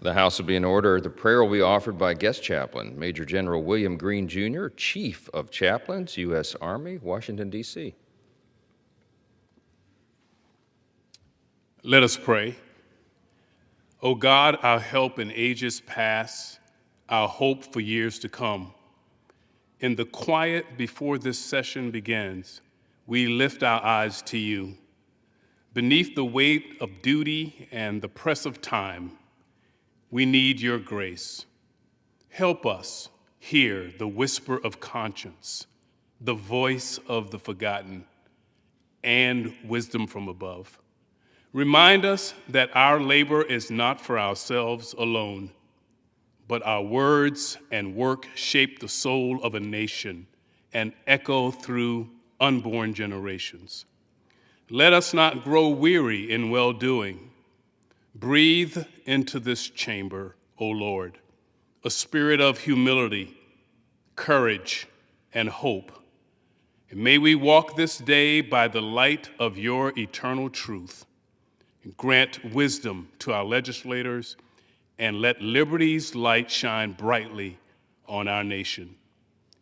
The House will be in order. The prayer will be offered by guest chaplain, Major General William Green, Jr., Chief of Chaplains, U.S. Army, Washington, D.C. Let us pray. O God, our help in ages past, our hope for years to come. In the quiet before this session begins, we lift our eyes to you. Beneath the weight of duty and the press of time, we need your grace. Help us hear the whisper of conscience, the voice of the forgotten, and wisdom from above. Remind us that our labor is not for ourselves alone, but our words and work shape the soul of a nation and echo through unborn generations. Let us not grow weary in well-doing. Breathe into this chamber, O Lord, a spirit of humility, courage, and hope. And may we walk this day by the light of your eternal truth. Grant wisdom to our legislators, and let liberty's light shine brightly on our nation.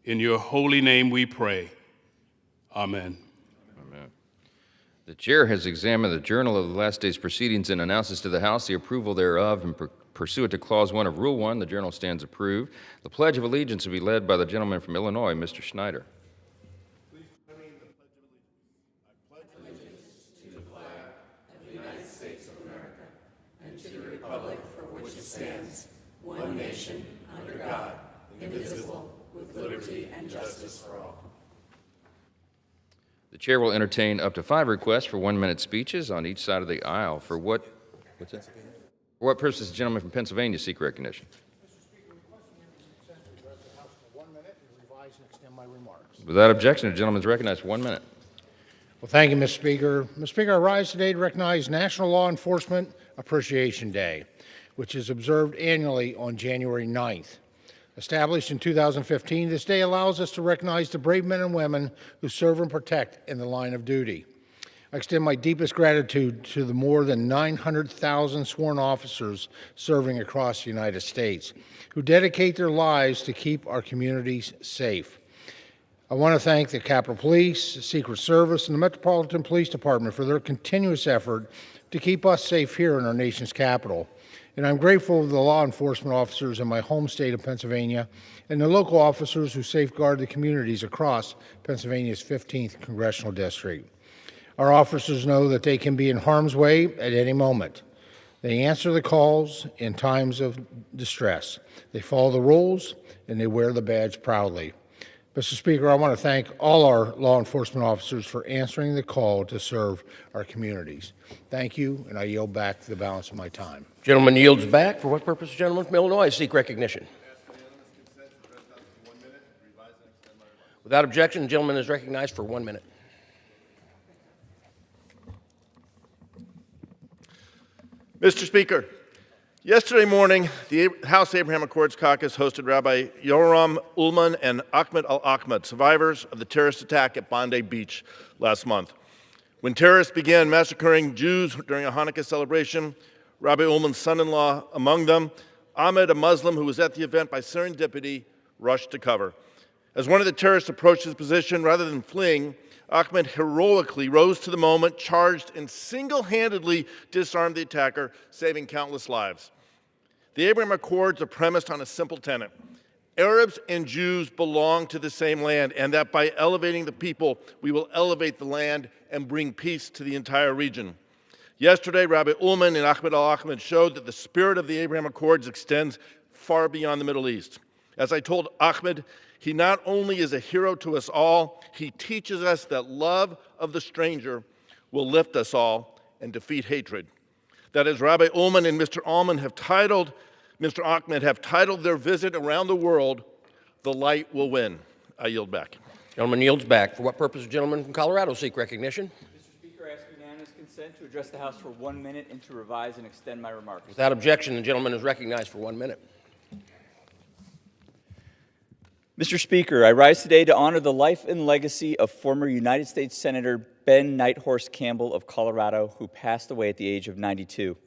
In your holy name we pray. Amen. Amen. The chair has examined the journal of the last day's proceedings and announces to the House the approval thereof. And pursuant to Clause 1 of Rule 1, the journal stands approved. The Pledge of Allegiance will be led by the gentleman from Illinois, Mr. Schneider. Stands, one nation, under God, indivisible, with liberty and justice for all. The chair will entertain up to 5 requests for 1-minute speeches on each side of the aisle. For what purpose does the gentleman from Pennsylvania seek recognition? Mr. Speaker, requesting your consent to address the House for 1 minute and revise and extend my remarks. Without objection, the gentleman is recognized for 1 minute. Well, thank you, Mr. Speaker. Mr. Speaker, I rise today to recognize National Law Enforcement Appreciation Day, which is observed annually on January 9th. Established in 2015, this day allows us to recognize the brave men and women who serve and protect in the line of duty. I extend my deepest gratitude to the more than 900,000 sworn officers serving across the United States who dedicate their lives to keep our communities safe. I want to thank the Capitol Police, the Secret Service, and the Metropolitan Police Department for their continuous effort to keep us safe here in our nation's capital. And I'm grateful to the law enforcement officers in my home state of Pennsylvania and the local officers who safeguard the communities across Pennsylvania's 15th Congressional District. Our officers know that they can be in harm's way at any moment. They answer the calls in times of distress. They follow the rules, and they wear the badge proudly. Mr. Speaker, I want to thank all our law enforcement officers for answering the call to serve our communities. Thank you, and I yield back the balance of my time. Gentleman yields back. For what purpose, gentleman from Illinois seek recognition? Without objection, the gentleman is recognized for 1 minute. Mr. Speaker, yesterday morning, the House Abraham Accords Caucus hosted Rabbi Yoram Ullman and Ahmed al-Ahmed, survivors of the terrorist attack at Bondi Beach last month. When terrorists began massacring Jews during a Hanukkah celebration, Rabbi Ullman's son-in-law among them, Ahmed, a Muslim who was at the event by serendipity, rushed to cover. As one of the terrorists approached his position, rather than fleeing, Ahmed heroically rose to the moment, charged, and single-handedly disarmed the attacker, saving countless lives. The Abraham Accords are premised on a simple tenet. Arabs and Jews belong to the same land, and that by elevating the people, we will elevate the land and bring peace to the entire region. Yesterday, Rabbi Ullman and Ahmed al-Ahmed showed that the spirit of the Abraham Accords extends far beyond the Middle East. As I told Ahmed, he not only is a hero to us all, he teaches us that love of the stranger will lift us all and defeat hatred. That as Rabbi Ullman and Mr. Ahmed have titled their visit around the world, "The Light Will Win." I yield back. Gentleman yields back. For what purpose, the gentleman from Colorado seek recognition? Mr. Speaker, I ask unanimous consent to address the House for 1 minute and to revise and extend my remarks. Without objection, the gentleman is recognized for 1 minute. Mr. Speaker, I rise today to honor the life and legacy of former United States Senator Ben Nighthorse Campbell of Colorado, who passed away at the age of 92.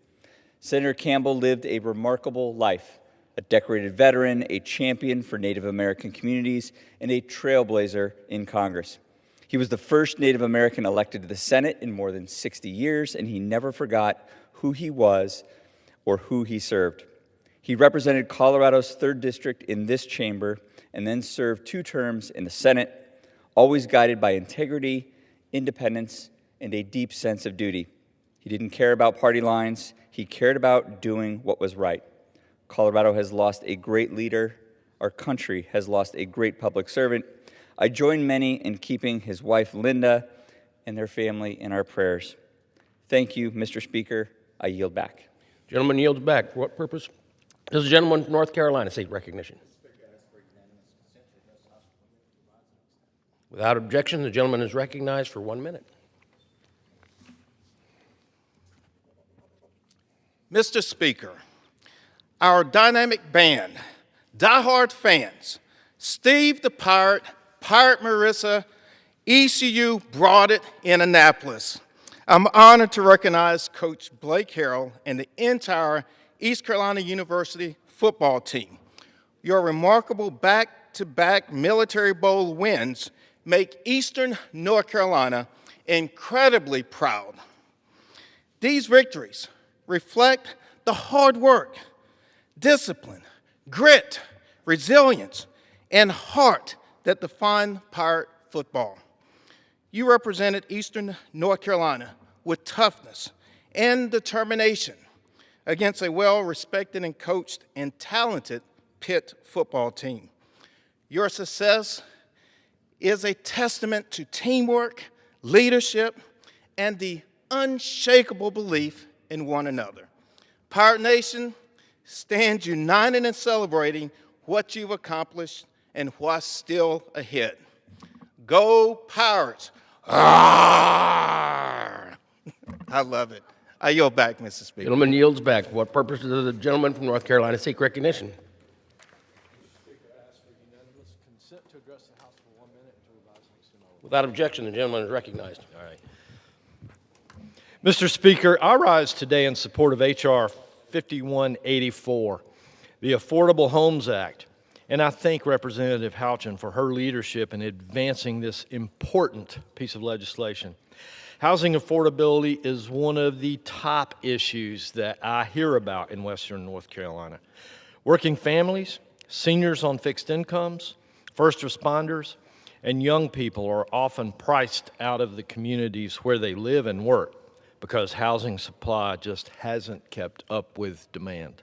Senator Campbell lived a remarkable life, a decorated veteran, a champion for Native American communities, and a trailblazer in Congress. He was the first Native American elected to the Senate in more than 60 years, and he never forgot who he was or who he served. He represented Colorado's 3rd District in this chamber and then served 2 terms in the Senate, always guided by integrity, independence, and a deep sense of duty. He didn't care about party lines. He cared about doing what was right. Colorado has lost a great leader. Our country has lost a great public servant. I join many in keeping his wife, Linda, and their family in our prayers. Thank you, Mr. Speaker. I yield back. Gentleman yields back. For what purpose? Does the gentleman from North Carolina seek recognition? Without objection, the gentleman is recognized for 1 minute. Mr. Speaker, our dynamic band, diehard fans, Steve the Pirate, Pirate Marissa, ECU brought it in Annapolis. I'm honored to recognize Coach Blake Harrell and the entire East Carolina University football team. Your remarkable back-to-back Military Bowl wins make Eastern North Carolina incredibly proud. These victories reflect the hard work, discipline, grit, resilience, and heart that define Pirate football. You represented Eastern North Carolina with toughness and determination against a well-respected and coached and talented Pitt football team. Your success is a testament to teamwork, leadership, and the unshakable belief in one another. Pirate Nation stands united in celebrating what you've accomplished and what's still ahead. Go Pirates! Arr! I love it. I yield back, Mr. Speaker. Gentleman yields back. For what purpose does the gentleman from North Carolina seek recognition? Without objection, the gentleman is recognized. All right. Mr. Speaker, I rise today in support of H.R. 5184, the Affordable Homes Act, and I thank Representative Houchin for her leadership in advancing this important piece of legislation. Housing affordability is one of the top issues that I hear about in Western North Carolina. Working families, seniors on fixed incomes, first responders, and young people are often priced out of the communities where they live and work because housing supply just hasn't kept up with demand.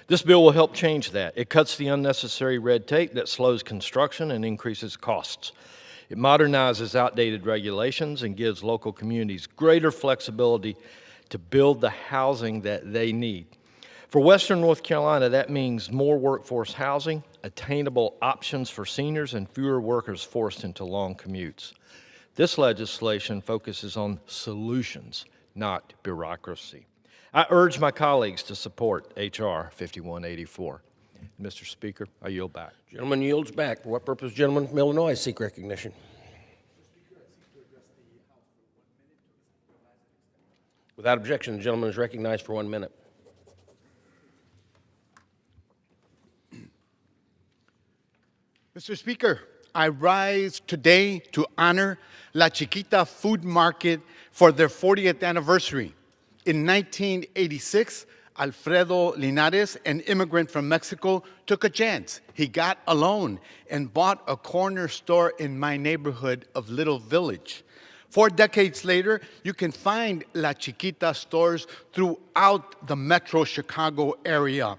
This bill will help change that. It cuts the unnecessary red tape that slows construction and increases costs. It modernizes outdated regulations and gives local communities greater flexibility to build the housing that they need. For Western North Carolina, that means more workforce housing, attainable options for seniors, and fewer workers forced into long commutes. This legislation focuses on solutions, not bureaucracy. I urge my colleagues to support H.R. 5184. Mr. Speaker, I yield back. Gentleman yields back. For what purpose, gentleman from Illinois seek recognition? Without objection, the gentleman is recognized for 1 minute. Mr. Speaker, I rise today to honor La Chiquita Food Market for their 40th anniversary. In 1986, Alfredo Linares, an immigrant from Mexico, took a chance. He got a loan and bought a corner store in my neighborhood of Little Village. 4 decades later, you can find La Chiquita stores throughout the metro Chicago area.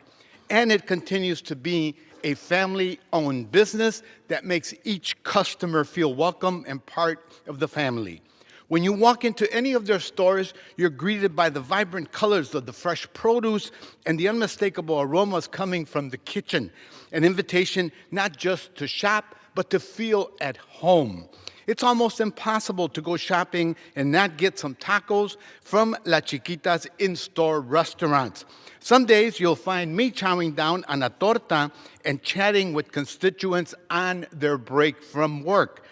And it continues to be a family-owned business that makes each customer feel welcome and part of the family. When you walk into any of their stores, you're greeted by the vibrant colors of the fresh produce and the unmistakable aromas coming from the kitchen. An invitation not just to shop, but to feel at home. It's almost impossible to go shopping and not get some tacos from La Chiquita's in-store restaurants. Some days you'll find me chowing down on a torta and chatting with constituents on their break from work.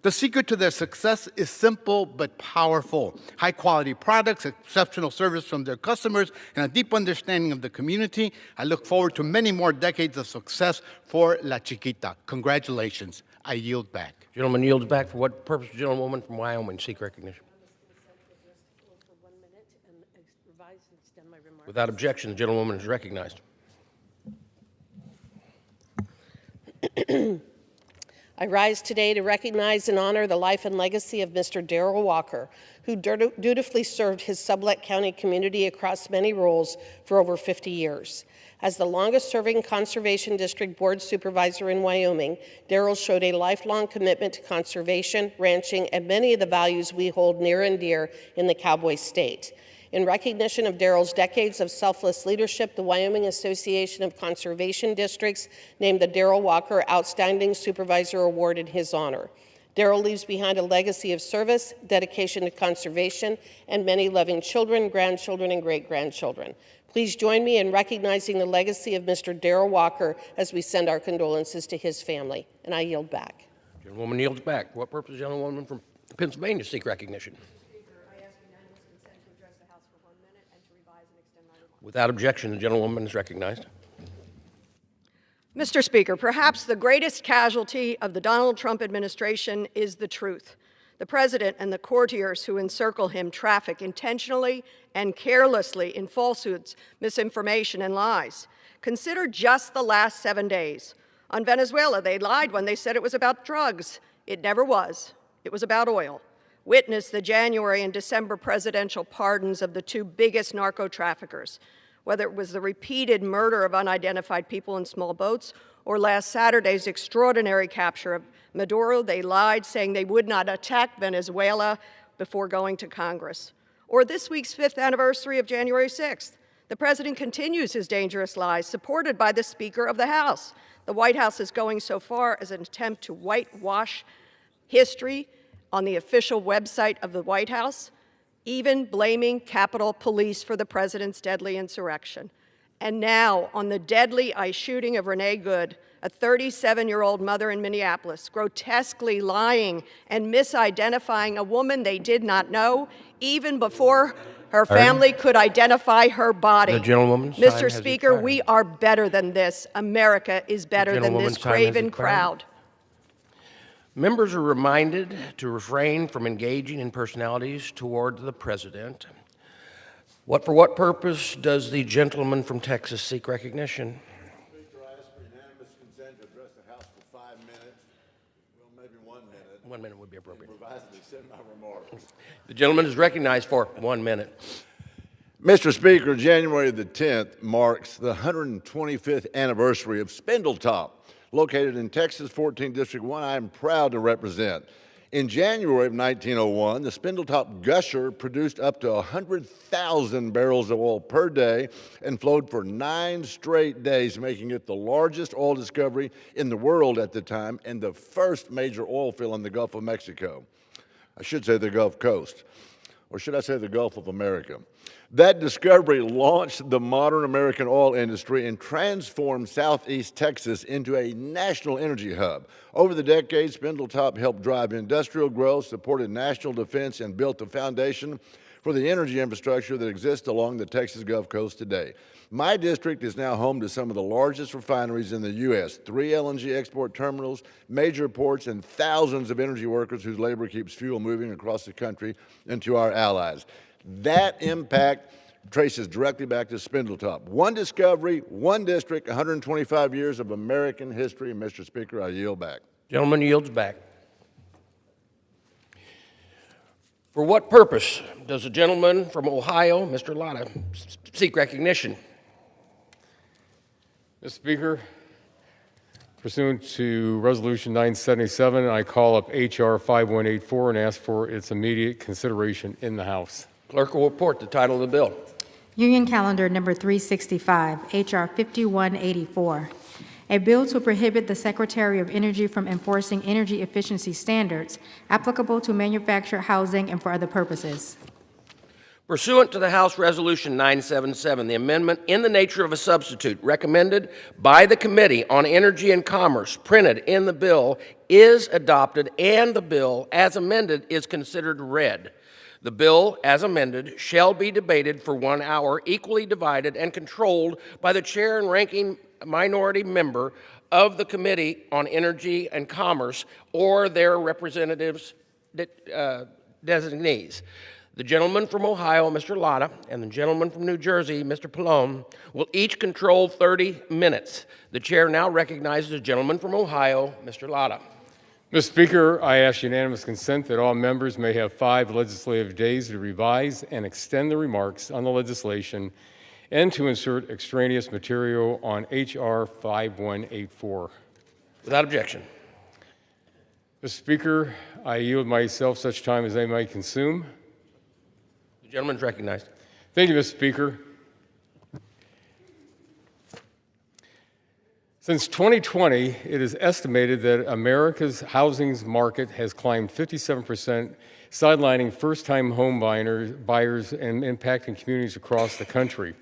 The secret to their success is simple but powerful. High-quality products, exceptional service from their customers, and a deep understanding of the community. I look forward to many more decades of success for La Chiquita. Congratulations. I yield back. Gentleman yields back. For what purpose? Gentlewoman from Wyoming, seek recognition. Without objection, the gentlewoman is recognized. I rise today to recognize and honor the life and legacy of Mr. Darrell Walker, who dutifully served his Sublette County community across many roles for over 50 years. As the longest-serving Conservation District Board Supervisor in Wyoming, Darrell showed a lifelong commitment to conservation, ranching, and many of the values we hold near and dear in the Cowboy State. In recognition of Darrell's decades of selfless leadership, the Wyoming Association of Conservation Districts named the Darrell Walker Outstanding Supervisor Award in his honor. Darrell leaves behind a legacy of service, dedication to conservation, and many loving children, grandchildren, and great-grandchildren. Please join me in recognizing the legacy of Mr. Darrell Walker as we send our condolences to his family. And I yield back. Gentlewoman yields back. For what purpose, gentlewoman from Pennsylvania, seek recognition? Without objection, the gentlewoman is recognized. Mr. Speaker, perhaps the greatest casualty of the Donald Trump administration is the truth. The president and the courtiers who encircle him traffic intentionally and carelessly in falsehoods, misinformation, and lies. Consider just the last 7 days. On Venezuela, they lied when they said it was about drugs. It never was. It was about oil. Witness the January and December presidential pardons of the two biggest narco-traffickers, whether it was the repeated murder of unidentified people in small boats or last Saturday's extraordinary capture of Maduro. They lied, saying they would not attack Venezuela before going to Congress. Or this week's 5th anniversary of January 6th. The president continues his dangerous lies, supported by the Speaker of the House. The White House is going so far as an attempt to whitewash history on the official website of the White House, even blaming Capitol Police for the president's deadly insurrection. And now, on the deadly ICE shooting of Renee Good, a 37-year-old mother in Minneapolis, grotesquely lying and misidentifying a woman they did not know, even before her family could identify her body. The gentlewoman's time Mr. has Speaker, expired. we are better than this. America is better than this gentlewoman's time has craven expired. crowd. Members are reminded to refrain from engaging in personalities toward the president. For what purpose does the gentleman from Texas seek recognition? Speaker, I ask for unanimous consent to address the House for 5 minutes. Well, maybe 1 minute. 1 minute would be appropriate. Provide to send my remarks. The gentleman is recognized for 1 minute. Mr. Speaker, January the 10th marks the 125th anniversary of Spindletop, located in Texas 14 District 1, I am proud to represent. In January of 1901, the Spindletop gusher produced up to 100,000 barrels of oil per day and flowed for 9 straight days, making it the largest oil discovery in the world at the time and the first major oil field in the Gulf of Mexico. I should say the Gulf Coast, or should I say the Gulf of America. That discovery launched the modern American oil industry and transformed Southeast Texas into a national energy hub. Over the decades, Spindletop helped drive industrial growth, supported national defense, and built the foundation for the energy infrastructure that exists along the Texas Gulf Coast today. My district is now home to some of the largest refineries in the U.S., 3 LNG export terminals, major ports, and thousands of energy workers whose labor keeps fuel moving across the country and to our allies. That impact traces directly back to Spindletop. One discovery, one district, 125 years of American history. Mr. Speaker, I yield back. Gentleman yields back. For what purpose does the gentleman from Ohio, Mr. Latta, seek recognition? Mr. Speaker, pursuant to Resolution 977, I call up H.R. 5184 and ask for its immediate consideration in the House. Clerk will report the title of the bill. Union Calendar Number 365, H.R. 5184. A bill to prohibit the Secretary of Energy from enforcing energy efficiency standards applicable to manufactured housing and for other purposes. Pursuant to the House Resolution 977, the amendment in the nature of a substitute recommended by the Committee on Energy and Commerce printed in the bill is adopted, and the bill as amended is considered read. The bill as amended shall be debated for 1 hour, equally divided and controlled by the chair and ranking minority member of the Committee on Energy and Commerce or their representatives designees. The gentleman from Ohio, Mr. Latta, and the gentleman from New Jersey, Mr. Pallone, will each control 30 minutes. The chair now recognizes the gentleman from Ohio, Mr. Latta. Mr. Speaker, I ask unanimous consent that all members may have 5 legislative days to revise and extend the remarks on the legislation and to insert extraneous material on H.R. 5184. Without objection. Mr. Speaker, I yield myself such time as I might consume. The gentleman is recognized. Thank you, Mr. Speaker. Since 2020, it is estimated that America's housing market has climbed 57%, sidelining first-time home buyers and impacting communities across the country.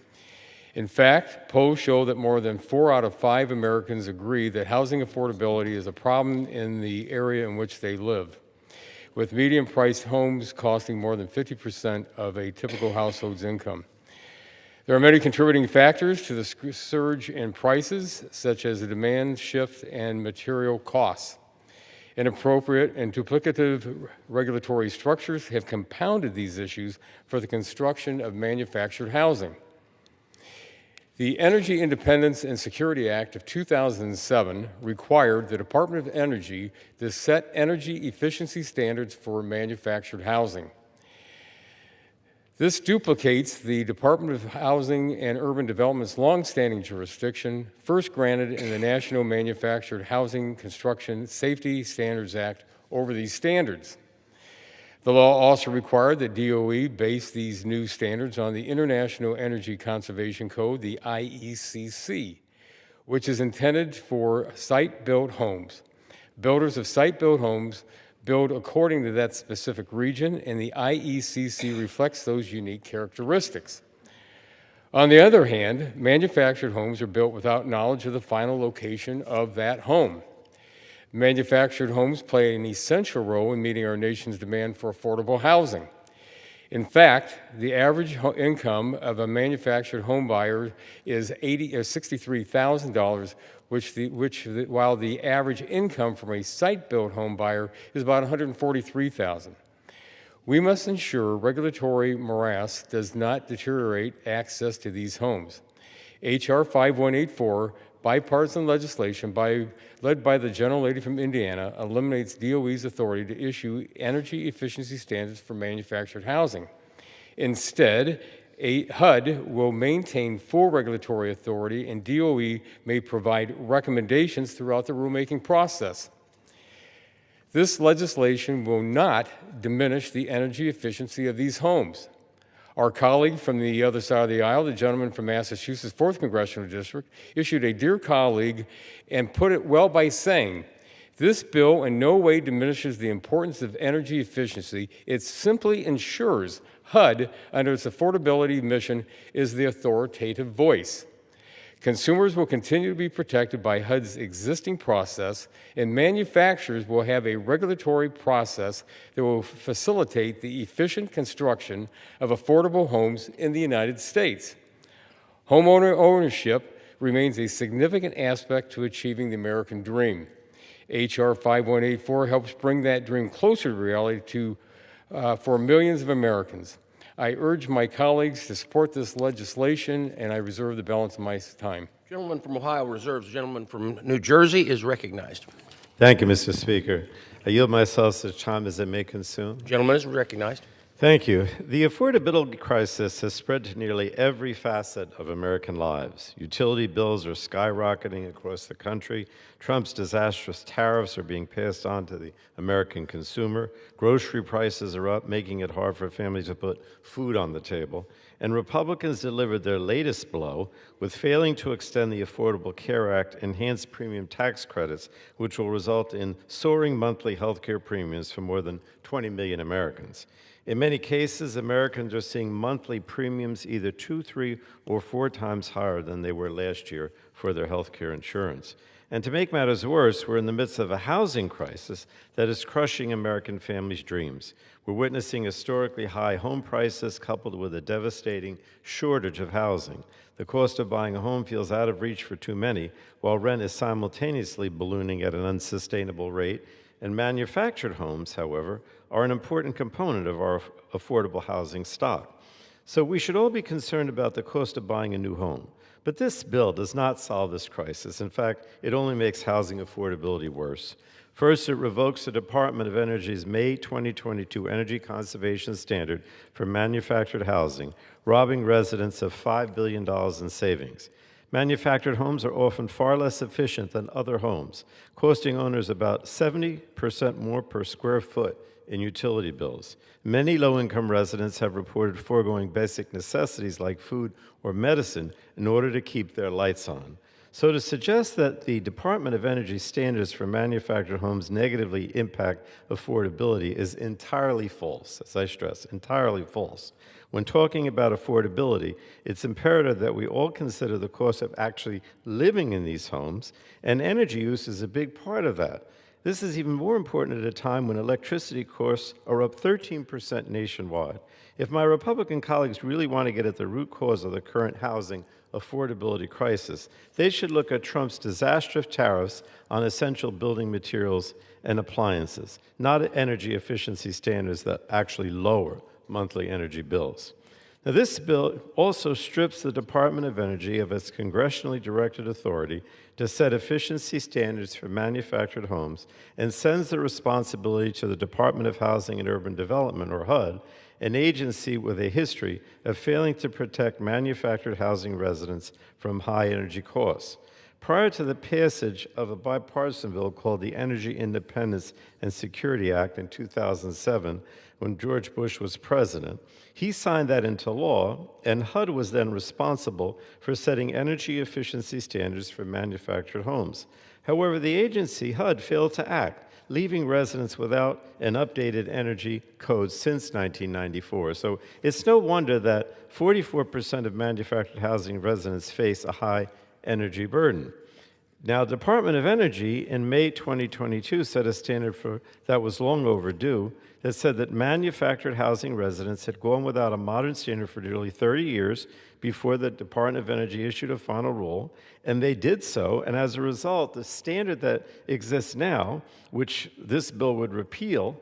In fact, polls show that more than 4 out of 5 Americans agree that housing affordability is a problem in the area in which they live, with median-priced homes costing more than 50% of a typical household's income. There are many contributing factors to the surge in prices, such as the demand shift and material costs. Inappropriate and duplicative regulatory structures have compounded these issues for the construction of manufactured housing. The Energy Independence and Security Act of 2007 required the Department of Energy to set energy efficiency standards for manufactured housing. This duplicates the Department of Housing and Urban Development's longstanding jurisdiction, first granted in the National Manufactured Housing Construction Safety Standards Act, over these standards. The law also required that DOE base these new standards on the International Energy Conservation Code, the IECC, which is intended for site-built homes. Builders of site-built homes build according to that specific region, and the IECC reflects those unique characteristics. On the other hand, manufactured homes are built without knowledge of the final location of that home. Manufactured homes play an essential role in meeting our nation's demand for affordable housing. In fact, the average income of a manufactured home buyer is $63,000, while the average income from a site-built home buyer is about $143,000. We must ensure regulatory morass does not deteriorate access to these homes. H.R. 5184, bipartisan legislation led by the gentlelady from Indiana, eliminates DOE's authority to issue energy efficiency standards for manufactured housing. Instead, HUD will maintain full regulatory authority, and DOE may provide recommendations throughout the rulemaking process. This legislation will not diminish the energy efficiency of these homes. Our colleague from the other side of the aisle, the gentleman from Massachusetts' 4th Congressional District, issued a Dear Colleague and put it well by saying, "This bill in no way diminishes the importance of energy efficiency. It simply ensures HUD, under its affordability mission, is the authoritative voice. Consumers will continue to be protected by HUD's existing process, and manufacturers will have a regulatory process that will facilitate the efficient construction of affordable homes in the United States. Homeowner ownership remains a significant aspect to achieving the American dream. H.R. 5184 helps bring that dream closer to reality for millions of Americans. I urge my colleagues to support this legislation, and I reserve the balance of my time." Gentleman from Ohio reserves. The gentleman from New Jersey is recognized. Thank you, Mr. Speaker. I yield myself such time as I may consume. Gentleman is recognized. Thank you. The affordability crisis has spread to nearly every facet of American lives. Utility bills are skyrocketing across the country. Trump's disastrous tariffs are being passed on to the American consumer. Grocery prices are up, making it hard for families to put food on the table. And Republicans delivered their latest blow with failing to extend the Affordable Care Act enhanced premium tax credits, which will result in soaring monthly health care premiums for more than 20 million Americans. In many cases, Americans are seeing monthly premiums either 2, 3, or 4 times higher than they were last year for their health care insurance. And to make matters worse, we're in the midst of a housing crisis that is crushing American families' dreams. We're witnessing historically high home prices coupled with a devastating shortage of housing. The cost of buying a home feels out of reach for too many, while rent is simultaneously ballooning at an unsustainable rate. And manufactured homes, however, are an important component of our affordable housing stock. So we should all be concerned about the cost of buying a new home. But this bill does not solve this crisis. In fact, it only makes housing affordability worse. First, it revokes the Department of Energy's May 2022 energy conservation standard for manufactured housing, robbing residents of $5 billion in savings. Manufactured homes are often far less efficient than other homes, costing owners about 70% more per square foot in utility bills. Many low-income residents have reported foregoing basic necessities like food or medicine in order to keep their lights on. So to suggest that the Department of Energy standards for manufactured homes negatively impact affordability is entirely false, as I stress, entirely false. When talking about affordability, it's imperative that we all consider the cost of actually living in these homes, and energy use is a big part of that. This is even more important at a time when electricity costs are up 13% nationwide. If my Republican colleagues really want to get at the root cause of the current housing affordability crisis, they should look at Trump's disastrous tariffs on essential building materials and appliances, not at energy efficiency standards that actually lower monthly energy bills. Now, this bill also strips the Department of Energy of its congressionally directed authority to set efficiency standards for manufactured homes and sends the responsibility to the Department of Housing and Urban Development, or HUD, an agency with a history of failing to protect manufactured housing residents from high energy costs. Prior to the passage of a bipartisan bill called the Energy Independence and Security Act in 2007, when George Bush was president, he signed that into law, and HUD was then responsible for setting energy efficiency standards for manufactured homes. However, the agency, HUD, failed to act, leaving residents without an updated energy code since 1994. So it's no wonder that 44% of manufactured housing residents face a high energy burden. Now, the Department of Energy in May 2022 set a standard that was long overdue that said that manufactured housing residents had gone without a modern standard for nearly 30 years before the Department of Energy issued a final rule, and they did so, and as a result, the standard that exists now, which this bill would repeal,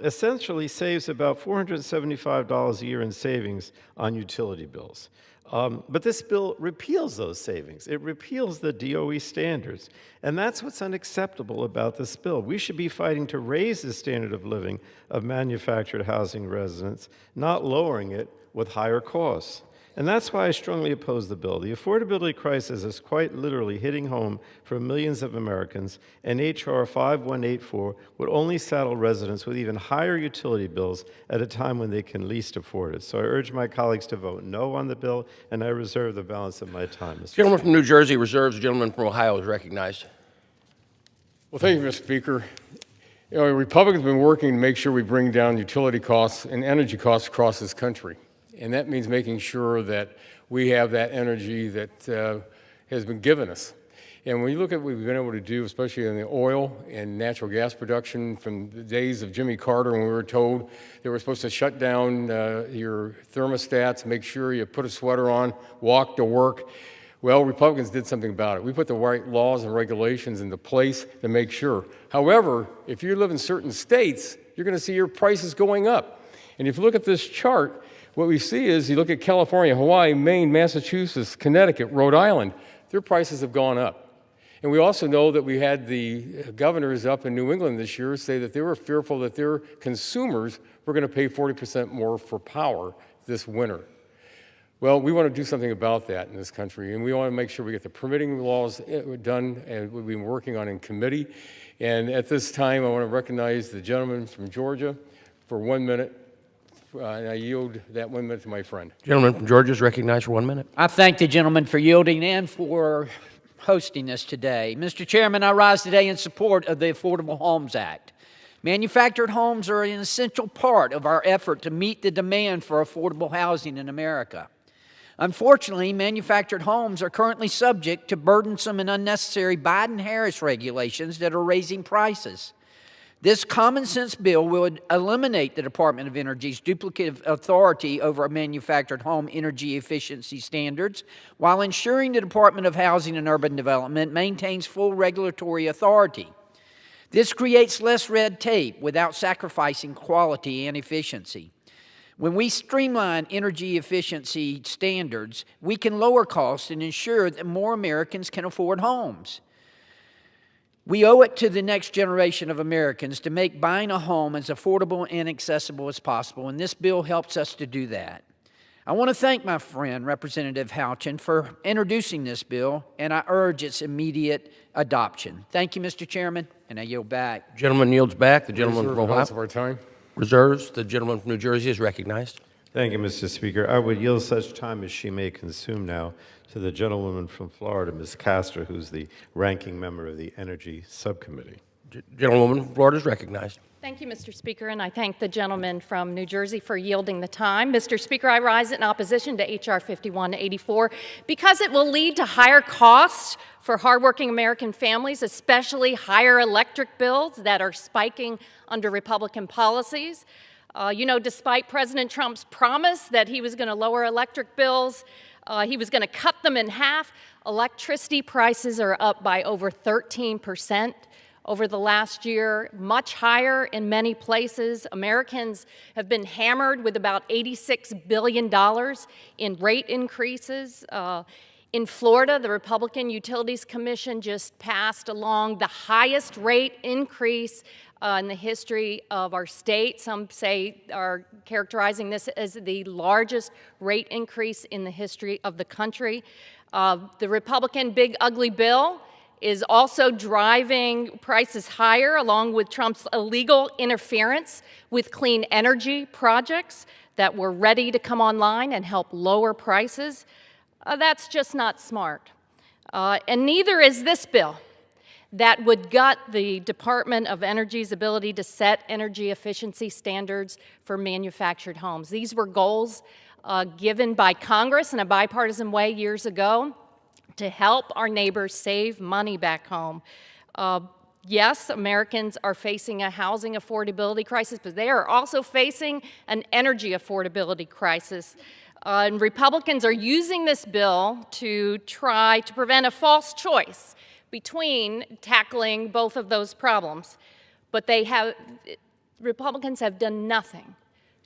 essentially saves about $475 a year in savings on utility bills. But this bill repeals those savings. It repeals the DOE standards. And that's what's unacceptable about this bill. We should be fighting to raise the standard of living of manufactured housing residents, not lowering it with higher costs. And that's why I strongly oppose the bill. The affordability crisis is quite literally hitting home for millions of Americans, and H.R. 5184 would only saddle residents with even higher utility bills at a time when they can least afford it. So I urge my colleagues to vote no on the bill, and I reserve the balance of my time. The gentleman from New Jersey reserves. The gentleman from Ohio is recognized. Well, thank you, Mr. Speaker. You know, Republicans have been working to make sure we bring down utility costs and energy costs across this country. And that means making sure that we have that energy that has been given us. And when you look at what we've been able to do, especially in the oil and natural gas production from the days of Jimmy Carter, when we were told they were supposed to shut down your thermostats, make sure you put a sweater on, walk to work. Well, Republicans did something about it. We put the right laws and regulations into place to make sure. However, if you live in certain states, you're going to see your prices going up. And if you look at this chart, what we see is you look at California, Hawaii, Maine, Massachusetts, Connecticut, Rhode Island, their prices have gone up. And we also know that we had the governors up in New England this year say that they were fearful that their consumers were going to pay 40% more for power this winter. Well, we want to do something about that in this country, and we want to make sure we get the permitting laws done, and we've been working on in committee. And at this time, I want to recognize the gentleman from Georgia for 1 minute. And I yield that 1 minute to my friend. Gentleman from Georgia is recognized for 1 minute. I thank the gentleman for yielding and for hosting us today. Mr. Chairman, I rise today in support of the Affordable Homes Act. Manufactured homes are an essential part of our effort to meet the demand for affordable housing in America. Unfortunately, manufactured homes are currently subject to burdensome and unnecessary Biden-Harris regulations that are raising prices. This common sense bill will eliminate the Department of Energy's duplicative authority over manufactured home energy efficiency standards while ensuring the Department of Housing and Urban Development maintains full regulatory authority. This creates less red tape without sacrificing quality and efficiency. When we streamline energy efficiency standards, we can lower costs and ensure that more Americans can afford homes. We owe it to the next generation of Americans to make buying a home as affordable and accessible as possible, and this bill helps us to do that. I want to thank my friend, Representative Houchin, for introducing this bill, and I urge its immediate adoption. Thank you, Mr. Chairman, and I yield back. Gentleman yields back. The gentleman from Ohio of our time. reserves. The gentleman from New Jersey is recognized. Thank you, Mr. Speaker. I would yield such time as she may consume now to the gentlewoman from Florida, Ms. Castor, who's the ranking member of the Energy Subcommittee. Gentlewoman from Florida is recognized. Thank you, Mr. Speaker, and I thank the gentleman from New Jersey for yielding the time. Mr. Speaker, I rise in opposition to H.R. 5184 because it will lead to higher costs for hardworking American families, especially higher electric bills that are spiking under Republican policies. Despite President Trump's promise that he was going to lower electric bills, he was going to cut them in half, electricity prices are up by over 13% over the last year, much higher in many places. Americans have been hammered with about $86 billion in rate increases. In Florida, the Republican Utilities Commission just passed along the highest rate increase in the history of our state. Some are characterizing this as the largest rate increase in the history of the country. The Republican Big Ugly Bill is also driving prices higher, along with Trump's illegal interference with clean energy projects that were ready to come online and help lower prices. That's just not smart. And neither is this bill that would gut the Department of Energy's ability to set energy efficiency standards for manufactured homes. These were goals given by Congress in a bipartisan way years ago to help our neighbors save money back home. Yes, Americans are facing a housing affordability crisis, but they are also facing an energy affordability crisis. And Republicans are using this bill to try to prevent a false choice between tackling both of those problems. But Republicans have done nothing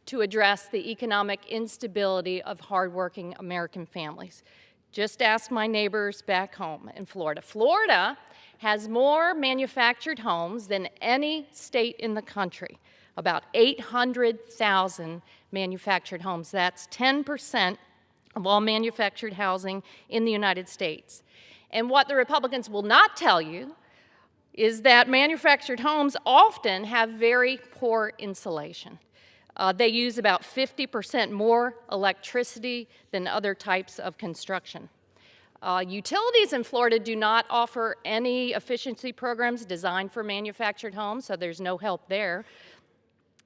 to address the economic instability of hardworking American families. Just ask my neighbors back home in Florida. Florida has more manufactured homes than any state in the country, about 800,000 manufactured homes. That's 10% of all manufactured housing in the United States. And what the Republicans will not tell you is that manufactured homes often have very poor insulation. They use about 50% more electricity than other types of construction. Utilities in Florida do not offer any efficiency programs designed for manufactured homes, so there's no help there.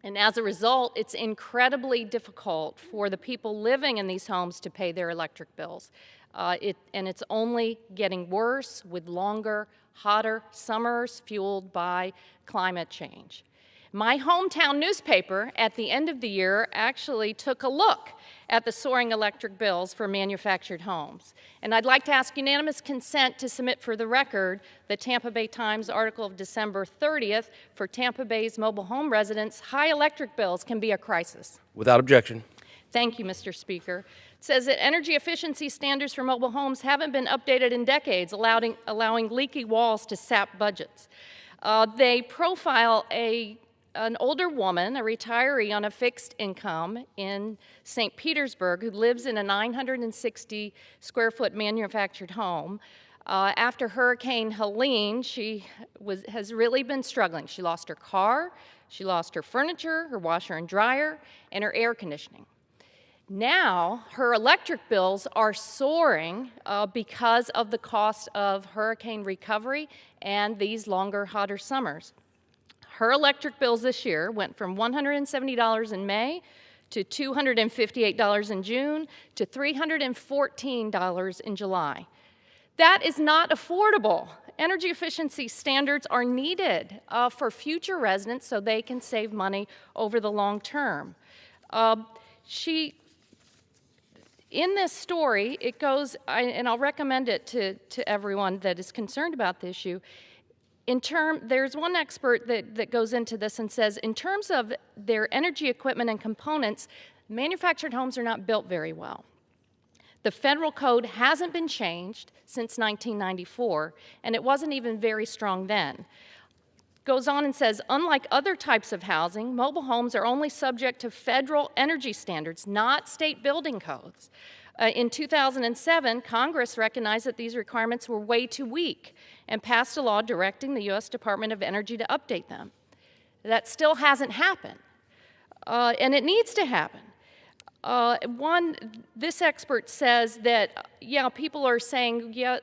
And as a result, it's incredibly difficult for the people living in these homes to pay their electric bills. And it's only getting worse with longer, hotter summers fueled by climate change. My hometown newspaper at the end of the year actually took a look at the soaring electric bills for manufactured homes. And I'd like to ask unanimous consent to submit for the record the Tampa Bay Times article of December 30th for Tampa Bay's mobile home residents. High electric bills can be a crisis. Without objection. Thank you, Mr. Speaker. It says that energy efficiency standards for mobile homes haven't been updated in decades, allowing leaky walls to sap budgets. They profile an older woman, a retiree on a fixed income in St. Petersburg, who lives in a 960 square foot manufactured home. After Hurricane Helene, she has really been struggling. She lost her car, she lost her furniture, her washer and dryer, and her air conditioning. Now, her electric bills are soaring because of the cost of hurricane recovery and these longer, hotter summers. Her electric bills this year went from $170 in May to $258 in June to $314 in July. That is not affordable. Energy efficiency standards are needed for future residents so they can save money over the long term. In this story, it goes, and I'll recommend it to everyone that is concerned about the issue. There's one expert that goes into this and says, in terms of their energy equipment and components, manufactured homes are not built very well. The federal code hasn't been changed since 1994, and it wasn't even very strong then. Goes on and says, unlike other types of housing, mobile homes are only subject to federal energy standards, not state building codes. In 2007, Congress recognized that these requirements were way too weak and passed a law directing the U.S. Department of Energy to update them. That still hasn't happened, and it needs to happen. This expert says that, yeah, people are saying, yeah,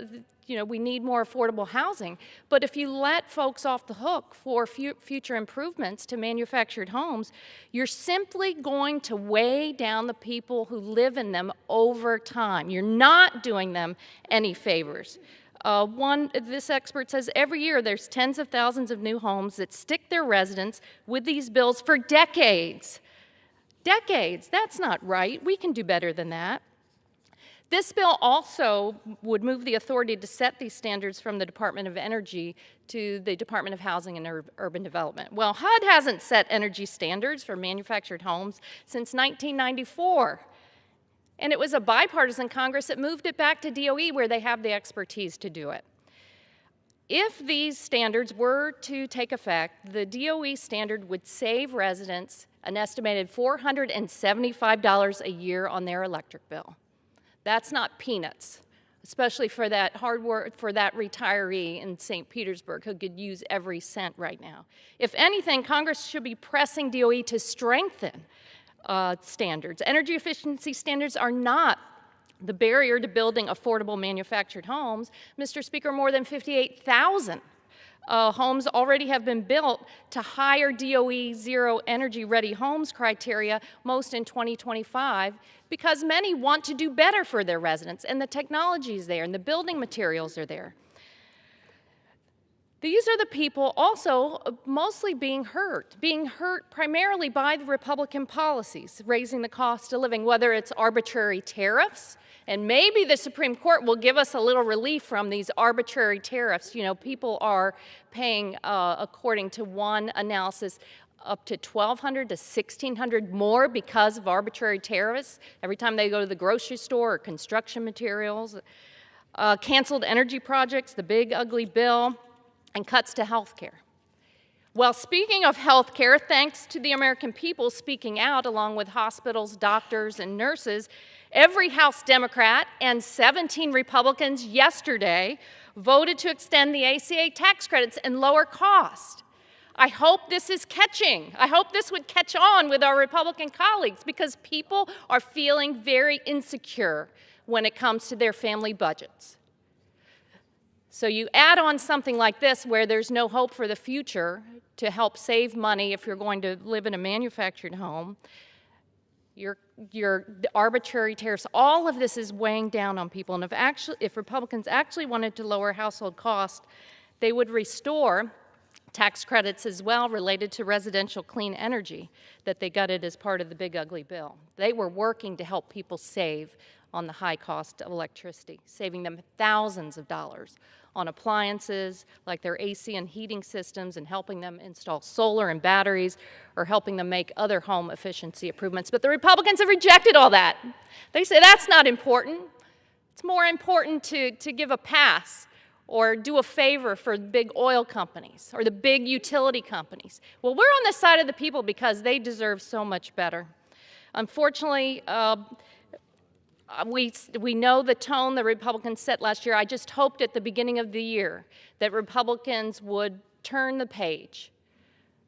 we need more affordable housing, but if you let folks off the hook for future improvements to manufactured homes, you're simply going to weigh down the people who live in them over time. You're not doing them any favors. This expert says every year there's tens of thousands of new homes that stick their residents with these bills for decades. Decades, that's not right. We can do better than that. This bill also would move the authority to set these standards from the Department of Energy to the Department of Housing and Urban Development. Well, HUD hasn't set energy standards for manufactured homes since 1994. And it was a bipartisan Congress that moved it back to DOE where they have the expertise to do it. If these standards were to take effect, the DOE standard would save residents an estimated $475 a year on their electric bill. That's not peanuts, especially for that retiree in St. Petersburg who could use every cent right now. If anything, Congress should be pressing DOE to strengthen standards. Energy efficiency standards are not the barrier to building affordable manufactured homes. Mr. Speaker, more than 58,000 homes already have been built to higher DOE Zero Energy Ready Homes criteria, most in 2025, because many want to do better for their residents, and the technology is there, and the building materials are there. These are the people also mostly being hurt primarily by the Republican policies, raising the cost of living, whether it's arbitrary tariffs, and maybe the Supreme Court will give us a little relief from these arbitrary tariffs. People are paying, according to one analysis, up to $1,200 to $1,600 more because of arbitrary tariffs every time they go to the grocery store or construction materials. Canceled energy projects, the big ugly bill, and cuts to health care. Well, speaking of health care, thanks to the American people speaking out along with hospitals, doctors, and nurses, every House Democrat and 17 Republicans yesterday voted to extend the ACA tax credits and lower cost. I hope this is catching. I hope this would catch on with our Republican colleagues because people are feeling very insecure when it comes to their family budgets. So you add on something like this where there's no hope for the future to help save money if you're going to live in a manufactured home, your arbitrary tariffs, all of this is weighing down on people. And if Republicans actually wanted to lower household costs, they would restore tax credits as well related to residential clean energy that they gutted as part of the big ugly bill. They were working to help people save on the high cost of electricity, saving them thousands of dollars on appliances like their AC and heating systems and helping them install solar and batteries or helping them make other home efficiency improvements. But the Republicans have rejected all that. They say that's not important. It's more important to give a pass or do a favor for big oil companies or the big utility companies. Well, we're on the side of the people because they deserve so much better. Unfortunately, we know the tone the Republicans set last year. I just hoped at the beginning of the year that Republicans would turn the page.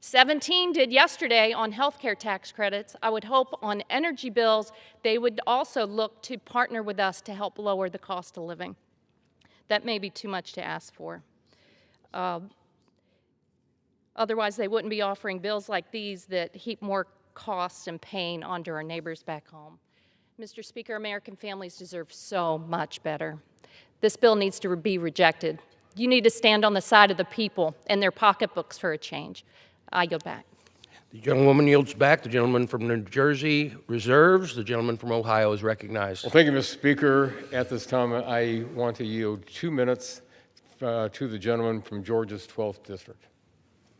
17 did yesterday on health care tax credits. I would hope on energy bills they would also look to partner with us to help lower the cost of living. That may be too much to ask for. Otherwise, they wouldn't be offering bills like these that heap more costs and pain onto our neighbors back home. Mr. Speaker, American families deserve so much better. This bill needs to be rejected. You need to stand on the side of the people and their pocketbooks for a change. I yield back. The gentlewoman yields back. The gentleman from New Jersey reserves. The gentleman from Ohio is recognized. Well, thank you, Mr. Speaker. At this time, I want to yield 2 minutes to the gentleman from Georgia's 12th District.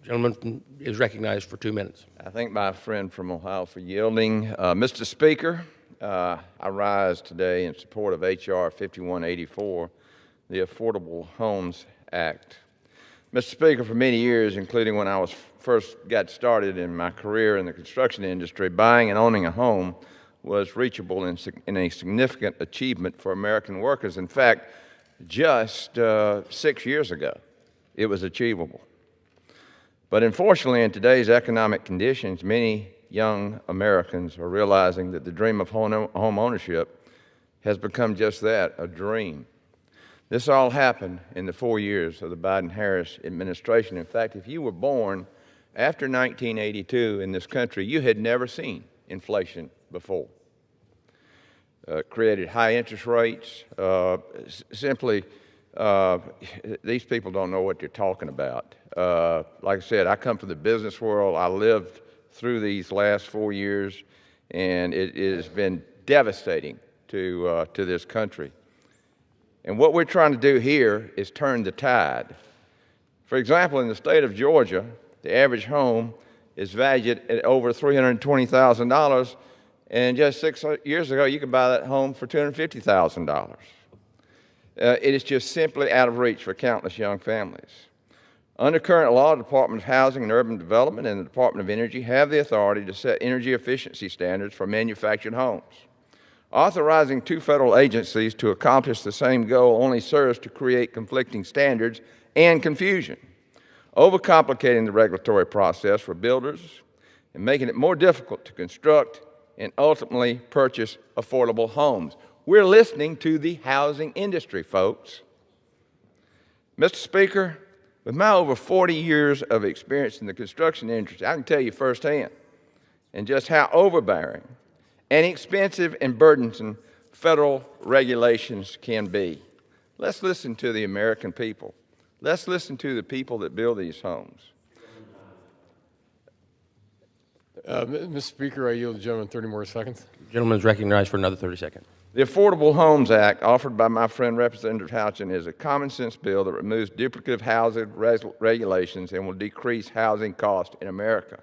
The gentleman is recognized for 2 minutes. I thank my friend from Ohio for yielding. Mr. Speaker, I rise today in support of H.R. 5184, the Affordable Homes Act. Mr. Speaker, for many years, including when I first got started in my career in the construction industry, buying and owning a home was reachable in a significant achievement for American workers. In fact, just 6 years ago, it was achievable. But unfortunately, in today's economic conditions, many young Americans are realizing that the dream of home ownership has become just that, a dream. This all happened in the 4 years of the Biden-Harris administration. In fact, if you were born after 1982 in this country, you had never seen inflation before. Created high interest rates. These people don't know what they're talking about. Like I said, I come from the business world. I lived through these last 4 years, and it has been devastating to this country. And what we're trying to do here is turn the tide. For example, in the state of Georgia, the average home is valued at over $320,000, and just 6 years ago, you could buy that home for $250,000. It is just simply out of reach for countless young families. Under current law, the Department of Housing and Urban Development and the Department of Energy have the authority to set energy efficiency standards for manufactured homes. Authorizing two federal agencies to accomplish the same goal only serves to create conflicting standards and confusion, overcomplicating the regulatory process for builders and making it more difficult to construct and ultimately purchase affordable homes. We're listening to the housing industry, folks. Mr. Speaker, with my over 40 years of experience in the construction industry, I can tell you firsthand and just how overbearing and expensive and burdensome federal regulations can be. Let's listen to the American people. Let's listen to the people that build these homes. Mr. Speaker, I yield the gentleman 30 more seconds. The gentleman is recognized for another 30 seconds. The Affordable Homes Act, offered by my friend Representative Houchin, is a common-sense bill that removes duplicative housing regulations and will decrease housing costs in America.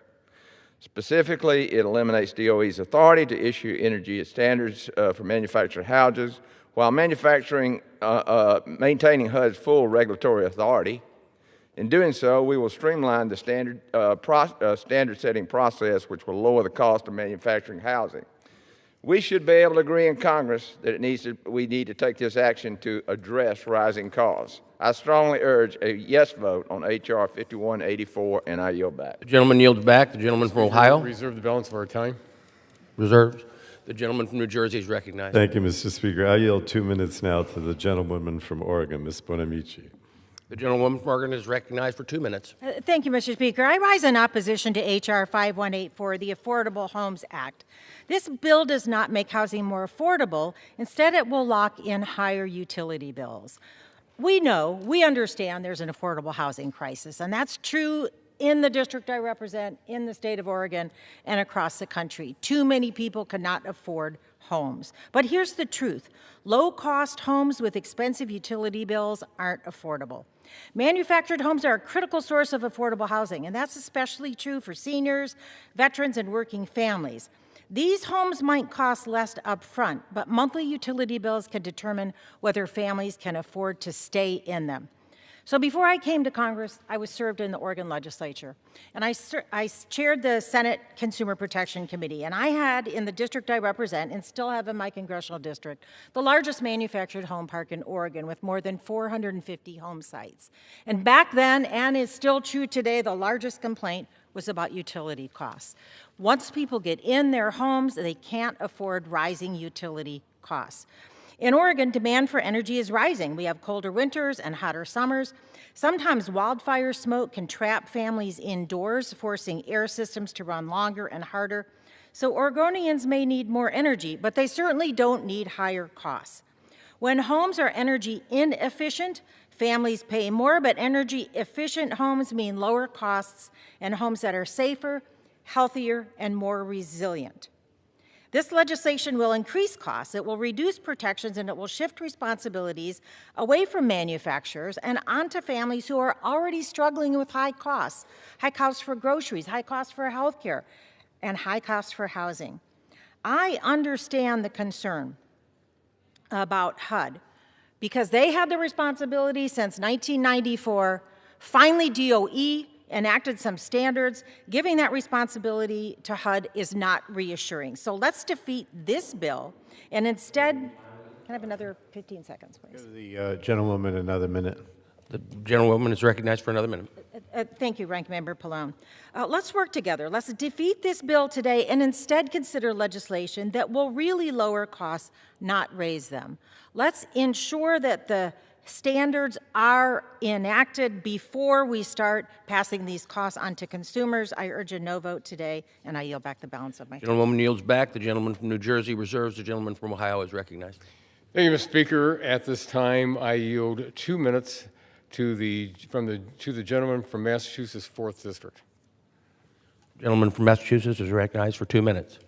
Specifically, it eliminates DOE's authority to issue energy standards for manufactured houses while maintaining HUD's full regulatory authority. In doing so, we will streamline the standard-setting process, which will lower the cost of manufacturing housing. We should be able to agree in Congress that we need to take this action to address rising costs. I strongly urge a yes vote on H.R. 5184, and I yield back. The gentleman yields back. The gentleman from Ohio. Reserve the balance of our time. Reserves. The gentleman from New Jersey is recognized. Thank you, Mr. Speaker. I yield 2 minutes now to the gentlewoman from Oregon, Ms. Bonamici. The gentlewoman from Oregon is recognized for 2 minutes. Thank you, Mr. Speaker. I rise in opposition to H.R. 5184, the Affordable Homes Act. This bill does not make housing more affordable. Instead, it will lock in higher utility bills. We understand there's an affordable housing crisis, and that's true in the district I represent, in the state of Oregon, and across the country. Too many people cannot afford homes. But here's the truth. Low-cost homes with expensive utility bills aren't affordable. Manufactured homes are a critical source of affordable housing, and that's especially true for seniors, veterans, and working families. These homes might cost less up front, but monthly utility bills can determine whether families can afford to stay in them. So before I came to Congress, I was served in the Oregon legislature, and I chaired the Senate Consumer Protection Committee, and I had in the district I represent, and still have in my congressional district, the largest manufactured home park in Oregon with more than 450 home sites. And back then, and is still true today, the largest complaint was about utility costs. Once people get in their homes, they can't afford rising utility costs. In Oregon, demand for energy is rising. We have colder winters and hotter summers. Sometimes wildfire smoke can trap families indoors, forcing air systems to run longer and harder. So Oregonians may need more energy, but they certainly don't need higher costs. When homes are energy inefficient, families pay more, but energy efficient homes mean lower costs and homes that are safer, healthier, and more resilient. This legislation will increase costs, it will reduce protections, and it will shift responsibilities away from manufacturers and onto families who are already struggling with high costs for groceries, high costs for health care, and high costs for housing. I understand the concern about HUD because they had the responsibility since 1994. Finally, DOE enacted some standards. Giving that responsibility to HUD is not reassuring. So let's defeat this bill and instead, can I have another 15 seconds, please? Give the gentlewoman another minute. The gentlewoman is recognized for another minute. Thank you, Ranking Member Pallone. Let's work together. Let's defeat this bill today and instead consider legislation that will really lower costs, not raise them. Let's ensure that the standards are enacted before we start passing these costs on to consumers. I urge a no vote today, and I yield back the balance of my time. Gentlewoman yields back. The gentleman from New Jersey reserves. The gentleman from Ohio is recognized. Thank you, Mr. Speaker. At this time, I yield 2 minutes to the gentleman from Massachusetts 4th District. Gentleman from Massachusetts is recognized for 2 minutes.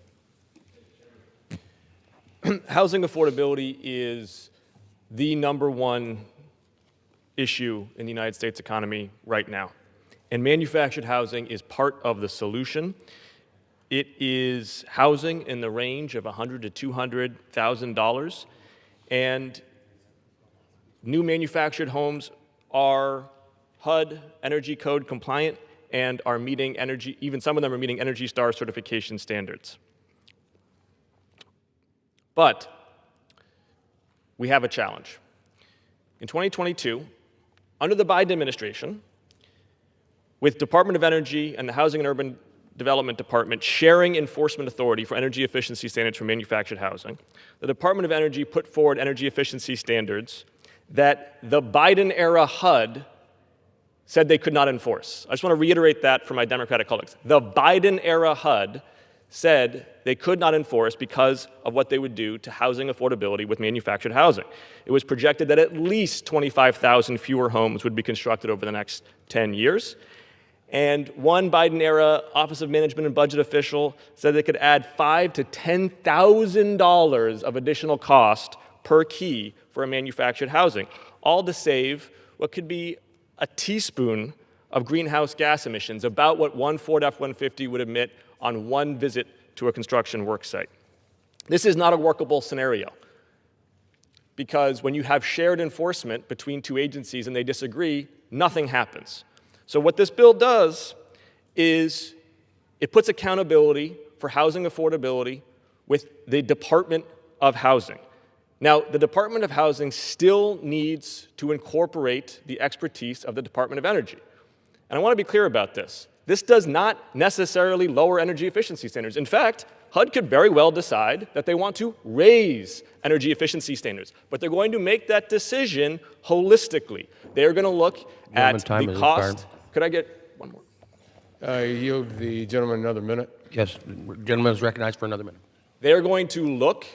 Housing affordability is the #1 issue in the United States economy right now. And manufactured housing is part of the solution. It is housing in the range of $100,000 to $200,000. And new manufactured homes are HUD Energy Code compliant and are meeting energy, even some of them are meeting Energy Star certification standards. But we have a challenge. In 2022, under the Biden administration, with Department of Energy and the Housing and Urban Development Department sharing enforcement authority for energy efficiency standards for manufactured housing, the Department of Energy put forward energy efficiency standards that the Biden-era HUD said they could not enforce. I just want to reiterate that for my Democratic colleagues. The Biden-era HUD said they could not enforce because of what they would do to housing affordability with manufactured housing. It was projected that at least 25,000 fewer homes would be constructed over the next 10 years. And one Biden-era Office of Management and Budget official said they could add $5,000 to $10,000 of additional cost per key for a manufactured housing, all to save what could be a teaspoon of greenhouse gas emissions, about what one Ford F-150 would emit on one visit to a construction work site. This is not a workable scenario because when you have shared enforcement between two agencies and they disagree, nothing happens. So what this bill does is it puts accountability for housing affordability with the Department of Housing. Now, the Department of Housing still needs to incorporate the expertise of the Department of Energy. And I want to be clear about this. This does not necessarily lower energy efficiency standards. In fact, HUD could very well decide that they want to raise energy efficiency standards, but they're going to make that decision holistically. They're going to look at the cost. Could I get one more? I yield the gentleman another minute. Yes, the gentleman is recognized for another minute. They're going to look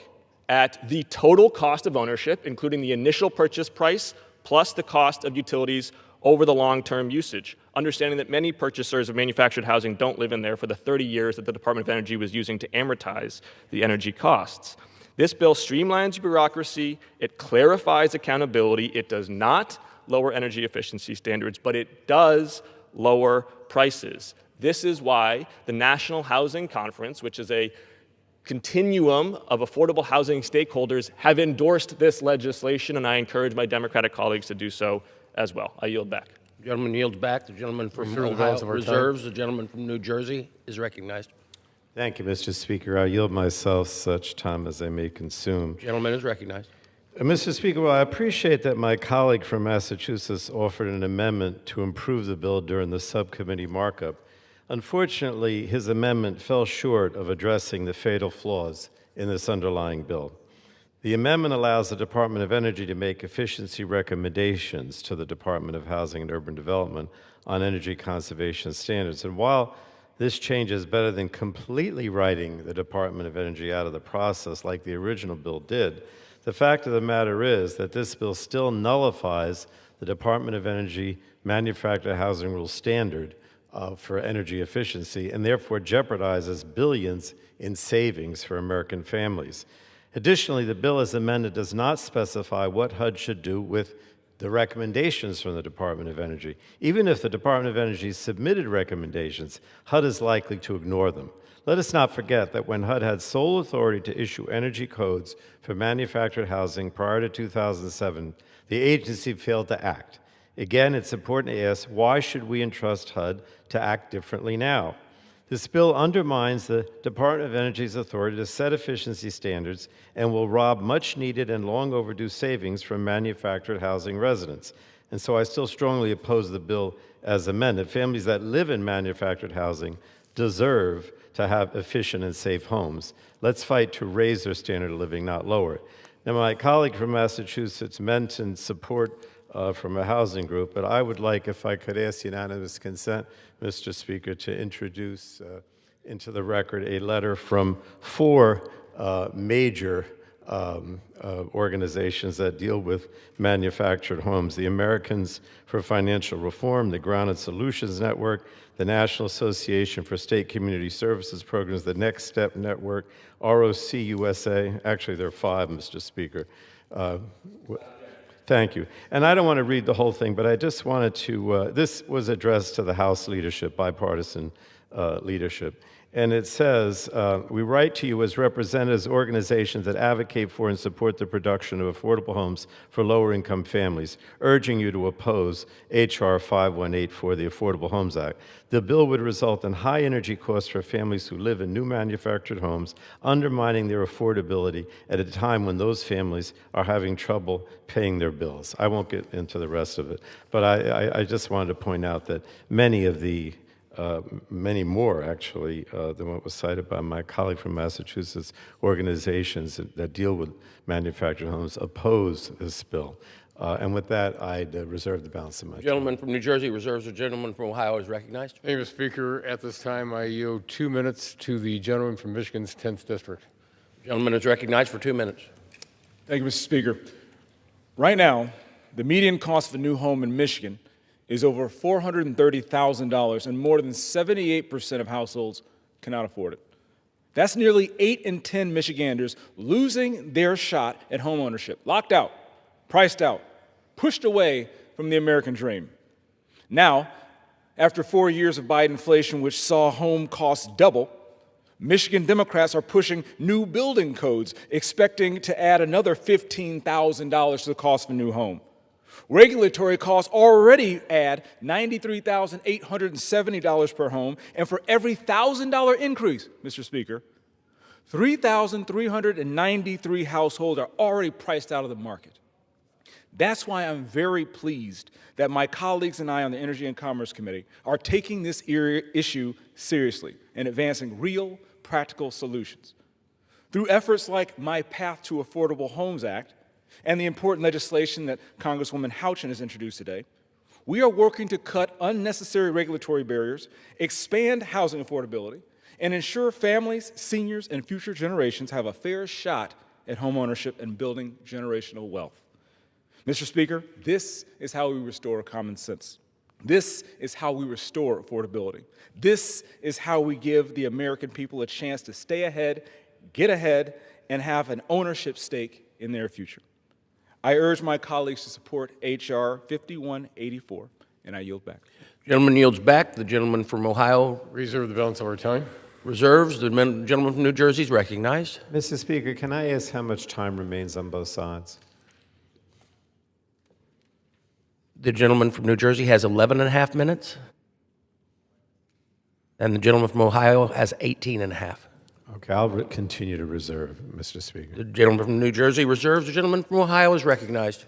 at the total cost of ownership, including the initial purchase price plus the cost of utilities over the long-term usage, understanding that many purchasers of manufactured housing don't live in there for the 30 years that the Department of Energy was using to amortize the energy costs. This bill streamlines bureaucracy, it clarifies accountability, it does not lower energy efficiency standards, but it does lower prices. This is why the National Housing Conference, which is a continuum of affordable housing stakeholders, have endorsed this legislation, and I encourage my Democratic colleagues to do so as well. I yield back. The gentleman yields back. The gentleman from Ohio reserves. The gentleman from New Jersey is recognized. Thank you, Mr. Speaker. I yield myself such time as I may consume. The gentleman is recognized. Mr. Speaker, well, I appreciate that my colleague from Massachusetts offered an amendment to improve the bill during the subcommittee markup. Unfortunately, his amendment fell short of addressing the fatal flaws in this underlying bill. The amendment allows the Department of Energy to make efficiency recommendations to the Department of Housing and Urban Development on energy conservation standards. And while this change is better than completely writing the Department of Energy out of the process like the original bill did, the fact of the matter is that this bill still nullifies the Department of Energy Manufactured Housing Rule standard for energy efficiency and therefore jeopardizes billions in savings for American families. Additionally, the bill as amended does not specify what HUD should do with the recommendations from the Department of Energy. Even if the Department of Energy submitted recommendations, HUD is likely to ignore them. Let us not forget that when HUD had sole authority to issue energy codes for manufactured housing prior to 2007, the agency failed to act. Again, it's important to ask, why should we entrust HUD to act differently now? This bill undermines the Department of Energy's authority to set efficiency standards and will rob much-needed and long overdue savings from manufactured housing residents. And so I still strongly oppose the bill as amended. Families that live in manufactured housing deserve to have efficient and safe homes. Let's fight to raise their standard of living, not lower it. Now, my colleague from Massachusetts mentioned support from a housing group, but I would like, if I could ask unanimous consent, Mr. Speaker, to introduce into the record a letter from 4 major organizations that deal with manufactured homes: the Americans for Financial Reform, the Grounded Solutions Network, the National Association for State Community Services Programs, the Next Step Network, ROC USA. Actually, there are 5, Mr. Speaker. Thank you. And I don't want to read the whole thing, but I just wanted to, this was addressed to the House leadership, bipartisan leadership. And it says, we write to you as representatives of organizations that advocate for and support the production of affordable homes for lower-income families, urging you to oppose H.R. 5184, the Affordable Homes Act. The bill would result in high energy costs for families who live in new manufactured homes, undermining their affordability at a time when those families are having trouble paying their bills. I won't get into the rest of it, but I just wanted to point out that many of the many more, actually, than what was cited by my colleague from Massachusetts, organizations that deal with manufactured homes oppose this bill. And with that, I'd reserve the balance of my time. The gentleman from New Jersey reserves. The gentleman from Ohio is recognized. Thank you, Mr. Speaker. At this time, I yield 2 minutes to the gentleman from Michigan's 10th District. The gentleman is recognized for 2 minutes. Thank you, Mr. Speaker. Right now, the median cost of a new home in Michigan is over $430,000, and more than 78% of households cannot afford it. That's nearly 8 in 10 Michiganders losing their shot at homeownership, locked out, priced out, pushed away from the American dream. Now, after 4 years of Biden inflation, which saw home costs double, Michigan Democrats are pushing new building codes, expecting to add another $15,000 to the cost of a new home. Regulatory costs already add $93,870 per home, and for every $1,000 increase, Mr. Speaker, 3,393 households are already priced out of the market. That's why I'm very pleased that my colleagues and I on the Energy and Commerce Committee are taking this issue seriously and advancing real, practical solutions. Through efforts like My Path to Affordable Homes Act, and the important legislation that Congresswoman Houchin has introduced today, we are working to cut unnecessary regulatory barriers, expand housing affordability, and ensure families, seniors, and future generations have a fair shot at homeownership and building generational wealth. Mr. Speaker, this is how we restore common sense. This is how we restore affordability. This is how we give the American people a chance to stay ahead, get ahead, and have an ownership stake in their future. I urge my colleagues to support H.R. 5184, and I yield back. Gentleman yields back. The gentleman from Ohio. Reserve the balance of our time. Reserves. The gentleman from New Jersey is recognized. Mr. Speaker, can I ask how much time remains on both sides? The gentleman from New Jersey has 11 and a half minutes. And the gentleman from Ohio has 18 and a half. Okay, I'll continue to reserve, Mr. Speaker. The gentleman from New Jersey reserves. The gentleman from Ohio is recognized.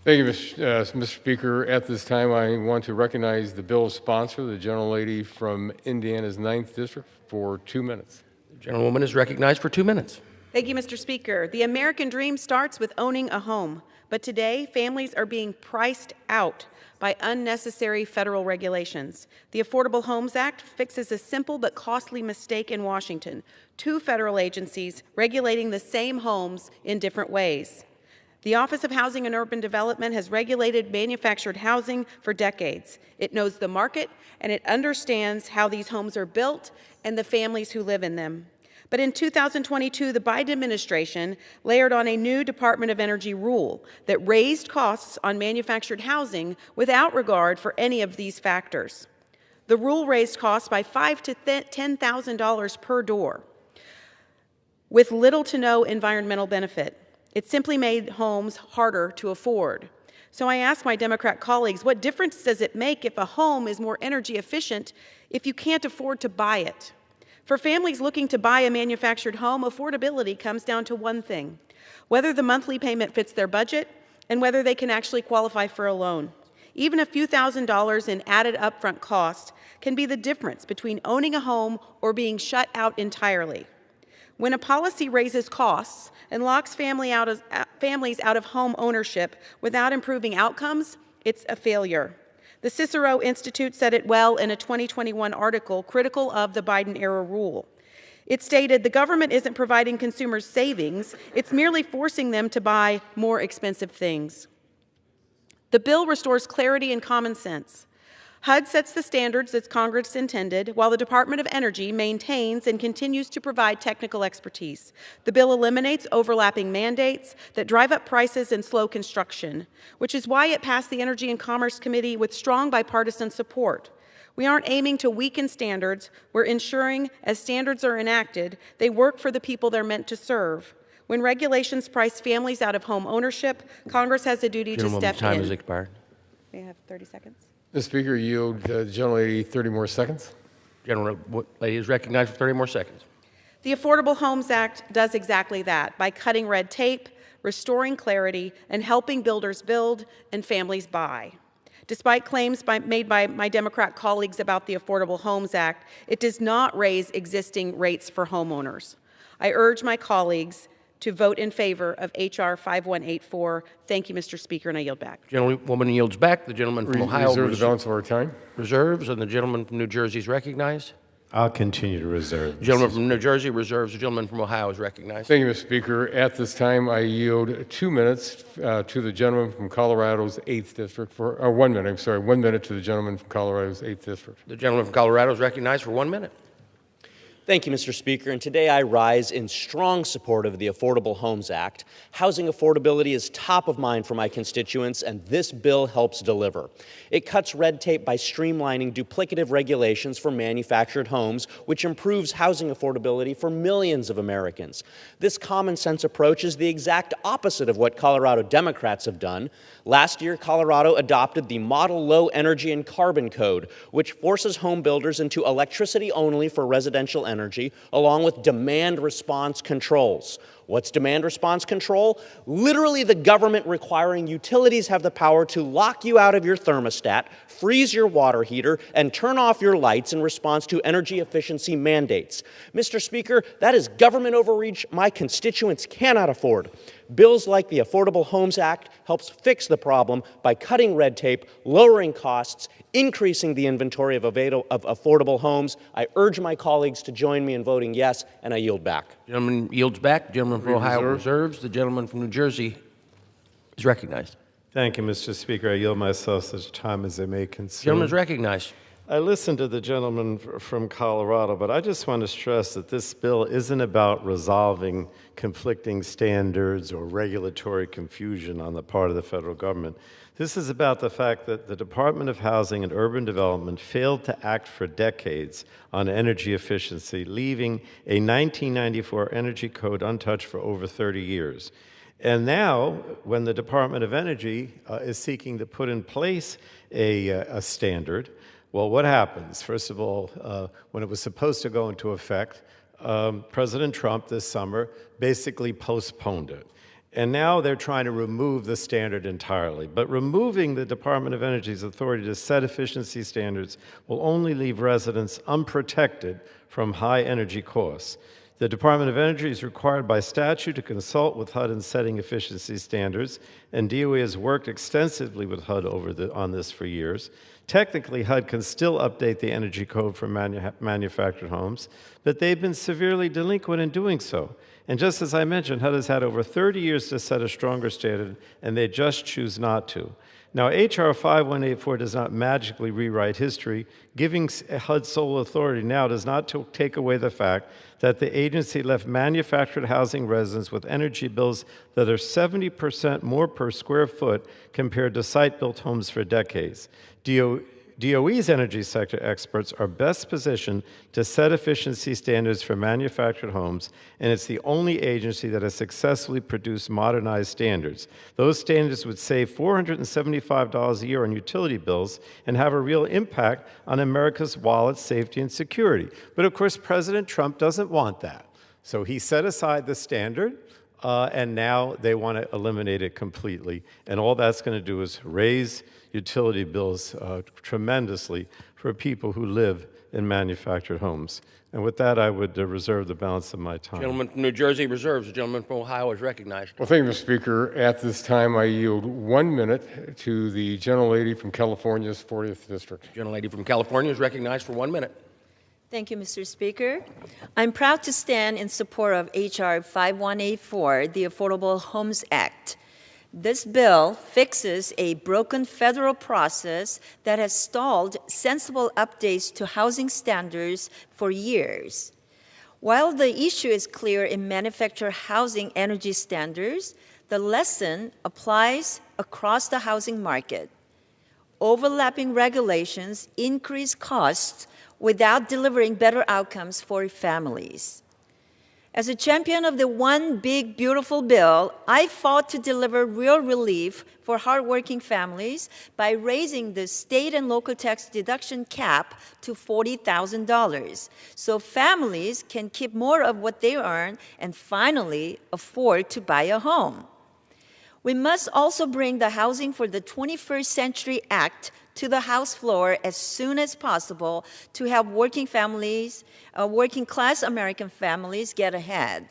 Thank you, Mr. Speaker. At this time, I want to recognize the bill's sponsor, the gentlelady from Indiana's 9th District, for 2 minutes. The gentlewoman is recognized for 2 minutes. Thank you, Mr. Speaker. The American dream starts with owning a home, but today families are being priced out by unnecessary federal regulations. The Affordable Homes Act fixes a simple but costly mistake in Washington: two federal agencies regulating the same homes in different ways. The Office of Housing and Urban Development has regulated manufactured housing for decades. It knows the market and it understands how these homes are built and the families who live in them. But in 2022, the Biden administration layered on a new Department of Energy rule that raised costs on manufactured housing without regard for any of these factors. The rule raised costs by $5,000 to $10,000 per door, with little to no environmental benefit. It simply made homes harder to afford. So I ask my Democrat colleagues, what difference does it make if a home is more energy efficient if you can't afford to buy it? For families looking to buy a manufactured home, affordability comes down to one thing: whether the monthly payment fits their budget and whether they can actually qualify for a loan. Even a few $1,000s in added upfront cost can be the difference between owning a home or being shut out entirely. When a policy raises costs and locks families out of home ownership without improving outcomes, it's a failure. The Cicero Institute said it well in a 2021 article critical of the Biden-era rule. It stated, "The government isn't providing consumers savings, it's merely forcing them to buy more expensive things." The bill restores clarity and common sense. HUD sets the standards that Congress intended, while the Department of Energy maintains and continues to provide technical expertise. The bill eliminates overlapping mandates that drive up prices and slow construction, which is why it passed the Energy and Commerce Committee with strong bipartisan support. We aren't aiming to weaken standards. We're ensuring, as standards are enacted, they work for the people they're meant to serve. When regulations price families out of home ownership, Congress has a duty to step in. Time has expired. May I have 30 seconds? Mr. Speaker, yield the gentlelady 30 more seconds. Lady is recognized for 30 more seconds. The Affordable Homes Act does exactly that by cutting red tape, restoring clarity, and helping builders build and families buy. Despite claims made by my Democrat colleagues about the Affordable Homes Act, it does not raise existing rates for homeowners. I urge my colleagues to vote in favor of H.R. 5184. Thank you, Mr. Speaker, and I yield back. Gentlewoman yields back. The gentleman from Ohio reserve the balance of our time. Reserves, and the gentleman from New Jersey is recognized. I'll continue to reserve. The gentleman from New Jersey reserves. The gentleman from Ohio is recognized. Thank you, Mr. Speaker. At this time, I yield 2 minutes to the gentleman from Colorado's 8th District, or 1 minute, I'm sorry, 1 minute to the gentleman from Colorado's 8th District. The gentleman from Colorado is recognized for 1 minute. Thank you, Mr. Speaker, and today I rise in strong support of the Affordable Homes Act. Housing affordability is top of mind for my constituents, and this bill helps deliver. It cuts red tape by streamlining duplicative regulations for manufactured homes, which improves housing affordability for millions of Americans. This common sense approach is the exact opposite of what Colorado Democrats have done. Last year, Colorado adopted the Model Low Energy and Carbon Code, which forces home builders into electricity only for residential energy, along with demand response controls. What's demand response control? Literally the government requiring utilities have the power to lock you out of your thermostat, freeze your water heater, and turn off your lights in response to energy efficiency mandates. Mr. Speaker, that is government overreach my constituents cannot afford. Bills like the Affordable Homes Act helps fix the problem by cutting red tape, lowering costs, increasing the inventory of affordable homes. I urge my colleagues to join me in voting yes, and I yield back. Gentleman yields back. The gentleman from Ohio reserves. The gentleman from New Jersey is recognized. Thank you, Mr. Speaker. I yield myself such time as I may consume. Gentleman is recognized. I listened to the gentleman from Colorado, but I just want to stress that this bill isn't about resolving conflicting standards or regulatory confusion on the part of the federal government. This is about the fact that the Department of Housing and Urban Development failed to act for decades on energy efficiency, leaving a 1994 energy code untouched for over 30 years. And now, when the Department of Energy is seeking to put in place a standard, well, what happens? First of all, when it was supposed to go into effect, President Trump this summer basically postponed it. And now they're trying to remove the standard entirely. But removing the Department of Energy's authority to set efficiency standards will only leave residents unprotected from high energy costs. The Department of Energy is required by statute to consult with HUD in setting efficiency standards, and DOE has worked extensively with HUD on this for years. Technically, HUD can still update the energy code for manufactured homes, but they've been severely delinquent in doing so. And just as I mentioned, HUD has had over 30 years to set a stronger standard, and they just choose not to. Now, H.R. 5184 does not magically rewrite history. Giving HUD sole authority now does not take away the fact that the agency left manufactured housing residents with energy bills that are 70% more per square foot compared to site-built homes for decades. DOE's energy sector experts are best positioned to set efficiency standards for manufactured homes, and it's the only agency that has successfully produced modernized standards. Those standards would save $475 a year on utility bills and have a real impact on America's wallet, safety, and security. But of course, President Trump doesn't want that. So he set aside the standard, and now they want to eliminate it completely. And all that's going to do is raise utility bills tremendously for people who live in manufactured homes. And with that, I would reserve the balance of my time. Gentleman from New Jersey reserves. The gentleman from Ohio is recognized. Well, thank you, Mr. Speaker. At this time, I yield 1 minute to the gentlelady from California's 40th District. Gentlelady from California is recognized for 1 minute. Thank you, Mr. Speaker. I'm proud to stand in support of H.R. 5184, the Affordable Homes Act. This bill fixes a broken federal process that has stalled sensible updates to housing standards for years. While the issue is clear in manufactured housing energy standards, the lesson applies across the housing market. Overlapping regulations increase costs without delivering better outcomes for families. As a champion of the One Big Beautiful Bill, I fought to deliver real relief for hardworking families by raising the state and local tax deduction cap to $40,000 so families can keep more of what they earn and finally afford to buy a home. We must also bring the Housing for the 21st Century Act to the House floor as soon as possible to help working families, working-class American families get ahead.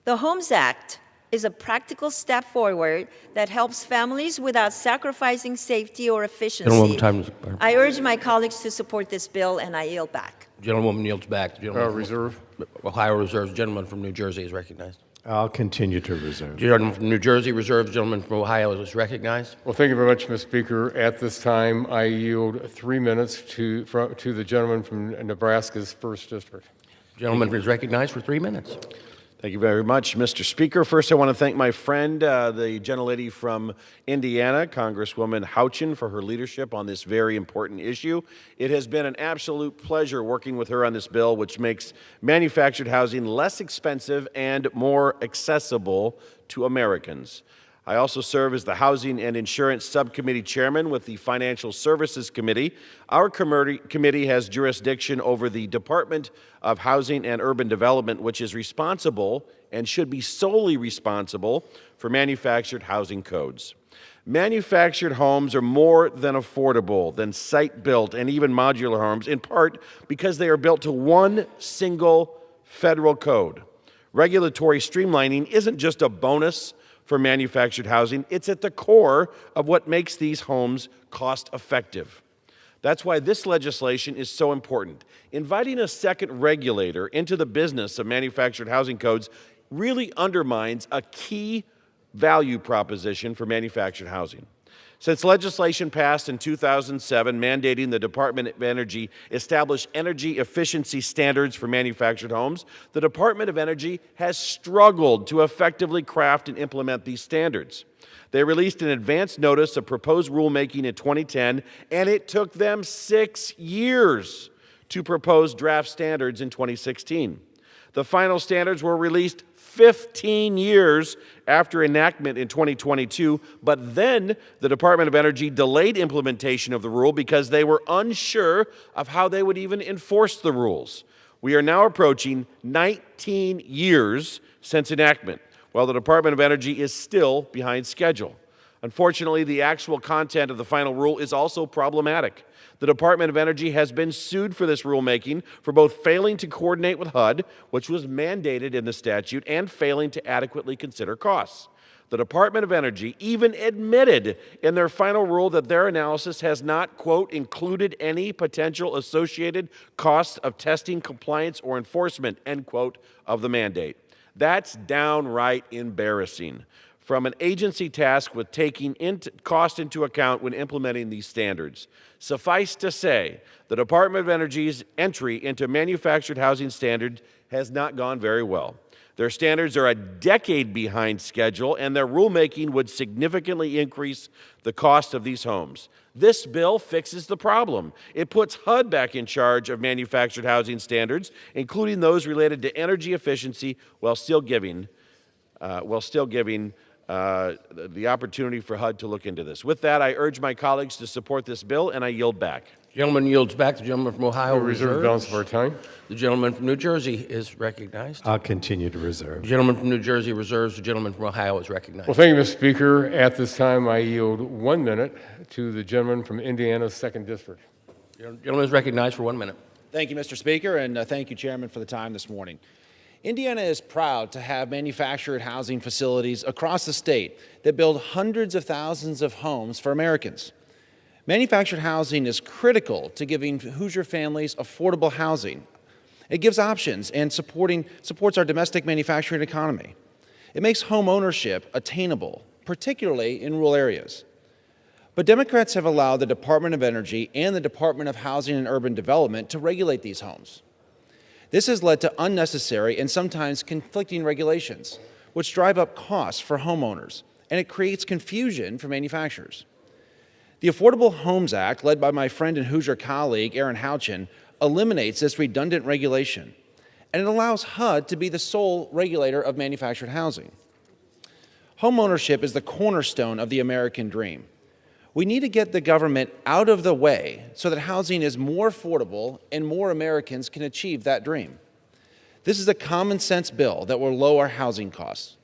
The Homes Act is a practical step forward that helps families without sacrificing safety or efficiency. I urge my colleagues to support this bill, and I yield back. Gentlewoman yields back. Reserve. Ohio reserves. Gentleman from New Jersey is recognized. I'll continue to reserve. Gentleman from New Jersey reserves. Gentleman from Ohio is recognized. Well, thank you very much, Mr. Speaker. At this time, I yield 3 minutes to the gentleman from Nebraska's 1st District. Gentleman is recognized for 3 minutes. Thank you very much, Mr. Speaker. First, I want to thank my friend, the gentlelady from Indiana, Congresswoman Houchin, for her leadership on this very important issue. It has been an absolute pleasure working with her on this bill, which makes manufactured housing less expensive and more accessible to Americans. I also serve as the Housing and Insurance Subcommittee Chairman with the Financial Services Committee. Our committee has jurisdiction over the Department of Housing and Urban Development, which is responsible and should be solely responsible for manufactured housing codes. Manufactured homes are more than affordable than site-built and even modular homes, in part because they are built to one single federal code. Regulatory streamlining isn't just a bonus for manufactured housing, it's at the core of what makes these homes cost-effective. That's why this legislation is so important. Inviting a second regulator into the business of manufactured housing codes really undermines a key value proposition for manufactured housing. Since legislation passed in 2007 mandating the Department of Energy establish energy efficiency standards for manufactured homes, the Department of Energy has struggled to effectively craft and implement these standards. They released an advance notice of proposed rulemaking in 2010, and it took them 6 years to propose draft standards in 2016. The final standards were released 15 years after enactment in 2022, but then the Department of Energy delayed implementation of the rule because they were unsure of how they would even enforce the rules. We are now approaching 19 years since enactment, while the Department of Energy is still behind schedule. Unfortunately, the actual content of the final rule is also problematic. The Department of Energy has been sued for this rulemaking for both failing to coordinate with HUD, which was mandated in the statute, and failing to adequately consider costs. The Department of Energy even admitted in their final rule that their analysis has not, quote, included any potential associated costs of testing, compliance, or enforcement, end quote, of the mandate. That's downright embarrassing from an agency tasked with taking cost into account when implementing these standards. Suffice to say, the Department of Energy's entry into manufactured housing standards has not gone very well. Their standards are a decade behind schedule, and their rulemaking would significantly increase the cost of these homes. This bill fixes the problem. It puts HUD back in charge of manufactured housing standards, including those related to energy efficiency, while still giving the opportunity for HUD to look into this. With that, I urge my colleagues to support this bill, and I yield back. Gentleman yields back. The gentleman from Ohio We'll reserve the balance of our time. The gentleman from New Jersey is recognized. I'll continue to reserve. The gentleman from New Jersey reserves. The gentleman from Ohio is recognized. Well, thank you, Mr. Speaker. At this time, I yield 1 minute to the gentleman from Indiana's 2nd District. The gentleman is recognized for 1 minute. Thank you, Mr. Speaker, and thank you, Chairman, for the time this morning. Indiana is proud to have manufactured housing facilities across the state that build hundreds of thousands of homes for Americans. Manufactured housing is critical to giving Hoosier families affordable housing. It gives options and supports our domestic manufacturing economy. It makes home ownership attainable, particularly in rural areas. But Democrats have allowed the Department of Energy and the Department of Housing and Urban Development to regulate these homes. This has led to unnecessary and sometimes conflicting regulations, which drive up costs for homeowners, and it creates confusion for manufacturers. The Affordable Homes Act, led by my friend and Hoosier colleague, Aaron Houchin, eliminates this redundant regulation, and it allows HUD to be the sole regulator of manufactured housing. Homeownership is the cornerstone of the American dream. We need to get the government out of the way so that housing is more affordable and more Americans can achieve that dream. This is a common sense bill that will lower housing costs.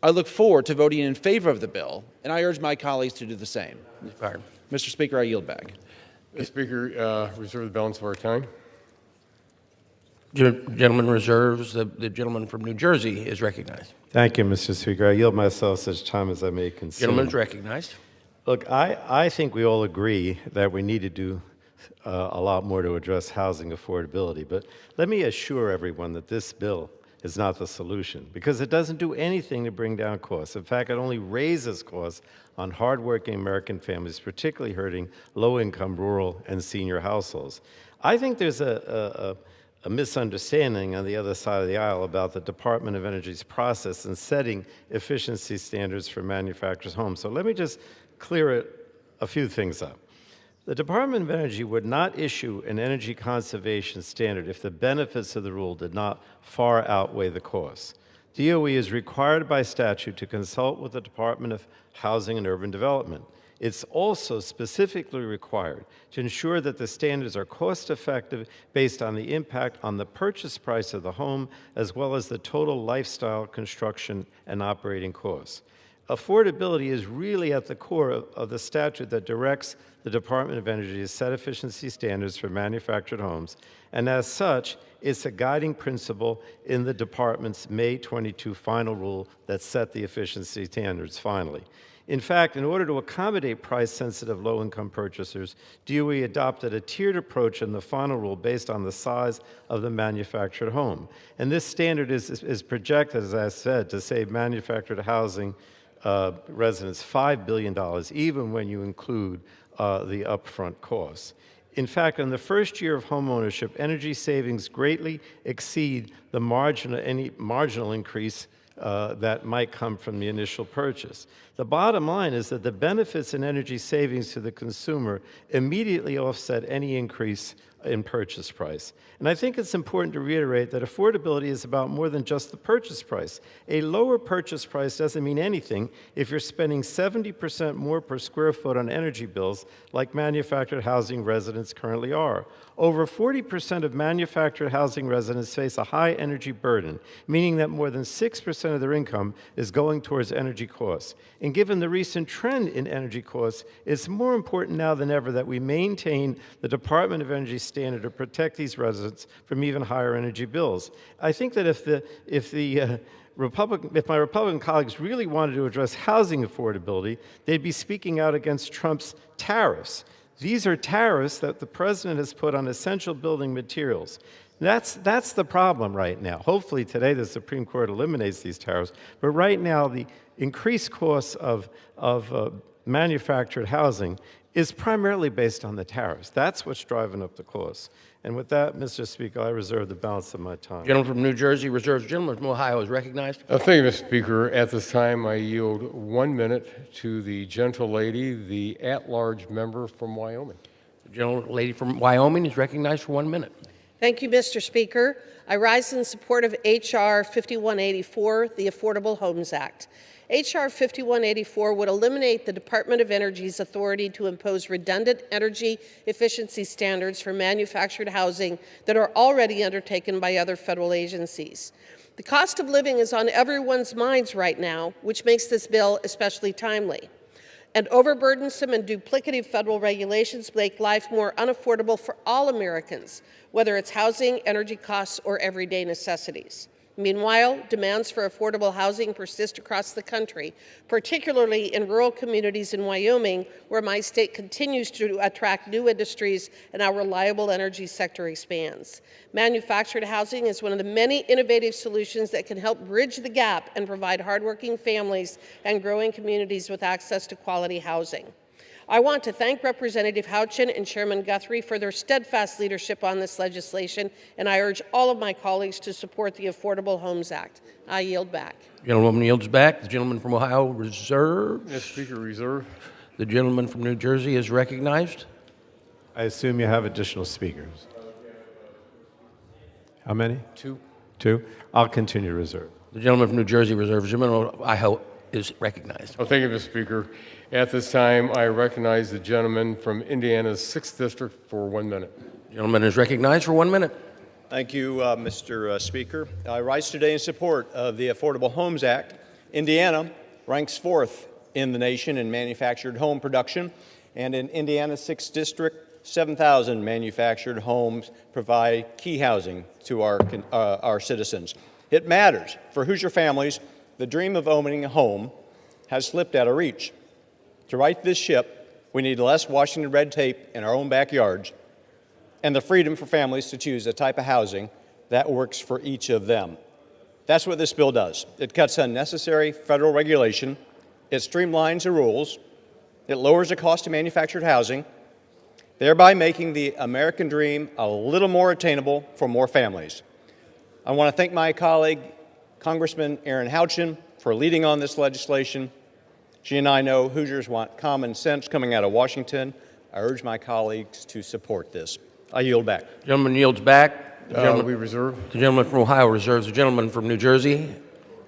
I look forward to voting in favor of the bill, and I urge my colleagues to do the same. Mr. Speaker, I yield back. Mr. Speaker, reserve the balance of our time. Gentleman reserves. The gentleman from New Jersey is recognized. Thank you, Mr. Speaker. I yield myself such time as I may consume. Gentleman is recognized. Look, I think we all agree that we need to do a lot more to address housing affordability, but let me assure everyone that this bill is not the solution, because it doesn't do anything to bring down costs. In fact, it only raises costs on hardworking American families, particularly hurting low-income rural and senior households. I think there's a misunderstanding on the other side of the aisle about the Department of Energy's process in setting efficiency standards for manufacturers' homes. So let me just clear a few things up. The Department of Energy would not issue an energy conservation standard if the benefits of the rule did not far outweigh the costs. DOE is required by statute to consult with the Department of Housing and Urban Development. It's also specifically required to ensure that the standards are cost-effective based on the impact on the purchase price of the home, as well as the total lifestyle, construction, and operating costs. Affordability is really at the core of the statute that directs the Department of Energy to set efficiency standards for manufactured homes, and as such, it's a guiding principle in the department's May 22 final rule that set the efficiency standards finally. In fact, in order to accommodate price-sensitive low-income purchasers, DOE adopted a tiered approach in the final rule based on the size of the manufactured home. And this standard is projected, as I said, to save manufactured housing residents $5 billion, even when you include the upfront costs. In fact, in the first year of homeownership, energy savings greatly exceed any marginal increase that might come from the initial purchase. The bottom line is that the benefits in energy savings to the consumer immediately offset any increase in purchase price. And I think it's important to reiterate that affordability is about more than just the purchase price. A lower purchase price doesn't mean anything if you're spending 70% more per square foot on energy bills like manufactured housing residents currently are. Over 40% of manufactured housing residents face a high energy burden, meaning that more than 6% of their income is going towards energy costs. And given the recent trend in energy costs, it's more important now than ever that we maintain the Department of Energy standard to protect these residents from even higher energy bills. I think that if my Republican colleagues really wanted to address housing affordability, they'd be speaking out against Trump's tariffs. These are tariffs that the president has put on essential building materials. That's the problem right now. Hopefully today the Supreme Court eliminates these tariffs, but right now the increased costs of manufactured housing is primarily based on the tariffs. That's what's driving up the costs. And with that, Mr. Speaker, I reserve the balance of my time. Gentleman from New Jersey reserves. Gentleman from Ohio is recognized. Thank you, Mr. Speaker. At this time, I yield 1 minute to the gentle lady, the at-large member from Wyoming. The gentle lady from Wyoming is recognized for 1 minute. Thank you, Mr. Speaker. I rise in support of H.R. 5184, the Affordable Homes Act. H.R. 5184 would eliminate the Department of Energy's authority to impose redundant energy efficiency standards for manufactured housing that are already undertaken by other federal agencies. The cost of living is on everyone's minds right now, which makes this bill especially timely. And overburdensome and duplicative federal regulations make life more unaffordable for all Americans, whether it's housing, energy costs, or everyday necessities. Meanwhile, demands for affordable housing persist across the country, particularly in rural communities in Wyoming, where my state continues to attract new industries and our reliable energy sector expands. Manufactured housing is one of the many innovative solutions that can help bridge the gap and provide hardworking families and growing communities with access to quality housing. I want to thank Representative Houchin and Chairman Guthrie for their steadfast leadership on this legislation, and I urge all of my colleagues to support the Affordable Homes Act. I yield back. The gentlewoman yields back. The gentleman from Ohio reserves. Mr. Speaker, reserve. The gentleman from New Jersey is recognized. I assume you have additional speakers. How many? Two. Two? I'll continue to reserve. The gentleman from New Jersey reserves. The gentleman from Ohio is recognized. Thank you, Mr. Speaker. At this time, I recognize the gentleman from Indiana's 6th District for 1 minute. The gentleman is recognized for 1 minute. Thank you, Mr. Speaker. I rise today in support of the Affordable Homes Act. Indiana ranks 4th in the nation in manufactured home production, and in Indiana's 6th District, 7,000 manufactured homes provide key housing to our citizens. It matters. For Hoosier families, the dream of owning a home has slipped out of reach. To right this ship, we need less Washington red tape in our own backyards and the freedom for families to choose a type of housing that works for each of them. That's what this bill does. It cuts unnecessary federal regulation, it streamlines the rules, it lowers the cost of manufactured housing, thereby making the American dream a little more attainable for more families. I want to thank my colleague, Congressman Aaron Houchin, for leading on this legislation. She and I know Hoosiers want common sense coming out of Washington. I urge my colleagues to support this. I yield back. The gentleman yields back. We reserve. The gentleman from Ohio reserves. The gentleman from New Jersey.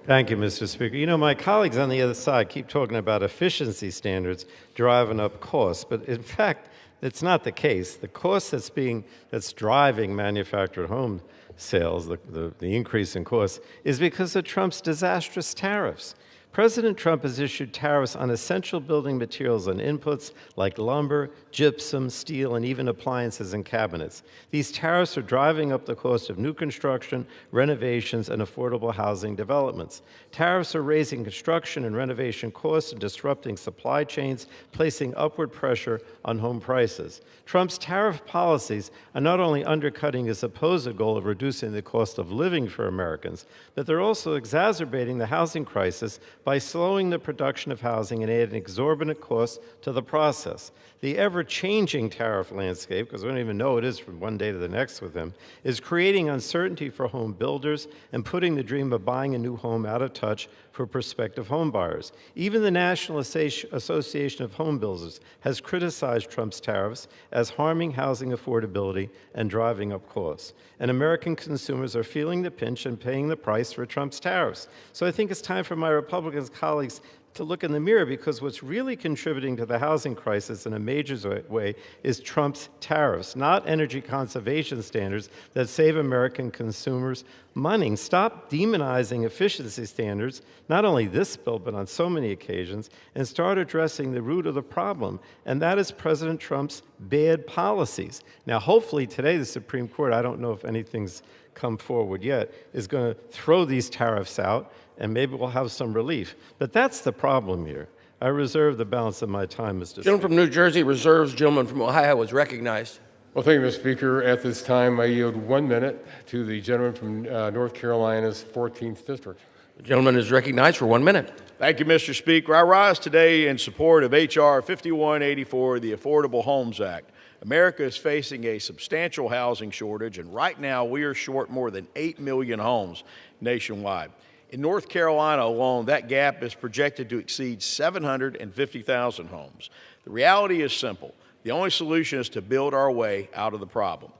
Thank you, Mr. Speaker. You know, my colleagues on the other side keep talking about efficiency standards driving up costs, but in fact, it's not the case. The cost that's driving manufactured home sales, the increase in costs, is because of Trump's disastrous tariffs. President Trump has issued tariffs on essential building materials and inputs like lumber, gypsum, steel, and even appliances and cabinets. These tariffs are driving up the cost of new construction, renovations, and affordable housing developments. Tariffs are raising construction and renovation costs and disrupting supply chains, placing upward pressure on home prices. Trump's tariff policies are not only undercutting his supposed goal of reducing the cost of living for Americans, but they're also exacerbating the housing crisis by slowing the production of housing and adding exorbitant costs to the process. The ever-changing tariff landscape, because we don't even know what it is from one day to the next with them, is creating uncertainty for home builders and putting the dream of buying a new home out of touch for prospective home buyers. Even the National Association of Home Builders has criticized Trump's tariffs as harming housing affordability and driving up costs. And American consumers are feeling the pinch and paying the price for Trump's tariffs. So I think it's time for my Republican colleagues to look in the mirror, because what's really contributing to the housing crisis in a major way is Trump's tariffs, not energy conservation standards that save American consumers money. Stop demonizing efficiency standards, not only this bill, but on so many occasions, and start addressing the root of the problem, and that is President Trump's bad policies. Now, hopefully today the Supreme Court, I don't know if anything's come forward yet, is going to throw these tariffs out, and maybe we'll have some relief. But that's the problem here. I reserve the balance of my time, Mr. Speaker. Gentleman from New Jersey reserves. Gentleman from Ohio is recognized. Well, thank you, Mr. Speaker. At this time, I yield 1 minute to the gentleman from North Carolina's 14th District. The gentleman is recognized for 1 minute. Thank you, Mr. Speaker. I rise today in support of H.R. 5184, the Affordable Homes Act. America is facing a substantial housing shortage, and right now we are short more than 8 million homes nationwide. In North Carolina alone, that gap is projected to exceed 750,000 homes. The reality is simple. The only solution is to build our way out of the problem.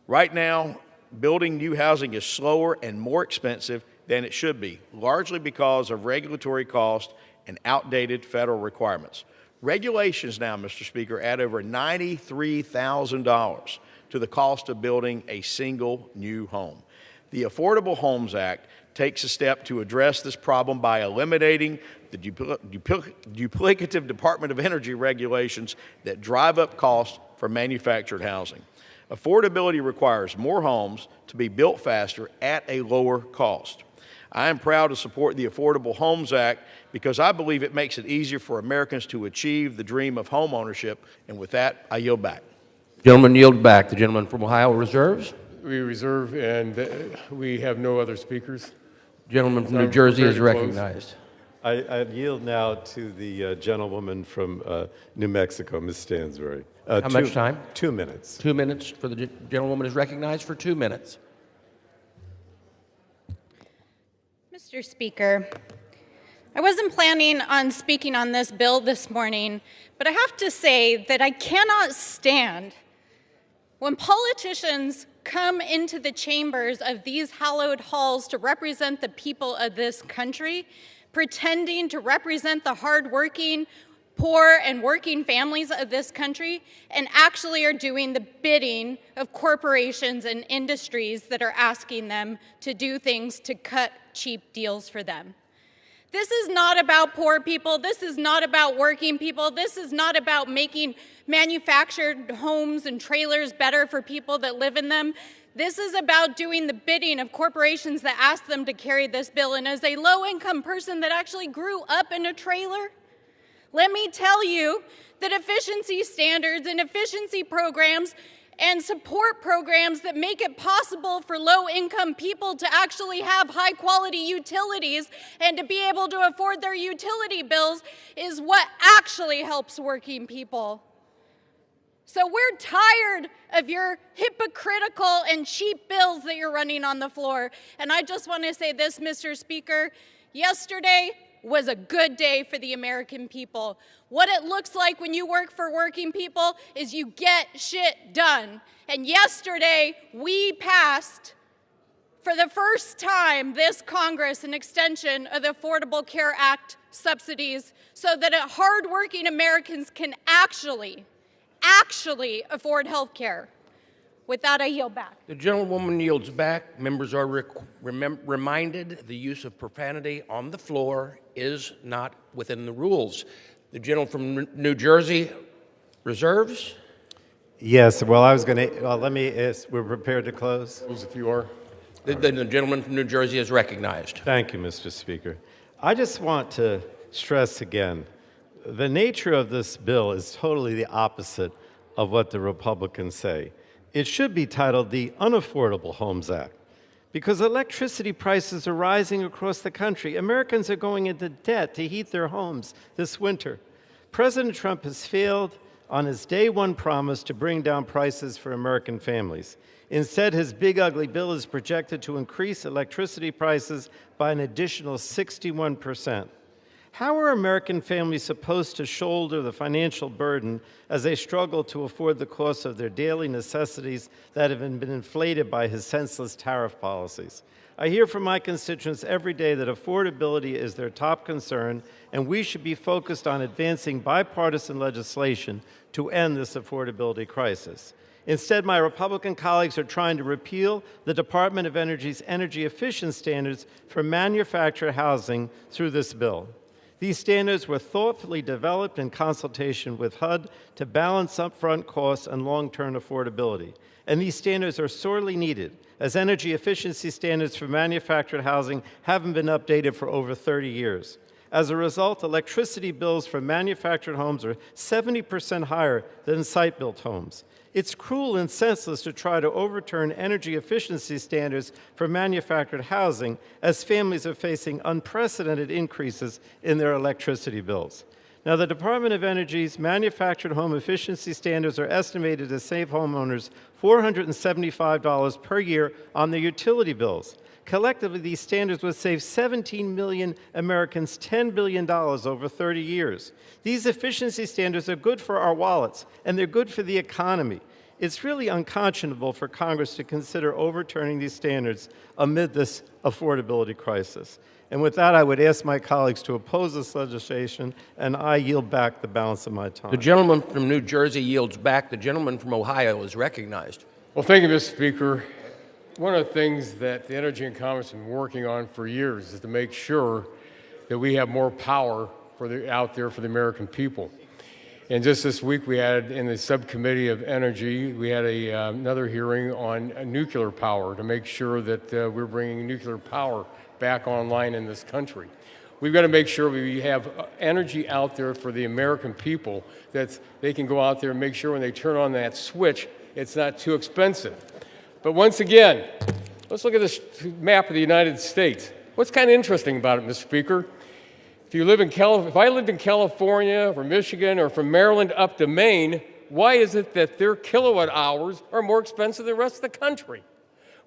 Right now, building new housing is slower and more expensive than it should be, largely because of regulatory costs and outdated federal requirements. Regulations now, Mr. Speaker, add over $93,000 to the cost of building a single new home. The Affordable Homes Act takes a step to address this problem by eliminating the duplicative Department of Energy regulations that drive up costs for manufactured housing. Affordability requires more homes to be built faster at a lower cost. I am proud to support the Affordable Homes Act because I believe it makes it easier for Americans to achieve the dream of home ownership. And with that, I yield back. Gentleman yield back. The gentleman from Ohio reserves. We reserve, and we have no other speakers. Gentleman from New Jersey is recognized. I yield now to the gentlewoman from New Mexico, Ms. Stansbury. How much time? 2 minutes. 2 minutes for the gentlewoman is recognized for 2 minutes. Mr. Speaker, I wasn't planning on speaking on this bill this morning, but I have to say that I cannot stand when politicians come into the chambers of these hallowed halls to represent the people of this country, pretending to represent the hardworking, poor, and working families of this country, and actually are doing the bidding of corporations and industries that are asking them to do things to cut cheap deals for them. This is not about poor people. This is not about working people. This is not about making manufactured homes and trailers better for people that live in them. This is about doing the bidding of corporations that ask them to carry this bill. And as a low-income person that actually grew up in a trailer, let me tell you that efficiency standards and efficiency programs and support programs that make it possible for low-income people to actually have high-quality utilities and to be able to afford their utility bills is what actually helps working people. So we're tired of your hypocritical and cheap bills that you're running on the floor. And I just want to say this, Mr. Speaker. Yesterday was a good day for the American people. What it looks like when you work for working people is you get shit done. And yesterday, we passed, for the first time, this Congress, an extension of the Affordable Care Act subsidies so that hardworking Americans can actually afford health care. With that, I yield back. The gentlewoman yields back. Members are reminded the use of profanity on the floor is not within the rules. The gentleman from New Jersey reserves. Yes, well, I was going to, we're prepared to close? If you are. The gentleman from New Jersey is recognized. Thank you, Mr. Speaker. I just want to stress again, the nature of this bill is totally the opposite of what the Republicans say. It should be titled the Unaffordable Homes Act because electricity prices are rising across the country. Americans are going into debt to heat their homes this winter. President Trump has failed on his day one promise to bring down prices for American families. Instead, his big ugly bill is projected to increase electricity prices by an additional 61%. How are American families supposed to shoulder the financial burden as they struggle to afford the cost of their daily necessities that have been inflated by his senseless tariff policies? I hear from my constituents every day that affordability is their top concern, and we should be focused on advancing bipartisan legislation to end this affordability crisis. Instead, my Republican colleagues are trying to repeal the Department of Energy's energy efficiency standards for manufactured housing through this bill. These standards were thoughtfully developed in consultation with HUD to balance upfront costs and long-term affordability. And these standards are sorely needed, as energy efficiency standards for manufactured housing haven't been updated for over 30 years. As a result, electricity bills for manufactured homes are 70% higher than site-built homes. It's cruel and senseless to try to overturn energy efficiency standards for manufactured housing as families are facing unprecedented increases in their electricity bills. Now, the Department of Energy's manufactured home efficiency standards are estimated to save homeowners $475 per year on their utility bills. Collectively, these standards would save 17 million Americans $10 billion over 30 years. These efficiency standards are good for our wallets, and they're good for the economy. It's really unconscionable for Congress to consider overturning these standards amid this affordability crisis. And with that, I would ask my colleagues to oppose this legislation, and I yield back the balance of my time. The gentleman from New Jersey yields back. The gentleman from Ohio is recognized. Well, thank you, Mr. Speaker. One of the things that the Energy and Commerce have been working on for years is to make sure that we have more power out there for the American people. And just this week, we had in the Subcommittee of Energy, we had another hearing on nuclear power to make sure that we're bringing nuclear power back online in this country. We've got to make sure we have energy out there for the American people that they can go out there and make sure when they turn on that switch, it's not too expensive. But once again, let's look at this map of the United States. What's kind of interesting about it, Mr. Speaker? If I lived in California or Michigan or from Maryland up to Maine, why is it that their kilowatt hours are more expensive than the rest of the country?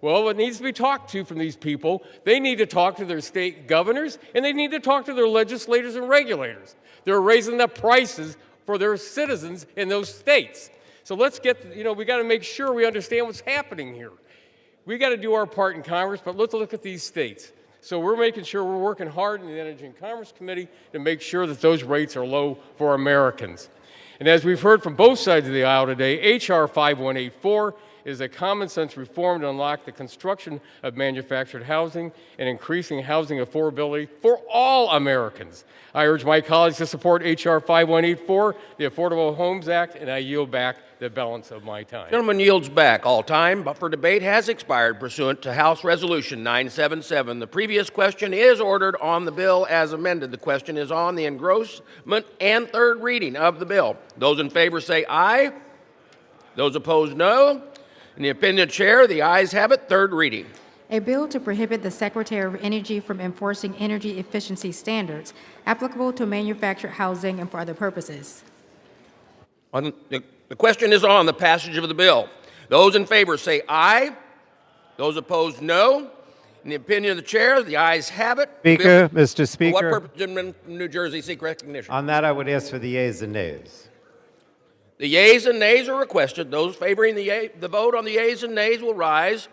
Well, it needs to be talked to from these people. They need to talk to their state governors, and they need to talk to their legislators and regulators. They're raising the prices for their citizens in those states. So let's we got to make sure we understand what's happening here. We got to do our part in Congress, but let's look at these states. So we're making sure we're working hard in the Energy and Commerce Committee to make sure that those rates are low for Americans. And as we've heard from both sides of the aisle today, H.R. 5184 is a common-sense reform to unlock the construction of manufactured housing and increasing housing affordability for all Americans. I urge my colleagues to support H.R. 5184, the Affordable Homes Act, and I yield back the balance of my time. Gentleman yields back. All time but for debate has expired pursuant to House Resolution 977. The previous question is ordered on the bill as amended. The question is on the engrossment and third reading of the bill. Those in favor say aye. Those opposed, no. In the opinion of the chair, the ayes have it. Third reading. A bill to prohibit the Secretary of Energy from enforcing energy efficiency standards applicable to manufactured housing and for other purposes. The question is on the passage of the bill. Those in favor say aye. Those opposed, no. In the opinion of the chair, the ayes have it. Speaker, Mr. Speaker. For what purpose, gentleman from New Jersey, seek recognition? On that, I would ask for the yeas and nays. The yeas and nays are requested. Those favoring the vote on the yeas and nays will rise.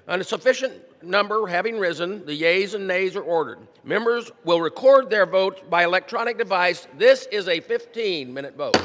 On a sufficient number having risen, the yeas and nays are ordered. Members will record their votes by electronic device. This is a 15-minute vote.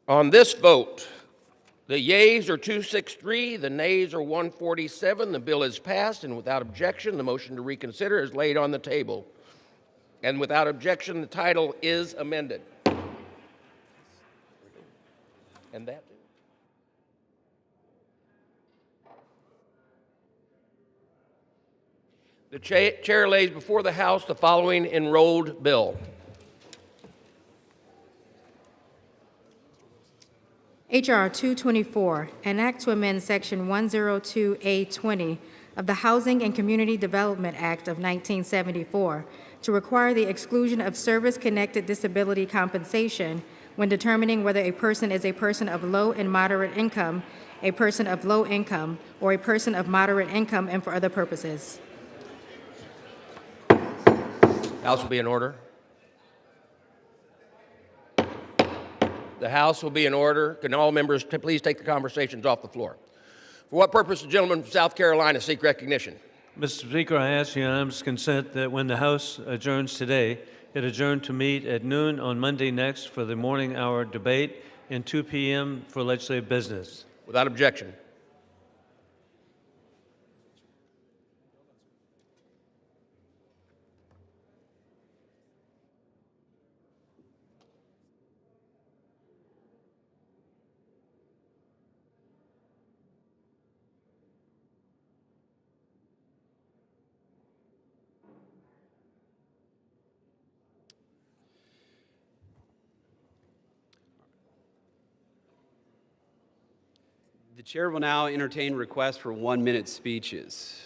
On this vote, the yeas are 263, the nays are 147. The bill is passed, and without objection, the motion to reconsider is laid on the table. And without objection, the title is amended. And that. The chair lays before the House the following enrolled bill. H.R. 224, an act to amend Section 102A20 of the Housing and Community Development Act of 1974 to require the exclusion of service-connected disability compensation when determining whether a person is a person of low and moderate income, a person of low income, or a person of moderate income, and for other purposes. House will be in order. The House will be in order. Can all members please take the conversations off the floor? For what purpose does the gentleman from South Carolina seek recognition? Mr. Speaker, I ask unanimous consent that when the House adjourns today, it adjourn to meet at noon on Monday next for the morning hour debate and 2 p.m. for legislative business. Without objection. The chair will now entertain requests for 1-minute speeches.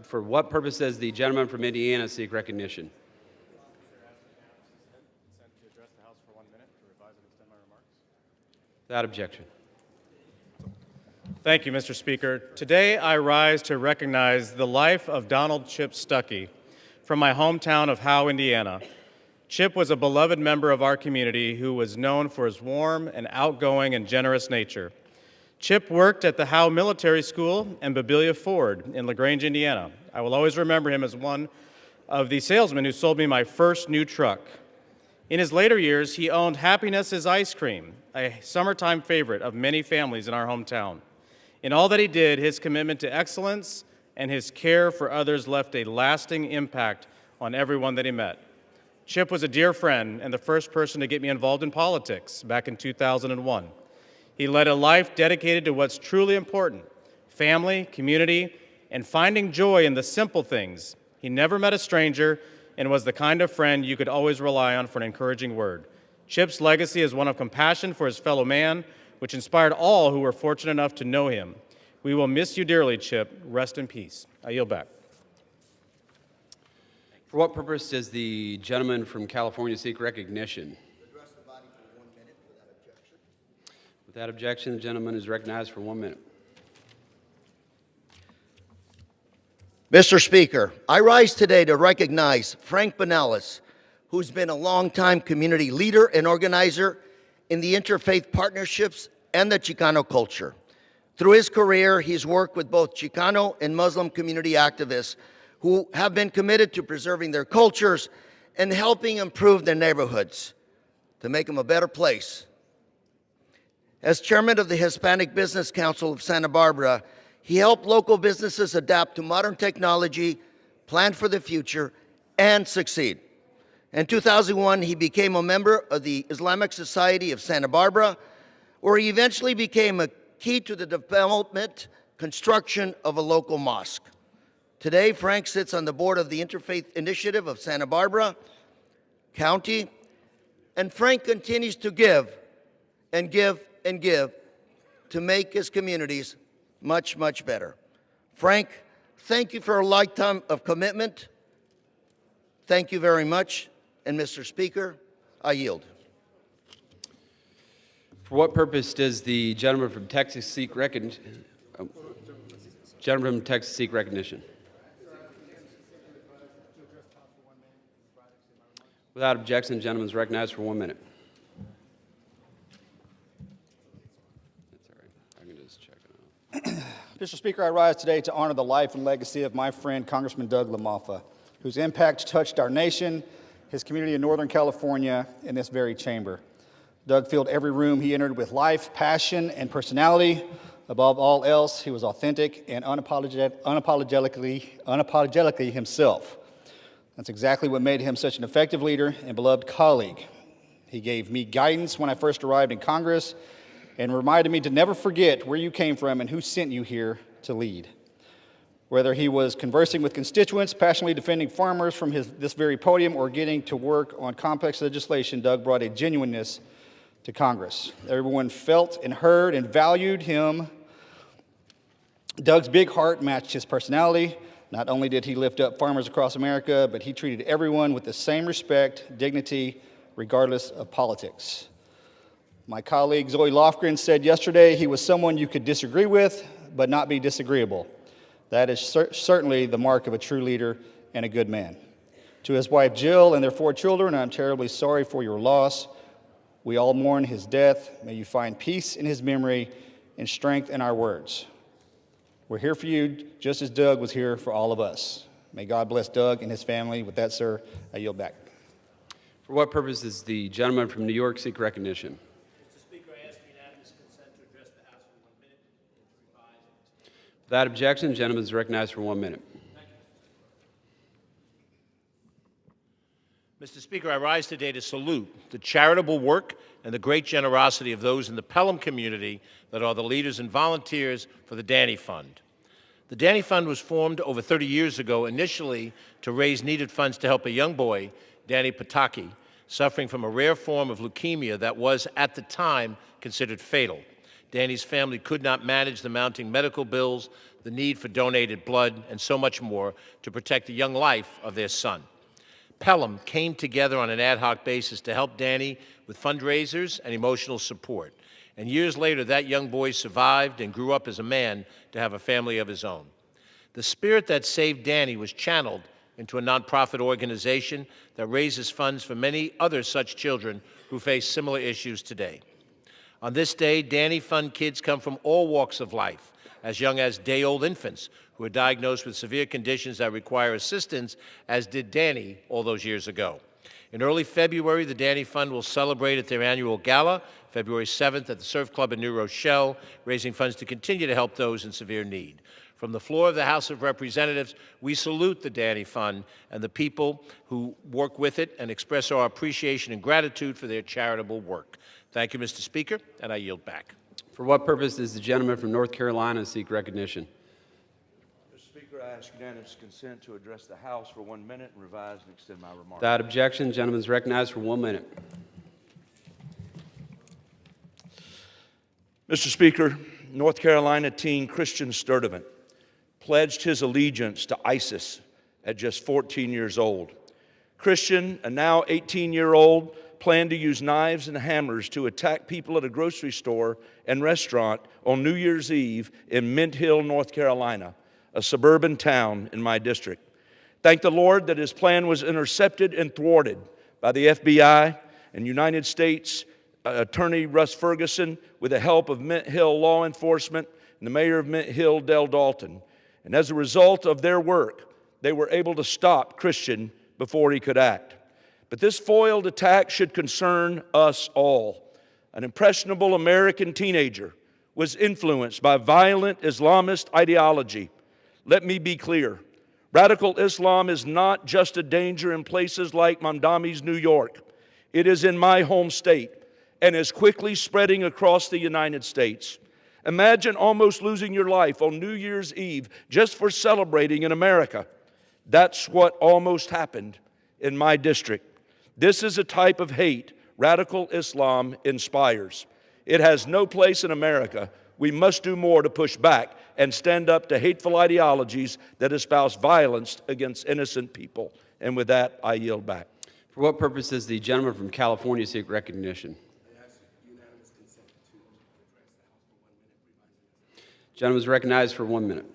For what purpose does the gentleman from Indiana seek recognition? Without objection. Thank you, Mr. Speaker. Today I rise to recognize the life of Donald Chip Stuckey from my hometown of Howe, Indiana. Chip was a beloved member of our community who was known for his warm and outgoing and generous nature. Chip worked at the Howe Military School and Bebelia Ford in LaGrange, Indiana. I will always remember him as one of the salesmen who sold me my first new truck. In his later years, he owned Happiness's Ice Cream, a summertime favorite of many families in our hometown. In all that he did, his commitment to excellence and his care for others left a lasting impact on everyone that he met. Chip was a dear friend and the first person to get me involved in politics back in 2001. He led a life dedicated to what's truly important: family, community, and finding joy in the simple things. He never met a stranger and was the kind of friend you could always rely on for an encouraging word. Chip's legacy is one of compassion for his fellow man, which inspired all who were fortunate enough to know him. We will miss you dearly, Chip. Rest in peace. I yield back. For what purpose does the gentleman from California seek recognition? Without objection, the gentleman is recognized for 1 minute. Mr. Speaker, I rise today to recognize Frank Bonellis, who's been a longtime community leader and organizer in the interfaith partnerships and the Chicano culture. Through his career, he's worked with both Chicano and Muslim community activists who have been committed to preserving their cultures and helping improve their neighborhoods to make them a better place. As chairman of the Hispanic Business Council of Santa Barbara, he helped local businesses adapt to modern technology, plan for the future, and succeed. In 2001, he became a member of the Islamic Society of Santa Barbara, where he eventually became a key to the development, construction of a local mosque. Today, Frank sits on the board of the Interfaith Initiative of Santa Barbara County, and Frank continues to give and give and give to make his communities much, much better. Frank, thank you for a lifetime of commitment. Thank you very much. And Mr. Speaker, I yield. For what purpose does the gentleman from Texas seek recognition? Gentleman from Texas seek recognition. Without objection, the gentleman is recognized for 1 minute. Mr. Speaker, I rise today to honor the life and legacy of my friend, Congressman Doug LaMalfa, whose impact touched our nation, his community in Northern California, in this very chamber. Doug filled every room he entered with life, passion, and personality. Above all else, he was authentic and unapologetically himself. That's exactly what made him such an effective leader and beloved colleague. He gave me guidance when I first arrived in Congress and reminded me to never forget where you came from and who sent you here to lead. Whether he was conversing with constituents, passionately defending farmers from this very podium, or getting to work on complex legislation, Doug brought a genuineness to Congress. Everyone felt and heard and valued him. Doug's big heart matched his personality. Not only did he lift up farmers across America, but he treated everyone with the same respect, dignity, regardless of politics. My colleague Zoe Lofgren said yesterday he was someone you could disagree with, but not be disagreeable. That is certainly the mark of a true leader and a good man. To his wife Jill and their 4 children, I'm terribly sorry for your loss. We all mourn his death. May you find peace in his memory and strength in our words. We're here for you just as Doug was here for all of us. May God bless Doug and his family. With that, sir, I yield back. For what purpose does the gentleman from New York seek recognition? Mr. Speaker, I ask unanimous consent to address the House for 1 minute and 5 minutes. Without objection, the gentleman is recognized for 1 minute. Mr. Speaker, I rise today to salute the charitable work and the great generosity of those in the Pelham community that are the leaders and volunteers for the Danny Fund. The Danny Fund was formed over 30 years ago, initially to raise needed funds to help a young boy, Danny Pataki, suffering from a rare form of leukemia that was, at the time, considered fatal. Danny's family could not manage the mounting medical bills, the need for donated blood, and so much more to protect the young life of their son. Pelham came together on an ad hoc basis to help Danny with fundraisers and emotional support. And years later, that young boy survived and grew up as a man to have a family of his own. The spirit that saved Danny was channeled into a nonprofit organization that raises funds for many other such children who face similar issues today. On this day, Danny Fund kids come from all walks of life, as young as day-old infants who are diagnosed with severe conditions that require assistance, as did Danny all those years ago. In early February, the Danny Fund will celebrate at their annual gala, February 7th at the Surf Club in New Rochelle, raising funds to continue to help those in severe need. From the floor of the House of Representatives, we salute the Danny Fund and the people who work with it and express our appreciation and gratitude for their charitable work. Thank you, Mr. Speaker, and I yield back. For what purpose does the gentleman from North Carolina seek recognition? Mr. Speaker, I ask unanimous consent to address the House for 1 minute and revise and extend my remarks. Without objection, the gentleman is recognized for 1 minute. Mr. Speaker, North Carolina teen Christian Sturdivant pledged his allegiance to ISIS at just 14 years old. Christian, a now 18-year-old, planned to use knives and hammers to attack people at a grocery store and restaurant on New Year's Eve in Mint Hill, North Carolina, a suburban town in my district. Thank the Lord that his plan was intercepted and thwarted by the FBI and United States Attorney Russ Ferguson with the help of Mint Hill law enforcement and the mayor of Mint Hill, Del Dalton. And as a result of their work, they were able to stop Christian before he could act. But this foiled attack should concern us all. An impressionable American teenager was influenced by violent Islamist ideology. Let me be clear. Radical Islam is not just a danger in places like Mamdani's New York. It is in my home state and is quickly spreading across the United States. Imagine almost losing your life on New Year's Eve just for celebrating in America. That's what almost happened in my district. This is a type of hate radical Islam inspires. It has no place in America. We must do more to push back and stand up to hateful ideologies that espouse violence against innocent people. And with that, I yield back. For what purpose does the gentleman from California seek recognition? The gentleman is recognized for 1 minute.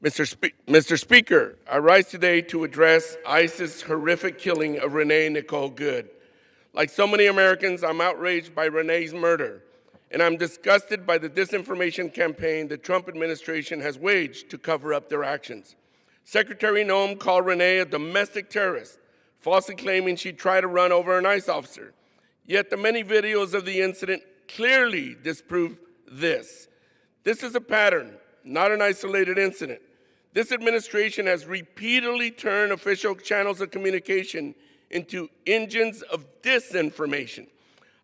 Mr. Speaker, I rise today to address ISIS's horrific killing of Renee Nicole Good. Like so many Americans, I'm outraged by Renee's murder, and I'm disgusted by the disinformation campaign the Trump administration has waged to cover up their actions. Secretary Noem called Renee a domestic terrorist, falsely claiming she tried to run over an ICE officer. Yet the many videos of the incident clearly disprove this. This is a pattern, not an isolated incident. This administration has repeatedly turned official channels of communication into engines of disinformation.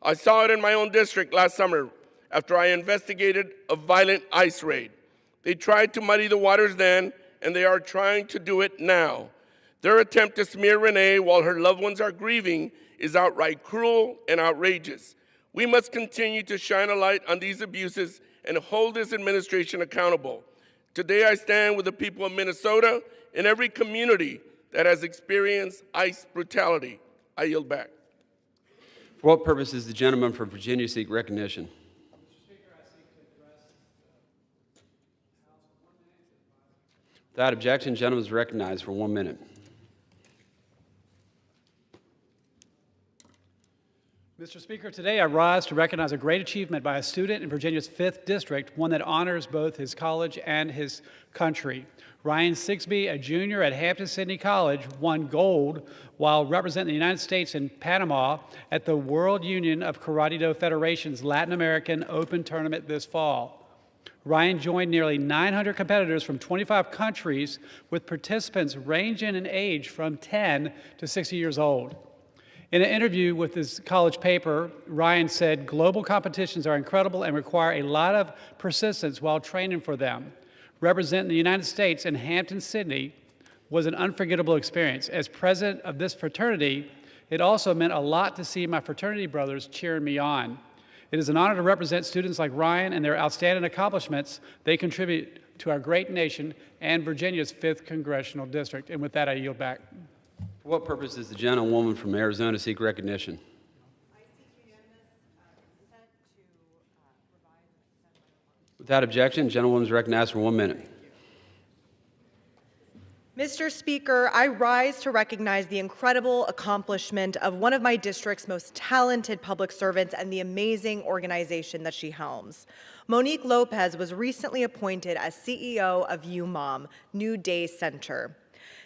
I saw it in my own district last summer after I investigated a violent ICE raid. They tried to muddy the waters then, and they are trying to do it now. Their attempt to smear Renee while her loved ones are grieving is outright cruel and outrageous. We must continue to shine a light on these abuses and hold this administration accountable. Today I stand with the people of Minnesota and every community that has experienced ICE brutality. I yield back. For what purpose does the gentleman from Virginia seek recognition? Without objection, the gentleman is recognized for 1 minute. Mr. Speaker, today I rise to recognize a great achievement by a student in Virginia's 5th District, one that honors both his college and his country. Ryan Sigsby, a junior at Hampton-Sydney College, won gold while representing the United States in Panama at the World Union of Karate Do Federation's Latin American Open Tournament this fall. Ryan joined nearly 900 competitors from 25 countries, with participants ranging in age from 10 to 60 years old. In an interview with his college paper, Ryan said, "Global competitions are incredible and require a lot of persistence while training for them. Representing the United States in Hampton-Sydney was an unforgettable experience. As president of this fraternity, it also meant a lot to see my fraternity brothers cheering me on. It is an honor to represent students like Ryan and their outstanding accomplishments. They contribute to our great nation and Virginia's 5th Congressional District." And with that, I yield back. For what purpose does the gentlewoman from Arizona seek recognition? Without objection, the gentlewoman is recognized for 1 minute. Mr. Speaker, I rise to recognize the incredible accomplishment of one of my district's most talented public servants and the amazing organization that she helms. Monique Lopez was recently appointed as CEO of UMOM, New Day Center.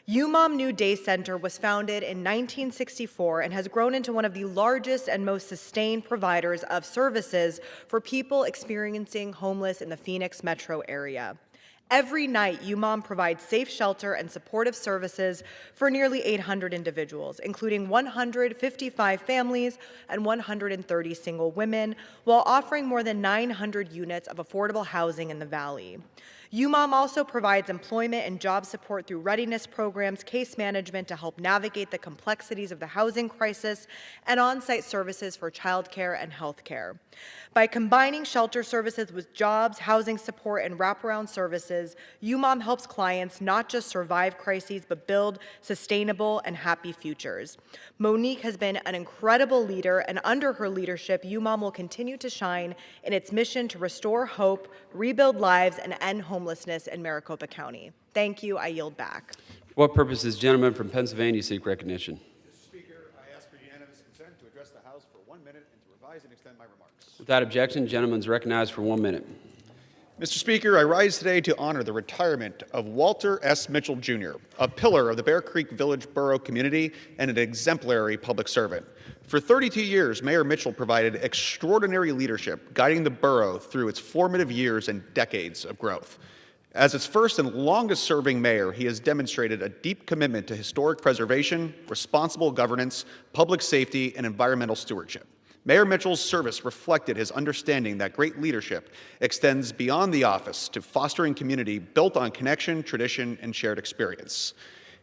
UMOM New Day Center was founded in 1964 and has grown into one of the largest and most sustained providers of services for people experiencing homeless in the Phoenix metro area. Every night, UMOM provides safe shelter and supportive services for nearly 800 individuals, including 155 families and 130 single women, while offering more than 900 units of affordable housing in the Valley. UMOM also provides employment and job support through readiness programs, case management to help navigate the complexities of the housing crisis, and on-site services for childcare and healthcare. By combining shelter services with jobs, housing support, and wraparound services, UMOM helps clients not just survive crises, but build sustainable and happy futures. Monique has been an incredible leader, and under her leadership, UMOM will continue to shine in its mission to restore hope, rebuild lives, and end homelessness in Maricopa County. Thank you. I yield back. For what purpose does the gentleman from Pennsylvania seek recognition? Mr. Speaker, I ask for unanimous consent to address the House for 1 minute and to revise and extend my remarks. Without objection, the gentleman is recognized for 1 minute. Mr. Speaker, I rise today to honor the retirement of Walter S. Mitchell, Jr., a pillar of the Bear Creek Village Borough community and an exemplary public servant. For 32 years, Mayor Mitchell provided extraordinary leadership, guiding the borough through its formative years and decades of growth. As its first and longest-serving mayor, he has demonstrated a deep commitment to historic preservation, responsible governance, public safety, and environmental stewardship. Mayor Mitchell's service reflected his understanding that great leadership extends beyond the office to fostering community built on connection, tradition, and shared experience.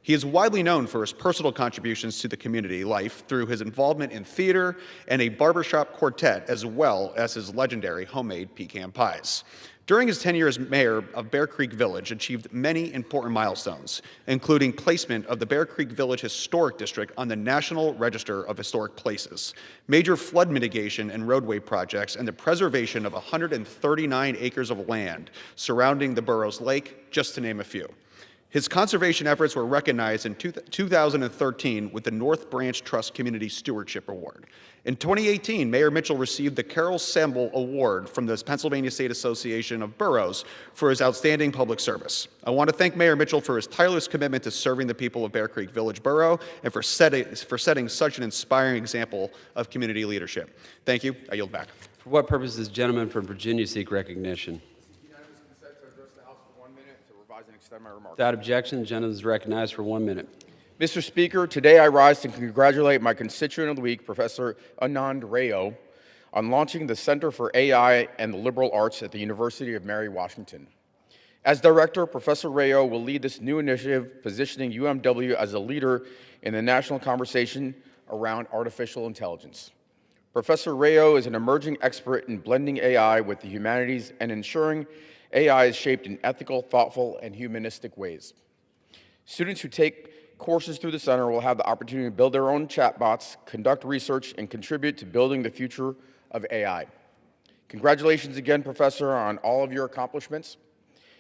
He is widely known for his personal contributions to the community life through his involvement in theater and a barbershop quartet, as well as his legendary homemade pecan pies. During his tenure as mayor of Bear Creek Village, achieved many important milestones, including placement of the Bear Creek Village Historic District on the National Register of Historic Places, major flood mitigation and roadway projects, and the preservation of 139 acres of land surrounding the borough's lake, just to name a few. His conservation efforts were recognized in 2013 with the North Branch Trust Community Stewardship Award. In 2018, Mayor Mitchell received the Carol Semble Award from the Pennsylvania State Association of Boroughs for his outstanding public service. I want to thank Mayor Mitchell for his tireless commitment to serving the people of Bear Creek Village Borough and for setting such an inspiring example of community leadership. Thank you. I yield back. For what purpose does the gentleman from Virginia seek recognition? Without objection, the gentleman is recognized for 1 minute. Mr. Speaker, today I rise to congratulate my constituent of the week, Professor Anand Rayo, on launching the Center for AI and the Liberal Arts at the University of Mary Washington. As director, Professor Rayo will lead this new initiative, positioning UMW as a leader in the national conversation around artificial intelligence. Professor Rayo is an emerging expert in blending AI with the humanities and ensuring AI is shaped in ethical, thoughtful, and humanistic ways. Students who take courses through the center will have the opportunity to build their own chatbots, conduct research, and contribute to building the future of AI. Congratulations again, Professor, on all of your accomplishments.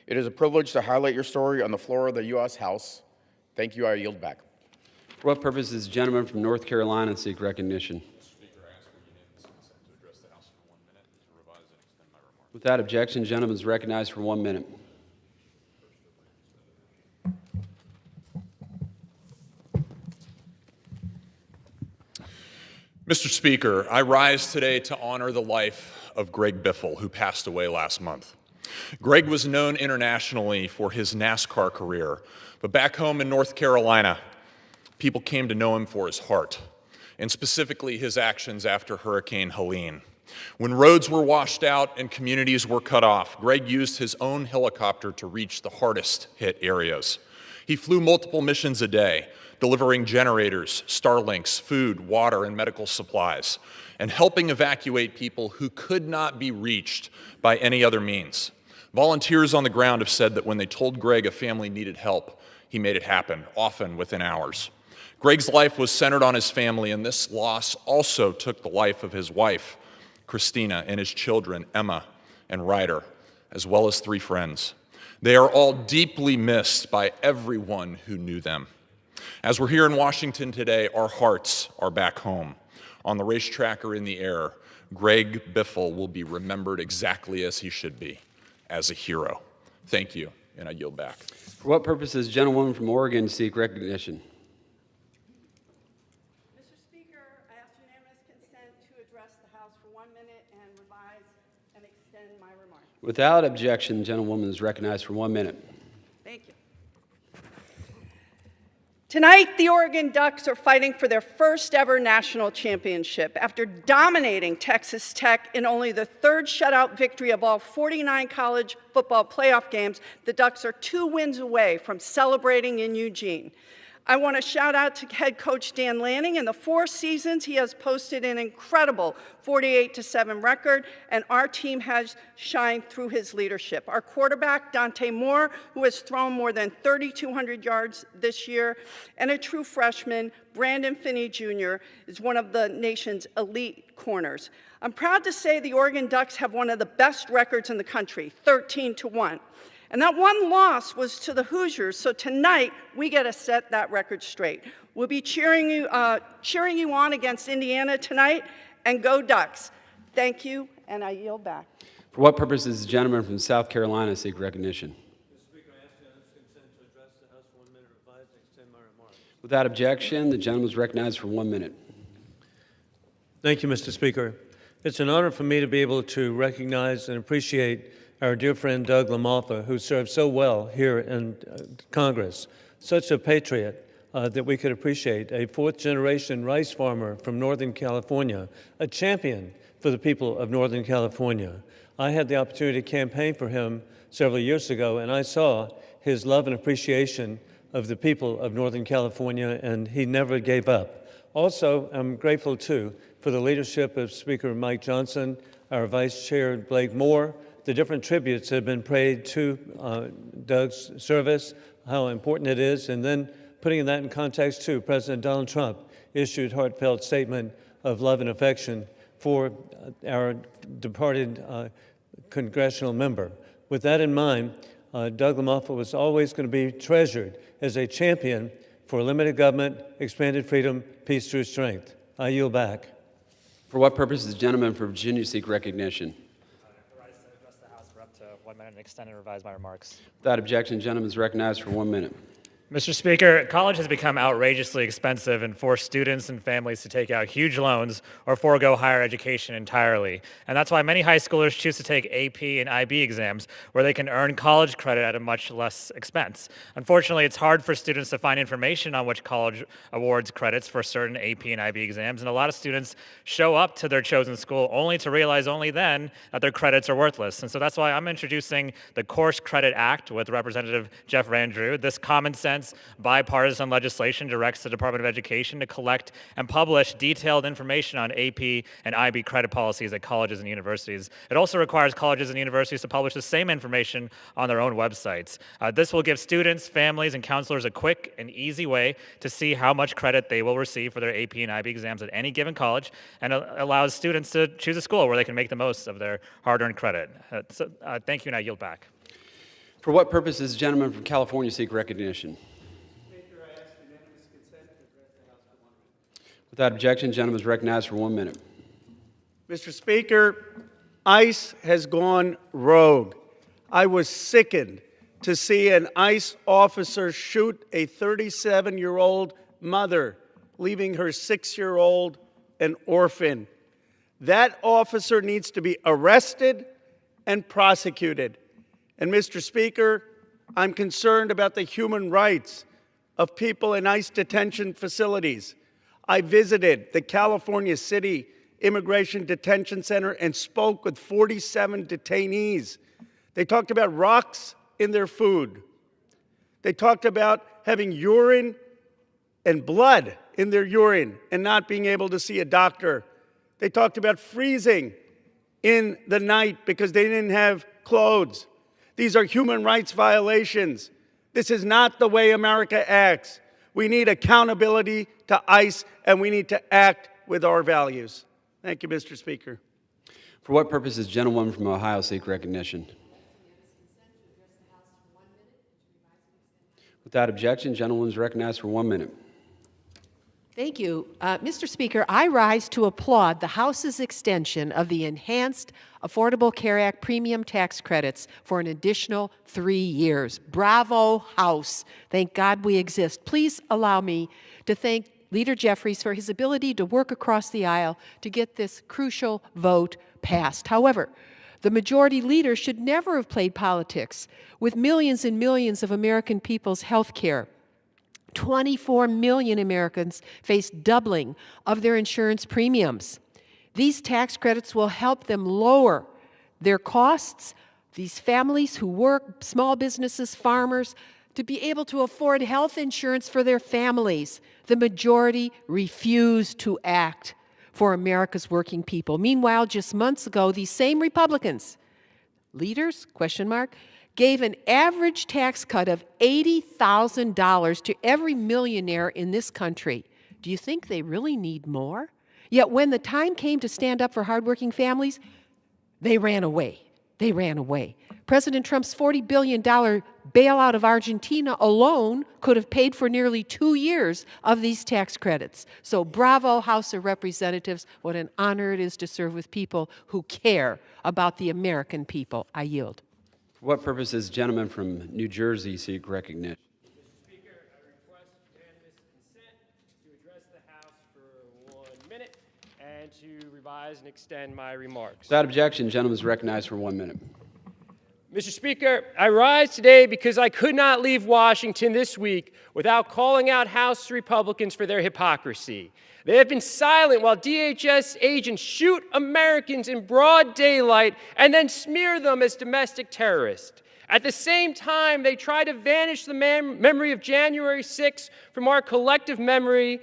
It is a privilege to highlight your story on the floor of the U.S. House. Thank you. I yield back. For what purpose does the gentleman from North Carolina seek recognition? Without objection, the gentleman is recognized for 1 minute. Mr. Speaker, I rise today to honor the life of Greg Biffle, who passed away last month. Greg was known internationally for his NASCAR career, but back home in North Carolina, people came to know him for his heart, and specifically his actions after Hurricane Helene. When roads were washed out and communities were cut off, Greg used his own helicopter to reach the hardest hit areas. He flew multiple missions a day, delivering generators, Starlinks, food, water, and medical supplies, and helping evacuate people who could not be reached by any other means. Volunteers on the ground have said that when they told Greg a family needed help, he made it happen, often within hours. Greg's life was centered on his family, and this loss also took the life of his wife, Christina, and his children, Emma and Ryder, as well as 3 friends. They are all deeply missed by everyone who knew them. As we're here in Washington today, our hearts are back home. On the racetrack or in the air, Greg Biffle will be remembered exactly as he should be, as a hero. Thank you, and I yield back. For what purpose does the gentlewoman from Oregon seek recognition? Without objection, the gentlewoman is recognized for 1 minute. Thank you. Tonight, the Oregon Ducks are fighting for their first ever national championship. After dominating Texas Tech in only the 3rd shutout victory of all 49 college football playoff games, the Ducks are 2 wins away from celebrating in Eugene. I want to shout out to head coach Dan Lanning. In the 4 seasons, he has posted an incredible 48-7 record, and our team has shined through his leadership. Our quarterback, Dante Moore, who has thrown more than 3,200 yards this year, and a true freshman, Brandon Finney Jr., is one of the nation's elite corners. I'm proud to say the Oregon Ducks have one of the best records in the country, 13-1. And that one loss was to the Hoosiers, so tonight we get to set that record straight. We'll be cheering you on against Indiana tonight, and go Ducks. Thank you, and I yield back. For what purpose does the gentleman from South Carolina seek recognition? Without objection, the gentleman is recognized for 1 minute. Thank you, Mr. Speaker. It's an honor for me to be able to recognize and appreciate our dear friend Doug LaMalfa, who served so well here in Congress, such a patriot that we could appreciate, a 4th-generation rice farmer from Northern California, a champion for the people of Northern California. I had the opportunity to campaign for him several years ago, and I saw his love and appreciation of the people of Northern California, and he never gave up. Also, I'm grateful, too, for the leadership of Speaker Mike Johnson, our Vice Chair Blake Moore, the different tributes that have been paid to Doug's service, how important it is, and then putting that in context too, President Donald Trump issued a heartfelt statement of love and affection for our departed congressional member. With that in mind, Doug LaMalfa was always going to be treasured as a champion for limited government, expanded freedom, peace through strength. I yield back. For what purpose does the gentleman from Virginia seek recognition? I rise to address the House for up to 1 minute and extend and revise my remarks. Without objection, the gentleman is recognized for 1 minute. Mr. Speaker, college has become outrageously expensive and forced students and families to take out huge loans or forego higher education entirely. And that's why many high schoolers choose to take AP and IB exams, where they can earn college credit at a much less expense. Unfortunately, it's hard for students to find information on which college awards credits for certain AP and IB exams, and a lot of students show up to their chosen school only to realize only then that their credits are worthless. And so that's why I'm introducing the Course Credit Act with Representative Jeff Randrew. This common sense bipartisan legislation directs the Department of Education to collect and publish detailed information on AP and IB credit policies at colleges and universities. It also requires colleges and universities to publish the same information on their own websites. This will give students, families, and counselors a quick and easy way to see how much credit they will receive for their AP and IB exams at any given college, and allows students to choose a school where they can make the most of their hard-earned credit. Thank you, and I yield back. For what purpose does the gentleman from California seek recognition? Without objection, the gentleman is recognized for 1 minute. Mr. Speaker, ICE has gone rogue. I was sickened to see an ICE officer shoot a 37-year-old mother, leaving her 6-year-old an orphan. That officer needs to be arrested and prosecuted. And Mr. Speaker, I'm concerned about the human rights of people in ICE detention facilities. I visited the California City Immigration Detention Center and spoke with 47 detainees. They talked about rocks in their food. They talked about having urine and blood in their urine and not being able to see a doctor. They talked about freezing in the night because they didn't have clothes. These are human rights violations. This is not the way America acts. We need accountability to ICE, and we need to act with our values. Thank you, Mr. Speaker. For what purpose does the gentlewoman from Ohio seek recognition? Without objection, the gentlewoman is recognized for 1 minute. Thank you. Mr. Speaker, I rise to applaud the House's extension of the Enhanced Affordable Care Act premium tax credits for an additional 3 years. Bravo, House. Thank God we exist. Please allow me to thank Leader Jeffries for his ability to work across the aisle to get this crucial vote passed. However, the majority leader should never have played politics with millions and millions of American people's health care. 24 million Americans face doubling of their insurance premiums. These tax credits will help them lower their costs. These families who work, small businesses, farmers, to be able to afford health insurance for their families. The majority refuse to act for America's working people. Meanwhile, just months ago, these same Republicans, leaders, question mark, gave an average tax cut of $80,000 to every millionaire in this country. Do you think they really need more? Yet when the time came to stand up for hardworking families, they ran away. They ran away. President Trump's $40 billion bailout of Argentina alone could have paid for nearly 2 years of these tax credits. So bravo, House of Representatives. What an honor it is to serve with people who care about the American people. I yield. For what purpose does the gentleman from New Jersey seek recognition? Mr. Speaker, I request unanimous consent to address the House for 1 minute and to revise and extend my remarks. Without objection, the gentleman is recognized for 1 minute. Mr. Speaker, I rise today because I could not leave Washington this week without calling out House Republicans for their hypocrisy. They have been silent while DHS agents shoot Americans in broad daylight and then smear them as domestic terrorists. At the same time, they try to vanish the memory of January 6th from our collective memory,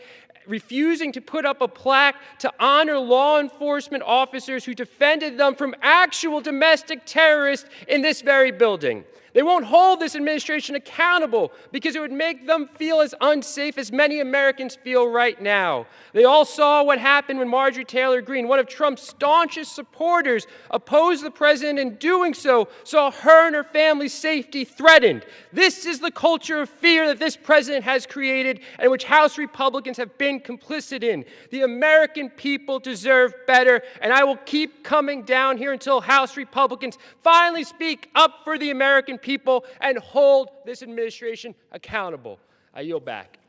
refusing to put up a plaque to honor law enforcement officers who defended them from actual domestic terrorists in this very building. They won't hold this administration accountable because it would make them feel as unsafe as many Americans feel right now. They all saw what happened when Marjorie Taylor Greene, one of Trump's staunchest supporters, opposed the president, and in doing so saw her and her family's safety threatened. This is the culture of fear that this president has created and which House Republicans have been complicit in. The American people deserve better, and I will keep coming down here until House Republicans finally speak up for the American people and hold this administration accountable. I yield back.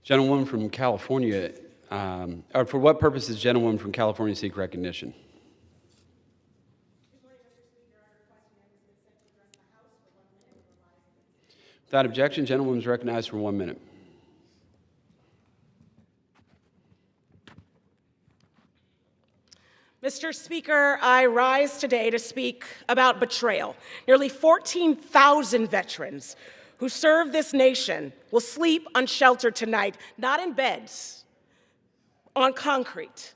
Gentlewoman from California, or for what purpose does gentlewoman from California seek recognition? Without objection, gentlewoman is recognized for 1 minute. Mr. Speaker, I rise today to speak about betrayal. Nearly 14,000 veterans who serve this nation will sleep unsheltered tonight, not in beds, on concrete,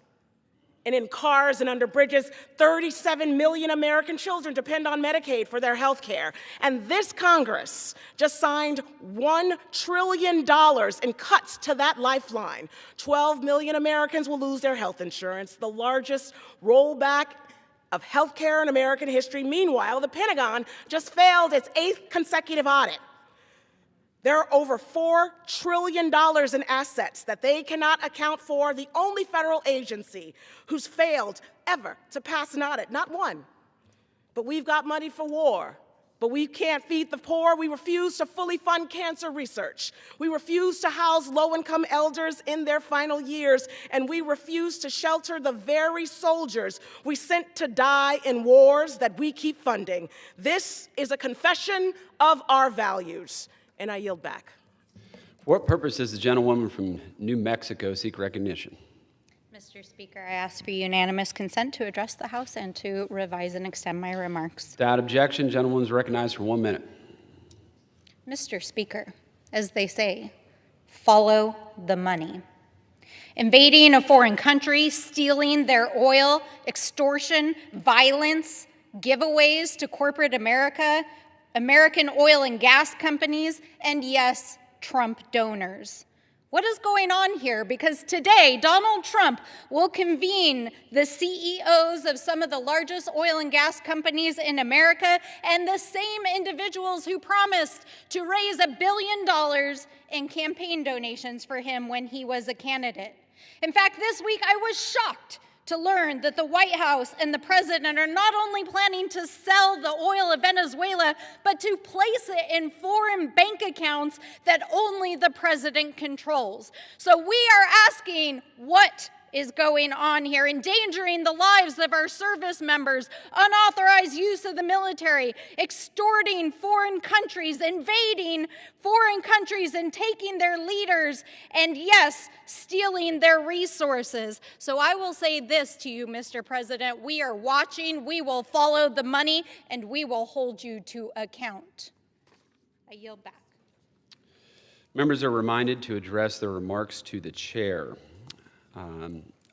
and in cars and under bridges. 37 million American children depend on Medicaid for their health care. And this Congress just signed $1 trillion in cuts to that lifeline. 12 million Americans will lose their health insurance, the largest rollback of health care in American history. Meanwhile, the Pentagon just failed its 8th consecutive audit. There are over $4 trillion in assets that they cannot account for, the only federal agency who's failed ever to pass an audit, not one. But we've got money for war, but we can't feed the poor. We refuse to fully fund cancer research. We refuse to house low-income elders in their final years, and we refuse to shelter the very soldiers we sent to die in wars that we keep funding. This is a confession of our values. And I yield back. For what purpose does the gentlewoman from New Mexico seek recognition? Mr. Speaker, I ask for unanimous consent to address the House and to revise and extend my remarks. Without objection, gentlewoman is recognized for 1 minute. Mr. Speaker, as they say, follow the money. Invading a foreign country, stealing their oil, extortion, violence, giveaways to corporate America, American oil and gas companies, and yes, Trump donors. What is going on here? Because today, Donald Trump will convene the CEOs of some of the largest oil and gas companies in America and the same individuals who promised to raise $1 billion in campaign donations for him when he was a candidate. In fact, this week I was shocked to learn that the White House and the president are not only planning to sell the oil of Venezuela, but to place it in foreign bank accounts that only the president controls. So we are asking, what is going on here, endangering the lives of our service members, unauthorized use of the military, extorting foreign countries, invading foreign countries and taking their leaders, and yes, stealing their resources. So I will say this to you, Mr. President, we are watching, we will follow the money, and we will hold you to account. I yield back. Members are reminded to address their remarks to the chair.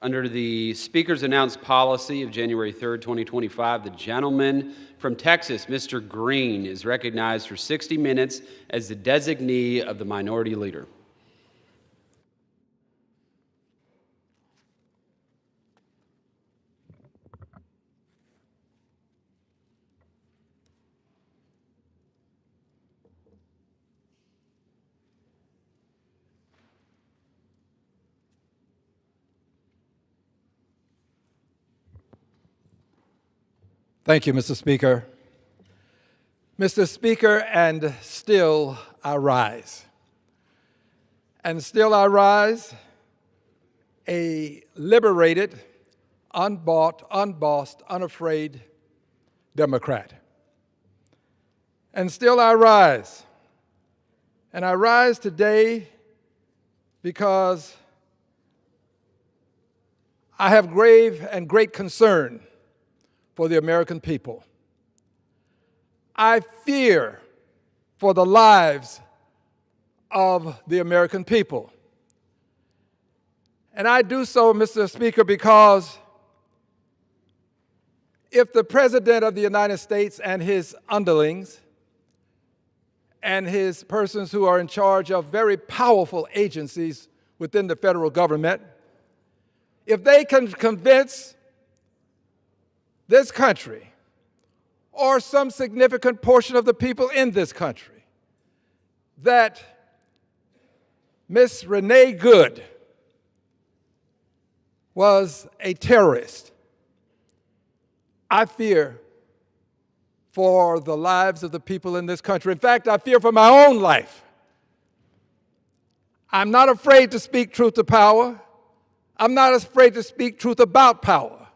Under the Speaker's announced policy of January 3rd, 2025, the gentleman from Texas, Mr. Green, is recognized for 60 minutes as the designee of the Minority Leader. Thank you, Mr. Speaker. Mr. Speaker, and still I rise. And still I rise, a liberated, unbought, unbossed, unafraid Democrat. And still I rise. And I rise today because I have grave and great concern for the American people. I fear for the lives of the American people. And I do so, Mr. Speaker, because if the President of the United States and his underlings and his persons who are in charge of very powerful agencies within the federal government, if they can convince this country or some significant portion of the people in this country that Miss Renee Good was a terrorist, I fear for the lives of the people in this country. In fact, I fear for my own life. I'm not afraid to speak truth to power. I'm not afraid to speak truth about power.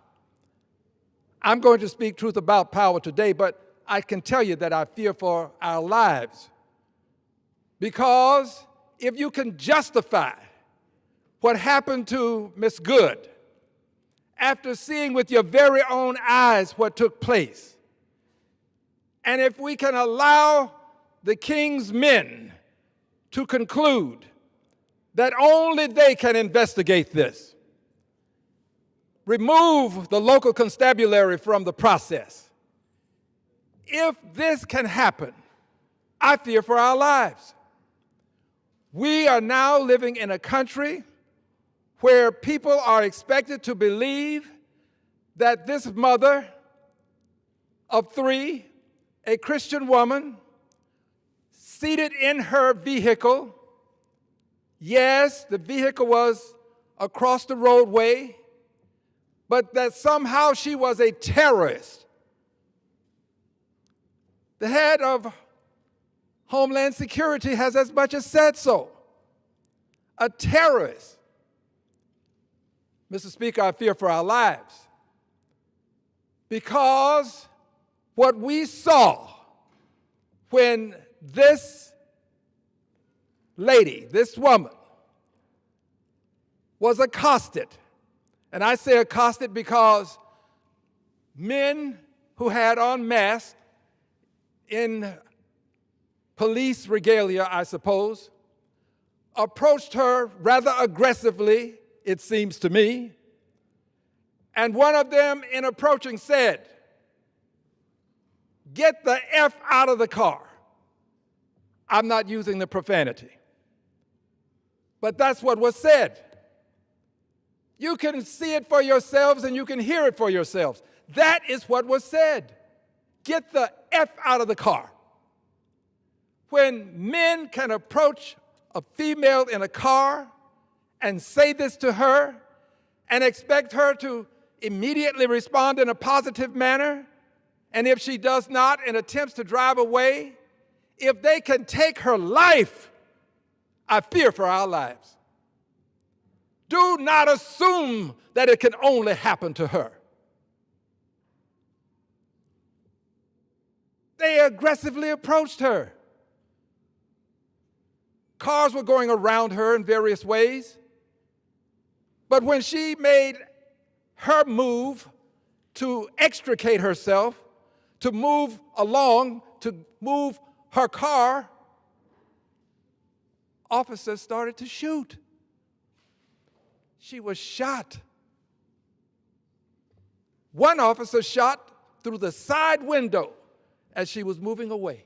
I'm going to speak truth about power today, but I can tell you that I fear for our lives. Because if you can justify what happened to Miss Good after seeing with your very own eyes what took place, and if we can allow the king's men to conclude that only they can investigate this, remove the local constabulary from the process, if this can happen, I fear for our lives. We are now living in a country where people are expected to believe that this mother of three, a Christian woman, seated in her vehicle, yes, the vehicle was across the roadway, but that somehow she was a terrorist. The head of Homeland Security has as much as said so. A terrorist. Mr. Speaker, I fear for our lives because what we saw when this lady, this woman, was accosted, and I say accosted because men who had on masks in police regalia, I suppose, approached her rather aggressively, it seems to me, and one of them in approaching said, "Get the F out of the car." I'm not using the profanity, but that's what was said. You can see it for yourselves and you can hear it for yourselves. That is what was said. Get the F out of the car. When men can approach a female in a car and say this to her and expect her to immediately respond in a positive manner, and if she does not and attempts to drive away, if they can take her life, I fear for our lives. Do not assume that it can only happen to her. They aggressively approached her. Cars were going around her in various ways. But when she made her move to extricate herself, to move along, to move her car, officers started to shoot. She was shot. One officer shot through the side window as she was moving away.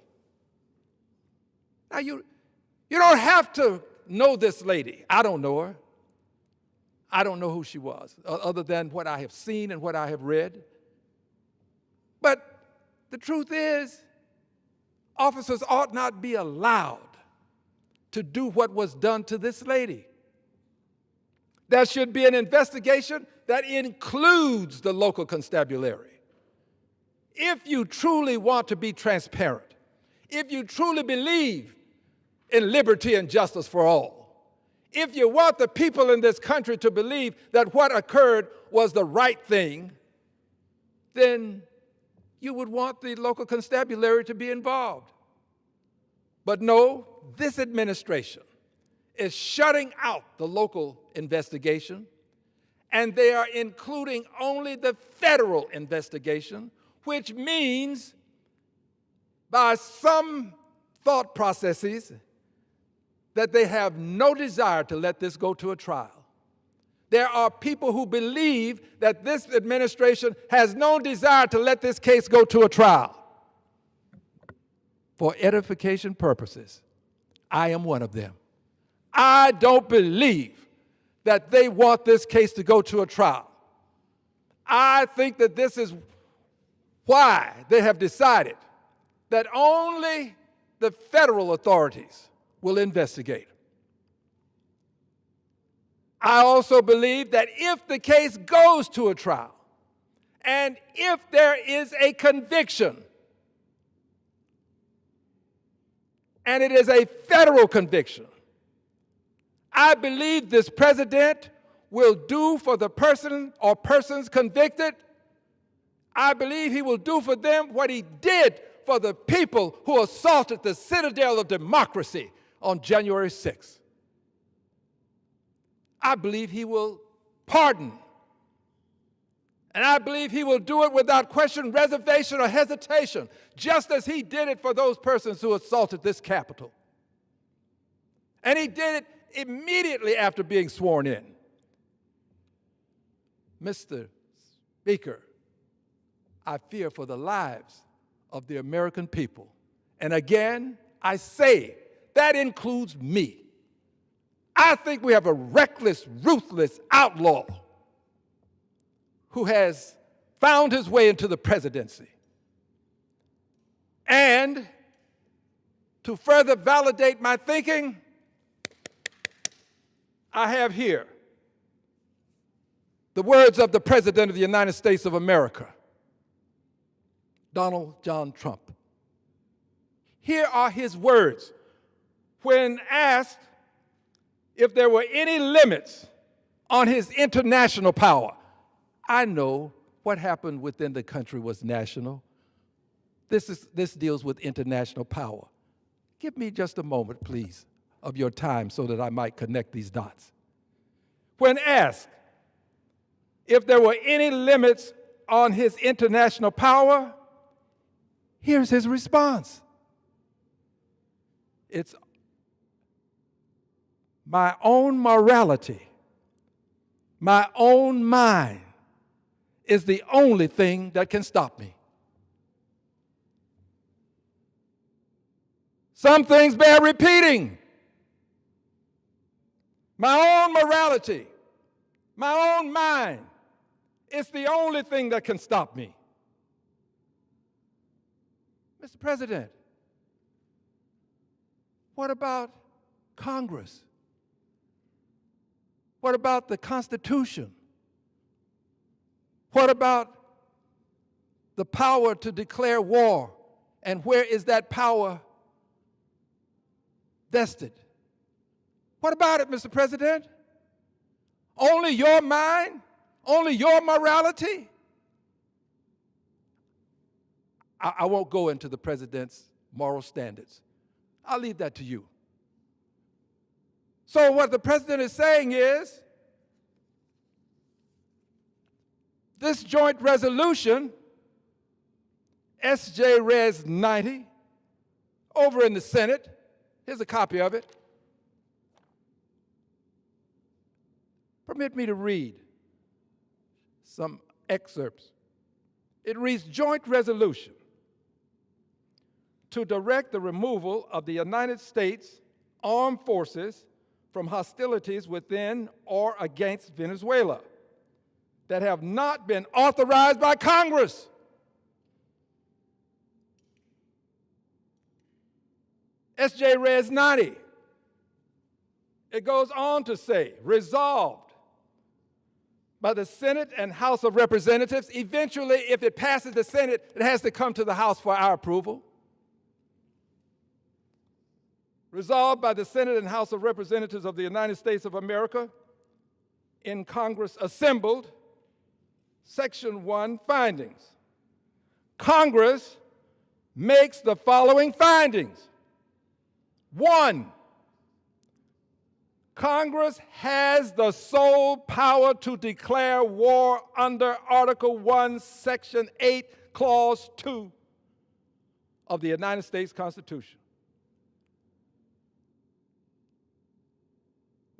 Now, you don't have to know this lady. I don't know her. I don't know who she was, other than what I have seen and what I have read. But the truth is, officers ought not be allowed to do what was done to this lady. There should be an investigation that includes the local constabulary. If you truly want to be transparent, if you truly believe in liberty and justice for all, if you want the people in this country to believe that what occurred was the right thing, then you would want the local constabulary to be involved. But no, this administration is shutting out the local investigation, and they are including only the federal investigation, which means by some thought processes that they have no desire to let this go to a trial. There are people who believe that this administration has no desire to let this case go to a trial. for edification purposes. I am one of them. I don't believe that they want this case to go to a trial. I think that this is why they have decided that only the federal authorities will investigate. I also believe that if the case goes to a trial, and if there is a conviction, and it is a federal conviction, I believe this president will do for the person or persons convicted. I believe he will do for them what he did for the people who assaulted the citadel of democracy on January 6th. I believe he will pardon. And I believe he will do it without question, reservation, or hesitation, just as he did it for those persons who assaulted this Capitol. And he did it immediately after being sworn in. Mr. Speaker, I fear for the lives of the American people. And again, I say that includes me. I think we have a reckless, ruthless outlaw who has found his way into the presidency. And to further validate my thinking, I have here the words of the President of the United States of America, Donald John Trump. Here are his words when asked if there were any limits on his international power. I know what happened within the country was national. This deals with international power. Give me just a moment, please, of your time so that I might connect these dots. When asked if there were any limits on his international power, here's his response. It's my own morality, my own mind is the only thing that can stop me. Some things bear repeating. My own morality, my own mind, it's the only thing that can stop me. Mr. President, what about Congress? What about the Constitution? What about the power to declare war? And where is that power vested? What about it, Mr. President? Only your mind? Only your morality? I won't go into the president's moral standards. I'll leave that to you. So what the president is saying is, this joint resolution, SJ Res 90, over in the Senate, here's a copy of it. Permit me to read some excerpts. It reads, joint resolution to direct the removal of the United States armed forces from hostilities within or against Venezuela that have not been authorized by Congress. SJ Res 90. It goes on to say, resolved by the Senate and House of Representatives. Eventually, if it passes the Senate, it has to come to the House for our approval. Resolved by the Senate and House of Representatives of the United States of America, in Congress assembled, Section 1, findings. Congress makes the following findings. 1, Congress has the sole power to declare war under Article 1, Section 8, Clause 2 of the United States Constitution.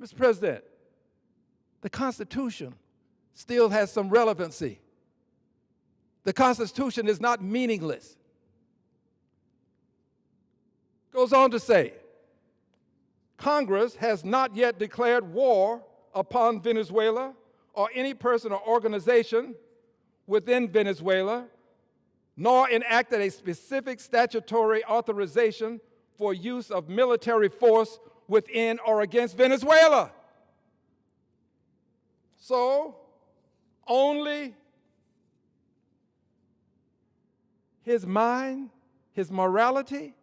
Mr. President, the Constitution still has some relevancy. The Constitution is not meaningless. Goes on to say, Congress has not yet declared war upon Venezuela or any person or organization within Venezuela, nor enacted a specific statutory authorization for use of military force within or against Venezuela. So, only his mind, his morality,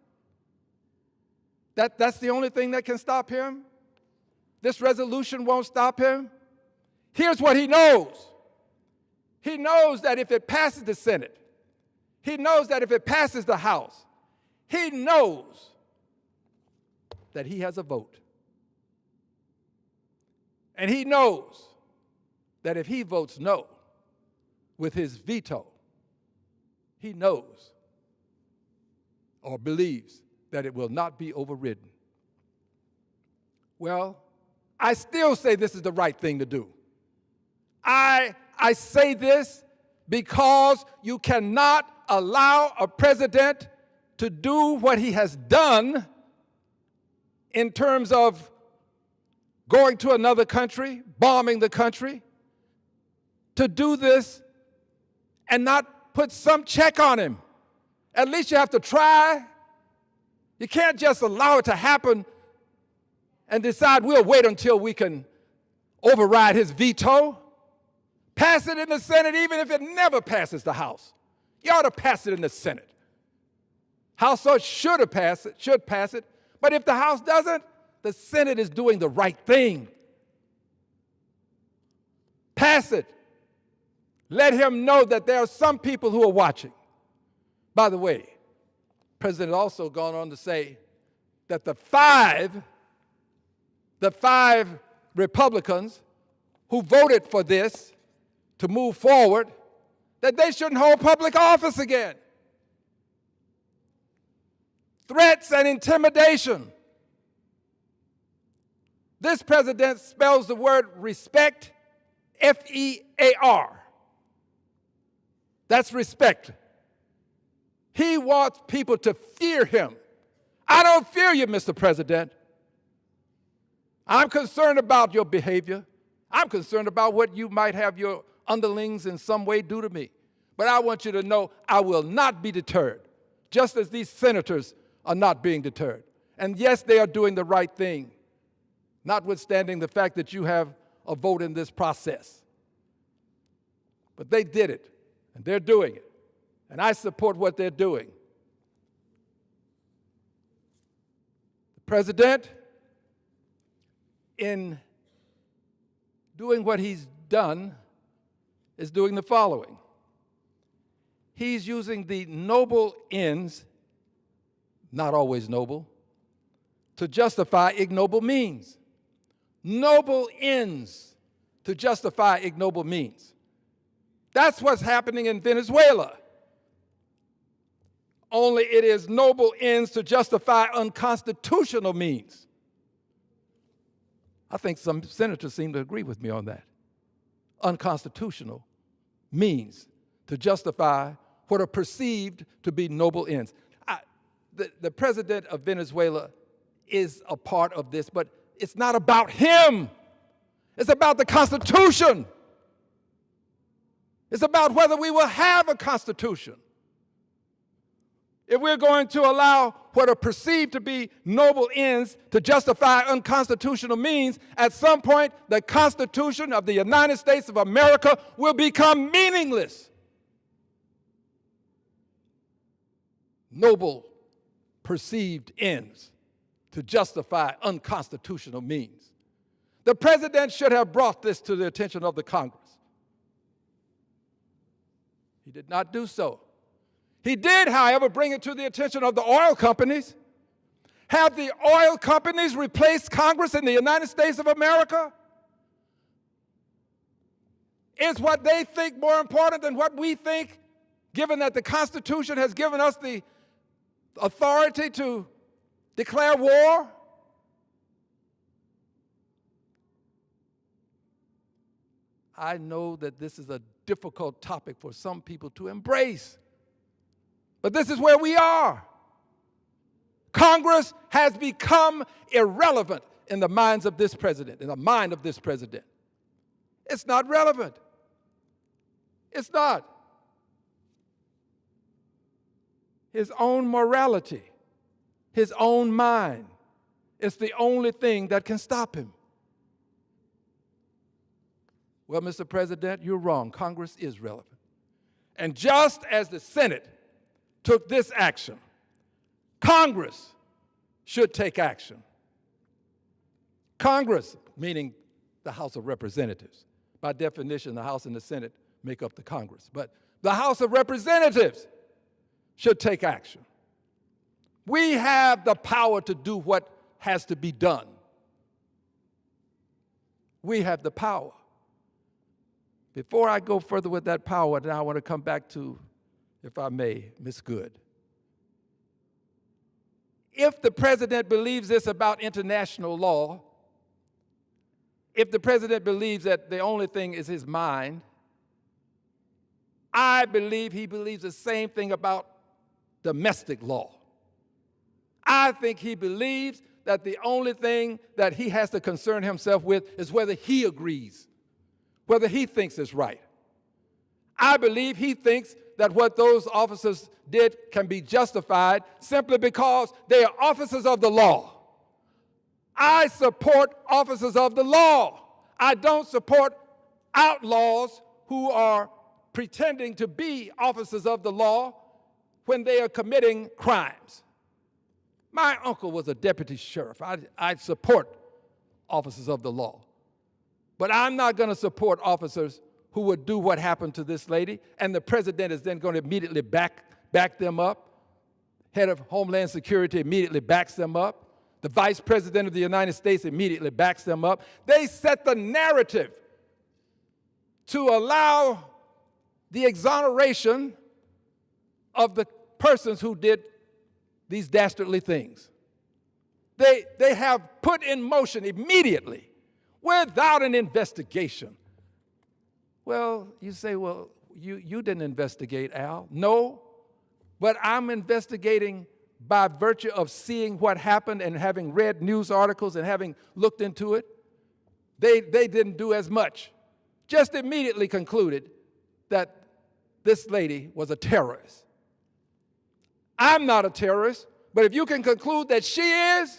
that's the only thing that can stop him? This resolution won't stop him? Here's what he knows. He knows that if it passes the Senate, he knows that if it passes the House, he knows that he has a vote. And he knows that if he votes no with his veto, he knows or believes that it will not be overridden. Well, I still say this is the right thing to do. I say this because you cannot allow a president to do what he has done in terms of going to another country, bombing the country, to do this and not put some check on him. At least you have to try. You can't just allow it to happen and decide we'll wait until we can override his veto. Pass it in the Senate even if it never passes the House. You ought to pass it in the Senate. House should pass it. But if the House doesn't, the Senate is doing the right thing. Pass it. Let him know that there are some people who are watching. By the way, the president has also gone on to say that the five Republicans who voted for this to move forward, that they shouldn't hold public office again. Threats and intimidation. This president spells the word respect, F-E-A-R. That's respect. He wants people to fear him. I don't fear you, Mr. President. I'm concerned about your behavior. I'm concerned about what you might have your underlings in some way do to me. But I want you to know I will not be deterred, just as these senators are not being deterred. And yes, they are doing the right thing, notwithstanding the fact that you have a vote in this process. But they did it, and they're doing it. And I support what they're doing. The president, in doing what he's done, is doing the following. He's using the noble ends, not always noble, to justify ignoble means. Noble ends to justify ignoble means. That's what's happening in Venezuela. Only it is noble ends to justify unconstitutional means. I think some senators seem to agree with me on that. Unconstitutional means to justify what are perceived to be noble ends. The president of Venezuela is a part of this, but it's not about him. It's about the Constitution. It's about whether we will have a Constitution. If we're going to allow what are perceived to be noble ends to justify unconstitutional means, at some point the Constitution of the United States of America will become meaningless. Noble perceived ends to justify unconstitutional means. The president should have brought this to the attention of the Congress. He did not do so. He did, however, bring it to the attention of the oil companies. Have the oil companies replaced Congress in the United States of America? Is what they think more important than what we think, given that the Constitution has given us the authority to declare war? I know that this is a difficult topic for some people to embrace. But this is where we are. Congress has become irrelevant in the minds of this president, in the mind of this president. It's not relevant. It's not. His own morality, his own mind, is the only thing that can stop him. Well, Mr. President, you're wrong. Congress is relevant. And just as the Senate took this action, Congress should take action. Congress, meaning the House of Representatives. By definition, the House and the Senate make up the Congress. But the House of Representatives should take action. We have the power to do what has to be done. We have the power. Before I go further with that power, now I want to come back to, if I may, Ms. Good. If the president believes this about international law, if the president believes that the only thing is his mind, I believe he believes the same thing about domestic law. I think he believes that the only thing that he has to concern himself with is whether he agrees, whether he thinks it's right. I believe he thinks that what those officers did can be justified simply because they are officers of the law. I support officers of the law. I don't support outlaws who are pretending to be officers of the law when they are committing crimes. My uncle was a deputy sheriff. I support officers of the law. But I'm not going to support officers who would do what happened to this lady, and the president is then going to immediately back them up. Head of Homeland Security immediately backs them up. The Vice President of the United States immediately backs them up. They set the narrative to allow the exoneration of the persons who did these dastardly things. They have put in motion immediately, without an investigation. Well, you say, well, you didn't investigate, Al. No, but I'm investigating by virtue of seeing what happened and having read news articles and having looked into it. They didn't do as much. Just immediately concluded that this lady was a terrorist. I'm not a terrorist, but if you can conclude that she is,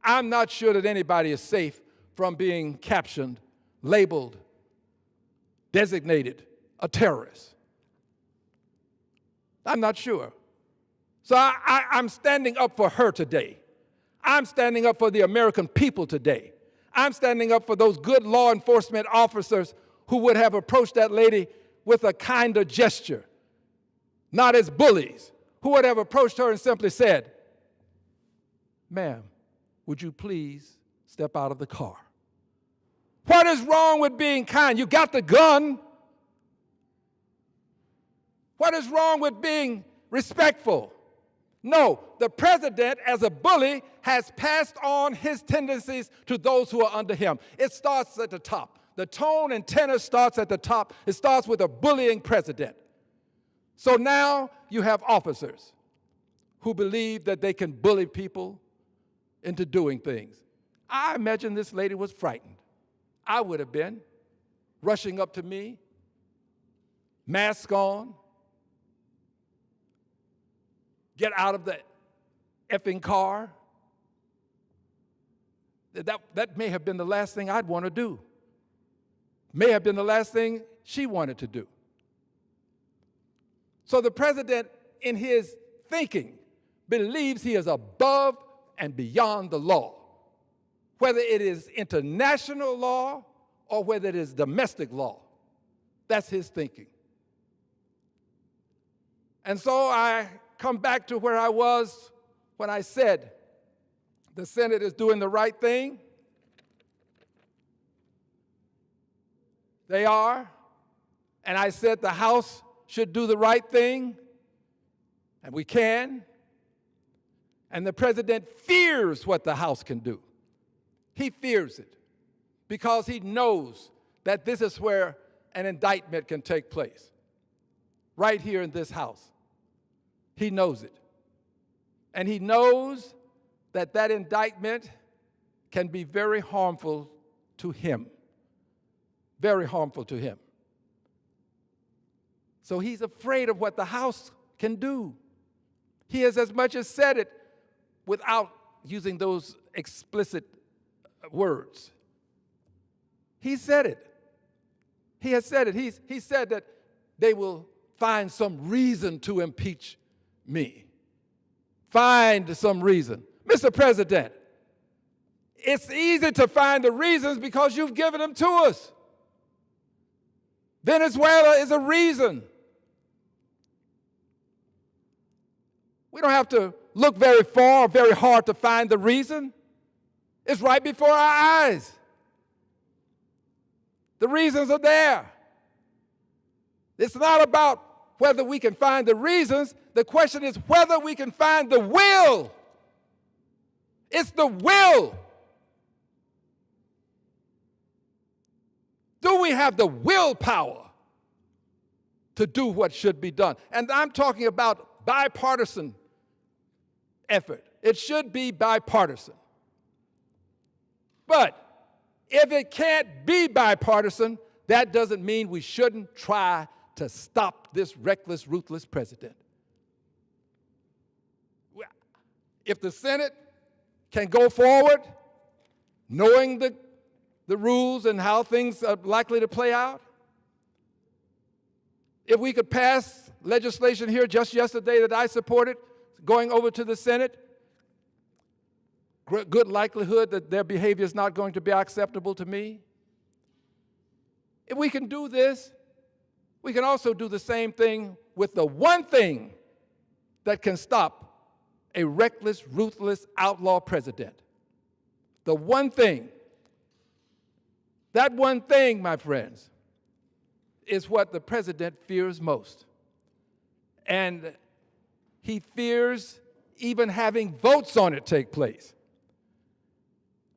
I'm not sure that anybody is safe from being captioned, labeled, designated a terrorist. I'm not sure. So I'm standing up for her today. I'm standing up for the American people today. I'm standing up for those good law enforcement officers who would have approached that lady with a kinder gesture, not as bullies, who would have approached her and simply said, "Ma'am, would you please step out of the car?" What is wrong with being kind? You got the gun. What is wrong with being respectful? No, the president, as a bully, has passed on his tendencies to those who are under him. It starts at the top. The tone and tenor starts at the top. It starts with a bullying president. So now you have officers who believe that they can bully people into doing things. I imagine this lady was frightened. I would have been, rushing up to me, mask on, get out of the effing car. That may have been the last thing I'd want to do. May have been the last thing she wanted to do. So the president, in his thinking, believes he is above and beyond the law, whether it is international law or whether it is domestic law. That's his thinking. And so I come back to where I was when I said the Senate is doing the right thing. They are. And I said the House should do the right thing, and we can. And the president fears what the House can do. He fears it because he knows that this is where an indictment can take place, right here in this House. He knows it. And he knows that that indictment can be very harmful to him. Very harmful to him. So he's afraid of what the House can do. He has as much as said it without using those explicit words. He said it. He has said it. He said that they will find some reason to impeach me. Find some reason. Mr. President, it's easy to find the reasons because you've given them to us. Venezuela is a reason. We don't have to look very far or very hard to find the reason. It's right before our eyes. The reasons are there. It's not about whether we can find the reasons. The question is whether we can find the will. It's the will. Do we have the willpower to do what should be done? And I'm talking about bipartisan effort. It should be bipartisan. But if it can't be bipartisan, that doesn't mean we shouldn't try to stop this reckless, ruthless president. If the Senate can go forward, knowing the rules and how things are likely to play out, if we could pass legislation here just yesterday that I supported, going over to the Senate, good likelihood that their behavior is not going to be acceptable to me. If we can do this, we can also do the same thing with the one thing that can stop a reckless, ruthless, outlaw president. The one thing. That one thing, my friends, is what the president fears most. And he fears even having votes on it take place.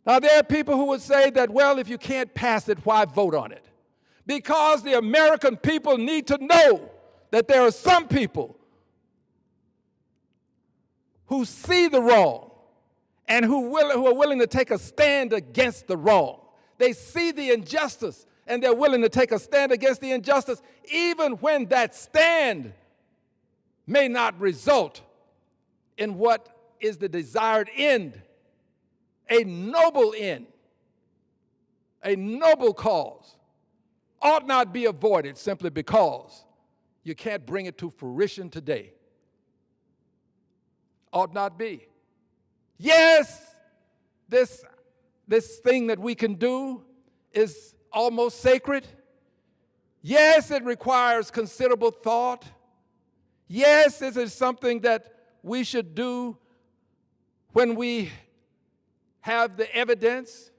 Now, there are people who would say that, well, if you can't pass it, why vote on it? Because the American people need to know that there are some people who see the wrong and who are willing to take a stand against the wrong. They see the injustice and they're willing to take a stand against the injustice, even when that stand may not result in what is the desired end. A noble end, a noble cause, ought not be avoided simply because you can't bring it to fruition today. Ought not be. Yes, this thing that we can do is almost sacred. Yes, it requires considerable thought. Yes, this is something that we should do when we have the evidence.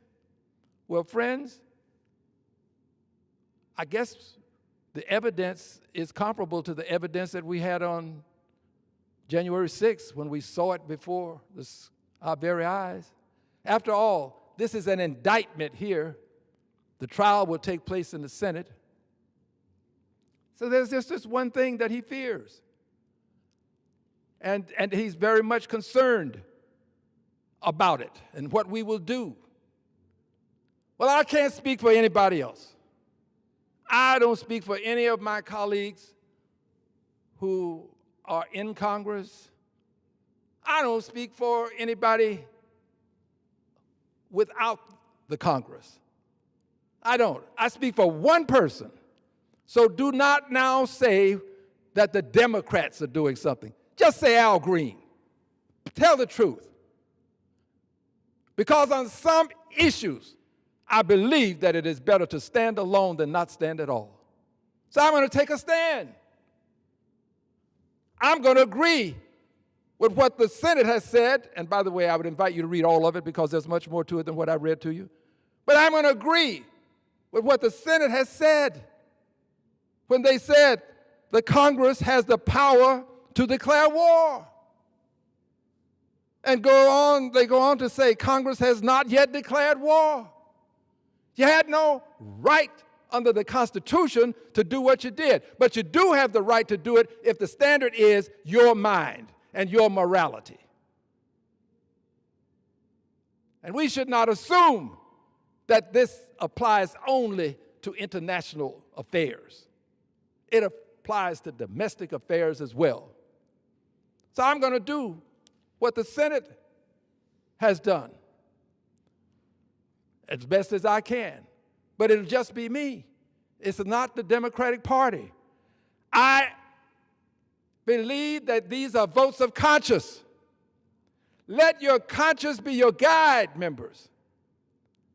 Well, friends, I guess the evidence is comparable to the evidence that we had on January 6th when we saw it before our very eyes. After all, this is an indictment here. The trial will take place in the Senate. So there's just this one thing that he fears. And he's very much concerned about it and what we will do. Well, I can't speak for anybody else. I don't speak for any of my colleagues who are in Congress. I don't speak for anybody without the Congress. I don't. I speak for one person. So do not now say that the Democrats are doing something. Just say Al Green. Tell the truth. Because on some issues, I believe that it is better to stand alone than not stand at all. So I'm going to take a stand. I'm going to agree with what the Senate has said. And by the way, I would invite you to read all of it because there's much more to it than what I read to you. But I'm going to agree with what the Senate has said when they said the Congress has the power to declare war. And they go on to say Congress has not yet declared war. You had no right under the Constitution to do what you did. But you do have the right to do it if the standard is your mind and your morality. And we should not assume that this applies only to international affairs. It applies to domestic affairs as well. So I'm going to do what the Senate has done as best as I can, but it'll just be me. It's not the Democratic Party. I believe that these are votes of conscience. Let your conscience be your guide, members.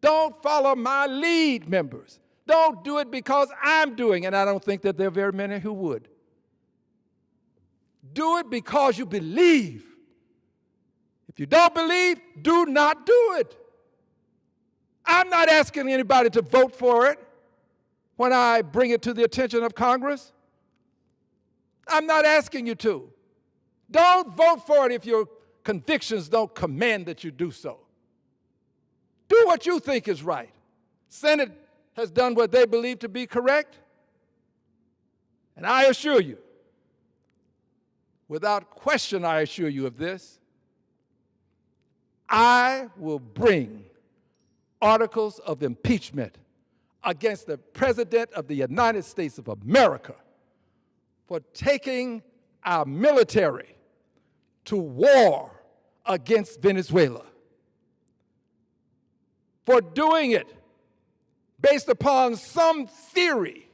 Don't follow my lead, members. Don't do it because I'm doing it, and I don't think that there are very many who would. Do it because you believe. If you don't believe, do not do it. I'm not asking anybody to vote for it when I bring it to the attention of Congress. I'm not asking you to. Don't vote for it if your convictions don't command that you do so. Do what you think is right. Senate has done what they believe to be correct. And I assure you, without question I assure you of this, I will bring articles of impeachment against the President of the United States of America for taking our military to war against Venezuela, for doing it based upon some theory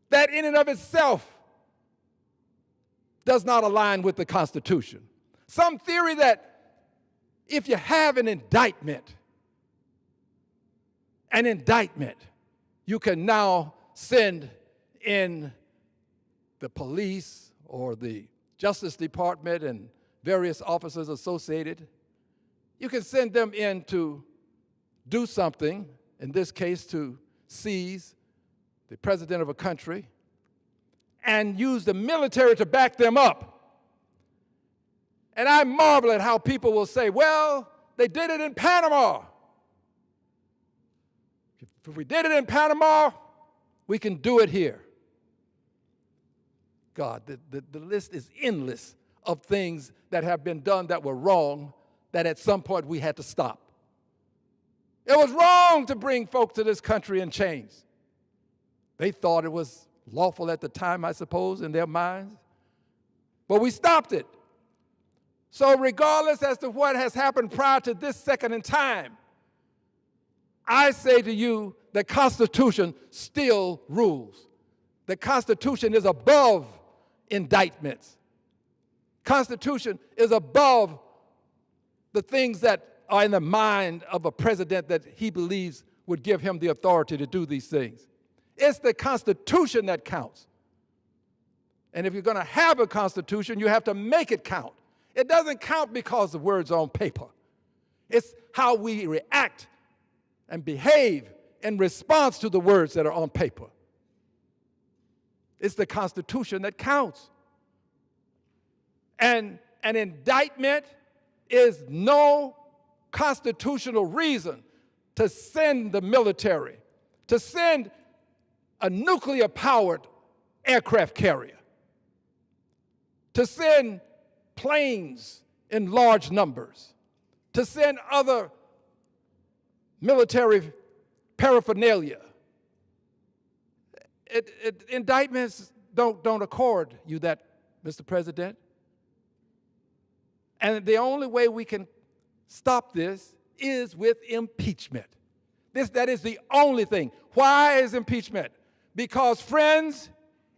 that in and of itself does not align with the Constitution. Some theory that if you have an indictment, you can now send in the police or the Justice Department and various officers associated. You can send them in to do something, in this case to seize the president of a country, and use the military to back them up. And I marvel at how people will say, well, they did it in Panama. If we did it in Panama, we can do it here. God, the list is endless of things that have been done that were wrong, that at some point we had to stop. It was wrong to bring folks to this country in chains. They thought it was lawful at the time, I suppose, in their minds. But we stopped it. So regardless as to what has happened prior to this second in time, I say to you, the Constitution still rules. The Constitution is above indictments. Constitution is above the things that are in the mind of a president that he believes would give him the authority to do these things. It's the Constitution that counts. And if you're going to have a Constitution, you have to make it count. It doesn't count because the words are on paper. It's how we react and behave in response to the words that are on paper. It's the Constitution that counts. And an indictment is no constitutional reason to send the military, to send a nuclear-powered aircraft carrier, to send planes in large numbers, to send other military paraphernalia. Indictments don't accord you that, Mr. President. And the only way we can stop this is with impeachment. That is the only thing. Why is impeachment? Because, friends,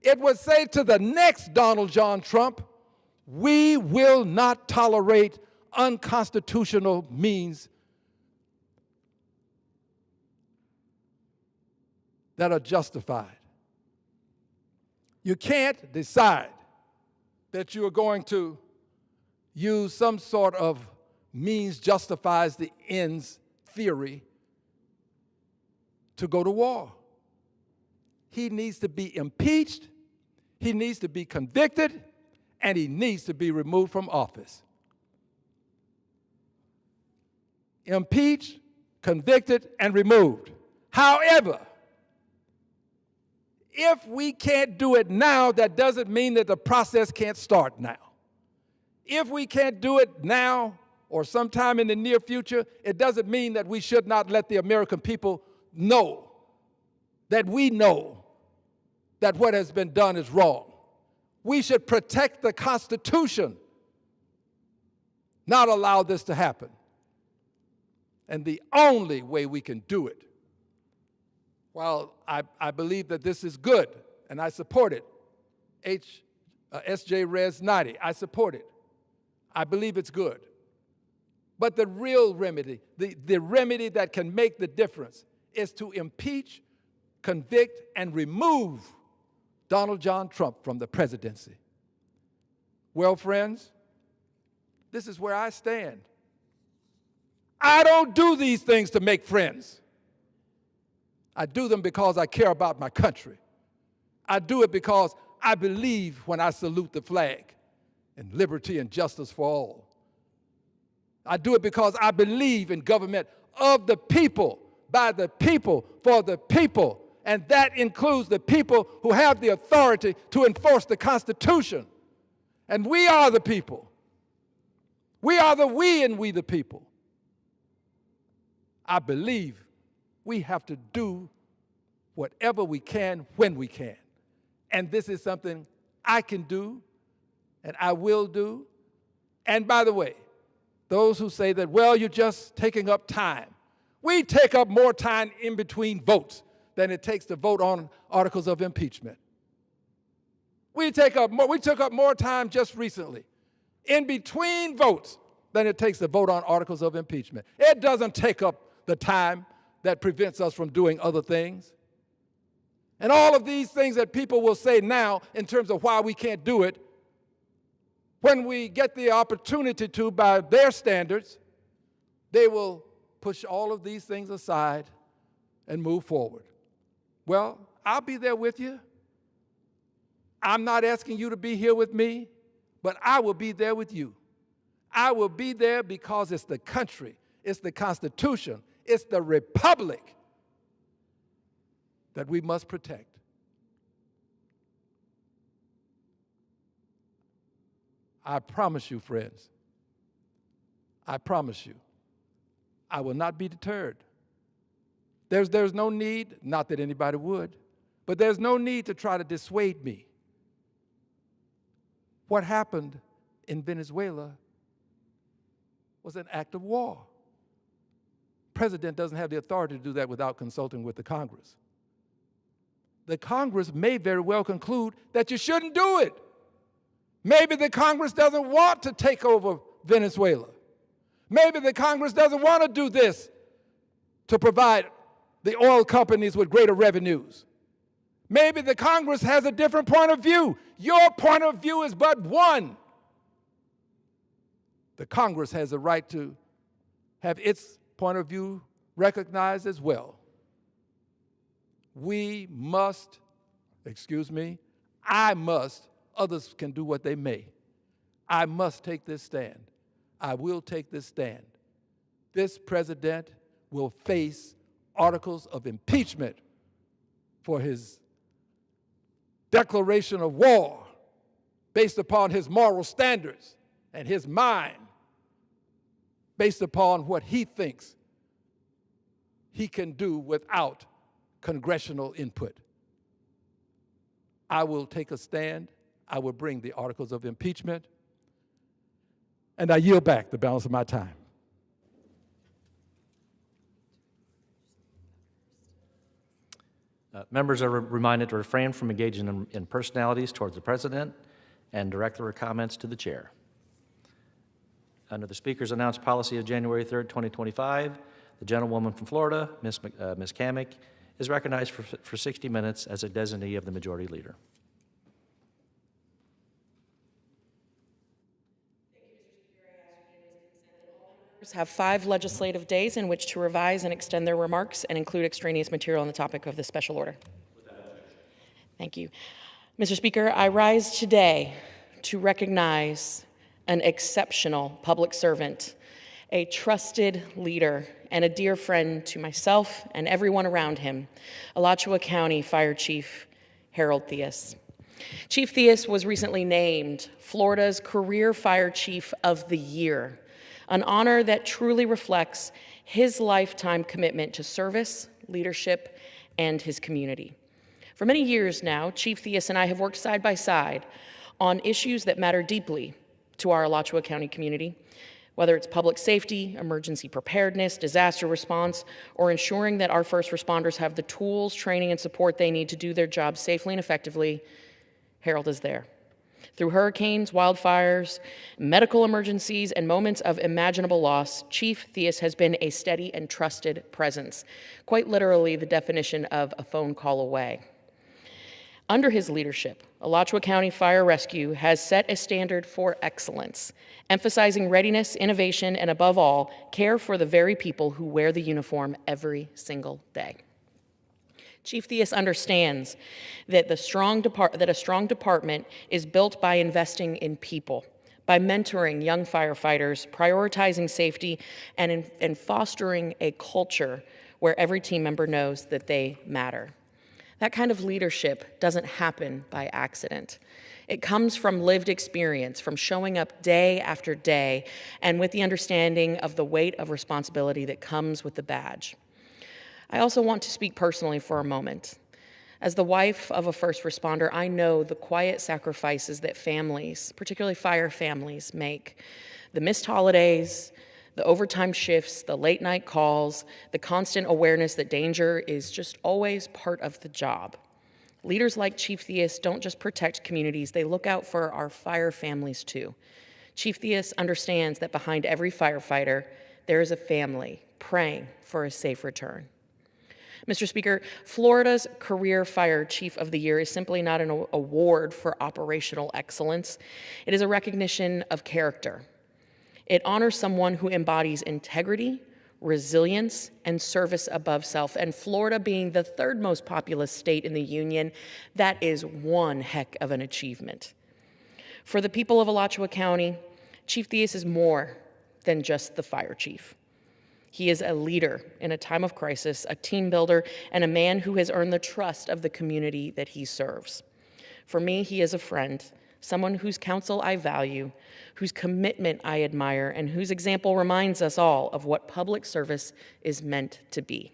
it would say to the next Donald John Trump, we will not tolerate unconstitutional means that are justified. You can't decide that you are going to use some sort of means justifies the ends theory to go to war. He needs to be impeached, he needs to be convicted, and he needs to be removed from office. Impeached, convicted, and removed. However, if we can't do it now, that doesn't mean that the process can't start now. If we can't do it now, or sometime in the near future, it doesn't mean that we should not let the American people know that we know that what has been done is wrong. We should protect the Constitution, not allow this to happen. And the only way we can do it, while I believe that this is good, and I support it, SJ Res 90, I support it. I believe it's good. But the real remedy, the remedy that can make the difference is to impeach, convict, and remove Donald John Trump from the presidency. Well, friends, this is where I stand. I don't do these things to make friends. I do them because I care about my country. I do it because I believe when I salute the flag in liberty and justice for all. I do it because I believe in government of the people, by the people, for the people. And that includes the people who have the authority to enforce the Constitution. And we are the people. We are the we and we the people. I believe we have to do whatever we can when we can. And this is something I can do and I will do. And by the way, those who say that, well, you're just taking up time. We take up more time in between votes than it takes to vote on articles of impeachment. We took up more time just recently in between votes than it takes to vote on articles of impeachment. It doesn't take up the time that prevents us from doing other things. And all of these things that people will say now in terms of why we can't do it, when we get the opportunity to by their standards, they will push all of these things aside and move forward. Well, I'll be there with you. I'm not asking you to be here with me, but I will be there with you. I will be there because it's the country, it's the Constitution, it's the republic that we must protect. I promise you, friends, I promise you, I will not be deterred. There's no need, not that anybody would, but there's no need to try to dissuade me. What happened in Venezuela was an act of war. The president doesn't have the authority to do that without consulting with the Congress. The Congress may very well conclude that you shouldn't do it. Maybe the Congress doesn't want to take over Venezuela. Maybe the Congress doesn't want to do this to provide the oil companies with greater revenues. Maybe the Congress has a different point of view. Your point of view is but one. The Congress has a right to have its point of view recognized as well. We must, I must, others can do what they may. I must take this stand. I will take this stand. This president will face articles of impeachment for his declaration of war based upon his moral standards and his mind, based upon what he thinks he can do without congressional input. I will take a stand. I will bring the articles of impeachment, and I yield back the balance of my time. Members are reminded to refrain from engaging in personalities towards the president and direct their comments to the chair. Under the Speaker's announced policy of January 3rd, 2025, the gentlewoman from Florida, Ms. Kamick, is recognized for 60 minutes as a designee of the Majority Leader. Have 5 legislative days in which to revise and extend their remarks and include extraneous material on the topic of the special order. Thank you. Mr. Speaker, I rise today to recognize an exceptional public servant, a trusted leader, and a dear friend to myself and everyone around him, Alachua County Fire Chief Harold Theus. Chief Theus was recently named Florida's Career Fire Chief of the Year, an honor that truly reflects his lifetime commitment to service, leadership, and his community. For many years now, Chief Theus and I have worked side by side on issues that matter deeply to our Alachua County community, whether it's public safety, emergency preparedness, disaster response, or ensuring that our first responders have the tools, training, and support they need to do their jobs safely and effectively. Harold is there. Through hurricanes, wildfires, medical emergencies, and moments of imaginable loss, Chief Theus has been a steady and trusted presence, quite literally the definition of a phone call away. Under his leadership, Alachua County Fire Rescue has set a standard for excellence, emphasizing readiness, innovation, and above all, care for the very people who wear the uniform every single day. Chief Theus understands that a strong department is built by investing in people, by mentoring young firefighters, prioritizing safety, and fostering a culture where every team member knows that they matter. That kind of leadership doesn't happen by accident. It comes from lived experience, from showing up day after day, and with the understanding of the weight of responsibility that comes with the badge. I also want to speak personally for a moment. As the wife of a first responder, I know the quiet sacrifices that families, particularly fire families, make. The missed holidays, the overtime shifts, the late night calls, the constant awareness that danger is just always part of the job. Leaders like Chief Theus don't just protect communities, they look out for our fire families too. Chief Theus understands that behind every firefighter, there is a family praying for a safe return. Mr. Speaker, Florida's Career Fire Chief of the Year is simply not an award for operational excellence. It is a recognition of character. It honors someone who embodies integrity, resilience, and service above self. And Florida being the third most populous state in the union, that is one heck of an achievement. For the people of Alachua County, Chief Theus is more than just the fire chief. He is a leader in a time of crisis, a team builder, and a man who has earned the trust of the community that he serves. For me, he is a friend, someone whose counsel I value, whose commitment I admire, and whose example reminds us all of what public service is meant to be.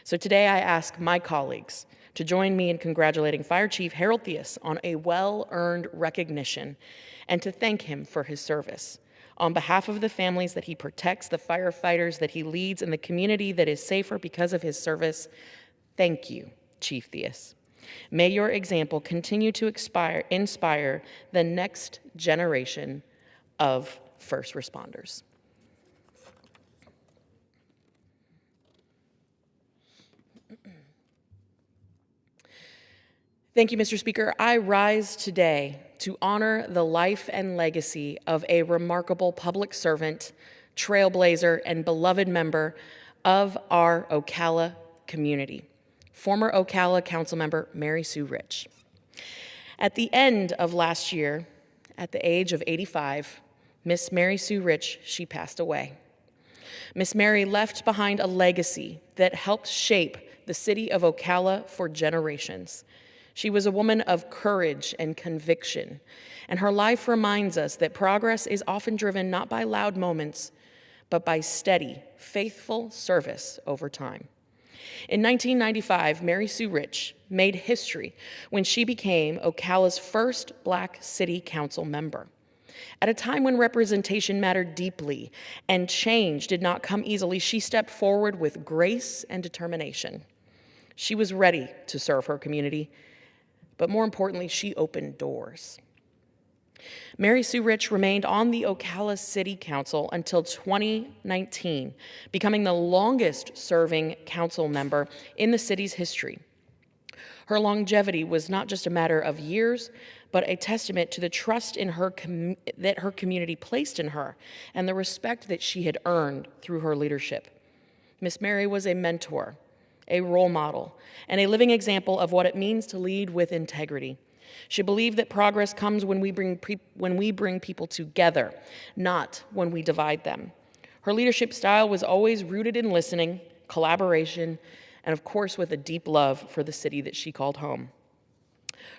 So today I ask my colleagues to join me in congratulating Fire Chief Harold Theus on a well-earned recognition and to thank him for his service. On behalf of the families that he protects, the firefighters that he leads, and the community that is safer because of his service, thank you, Chief Theus. May your example continue to inspire the next generation of first responders. Thank you, Mr. Speaker. I rise today to honor the life and legacy of a remarkable public servant, trailblazer, and beloved member of our Ocala community, former Ocala Councilmember Mary Sue Rich. At the end of last year, at the age of 85, Miss Mary Sue Rich, she passed away. Miss Mary left behind a legacy that helped shape the city of Ocala for generations. She was a woman of courage and conviction, and her life reminds us that progress is often driven not by loud moments, but by steady, faithful service over time. In 1995, Mary Sue Rich made history when she became Ocala's first Black City Council member. At a time when representation mattered deeply and change did not come easily, she stepped forward with grace and determination. She was ready to serve her community, but more importantly, she opened doors. Mary Sue Rich remained on the Ocala City Council until 2019, becoming the longest-serving council member in the city's history. Her longevity was not just a matter of years, but a testament to the trust in her that her community placed in her and the respect that she had earned through her leadership. Miss Mary was a mentor, a role model, and a living example of what it means to lead with integrity. She believed that progress comes when we bring people together, not when we divide them. Her leadership style was always rooted in listening, collaboration, and of course with a deep love for the city that she called home.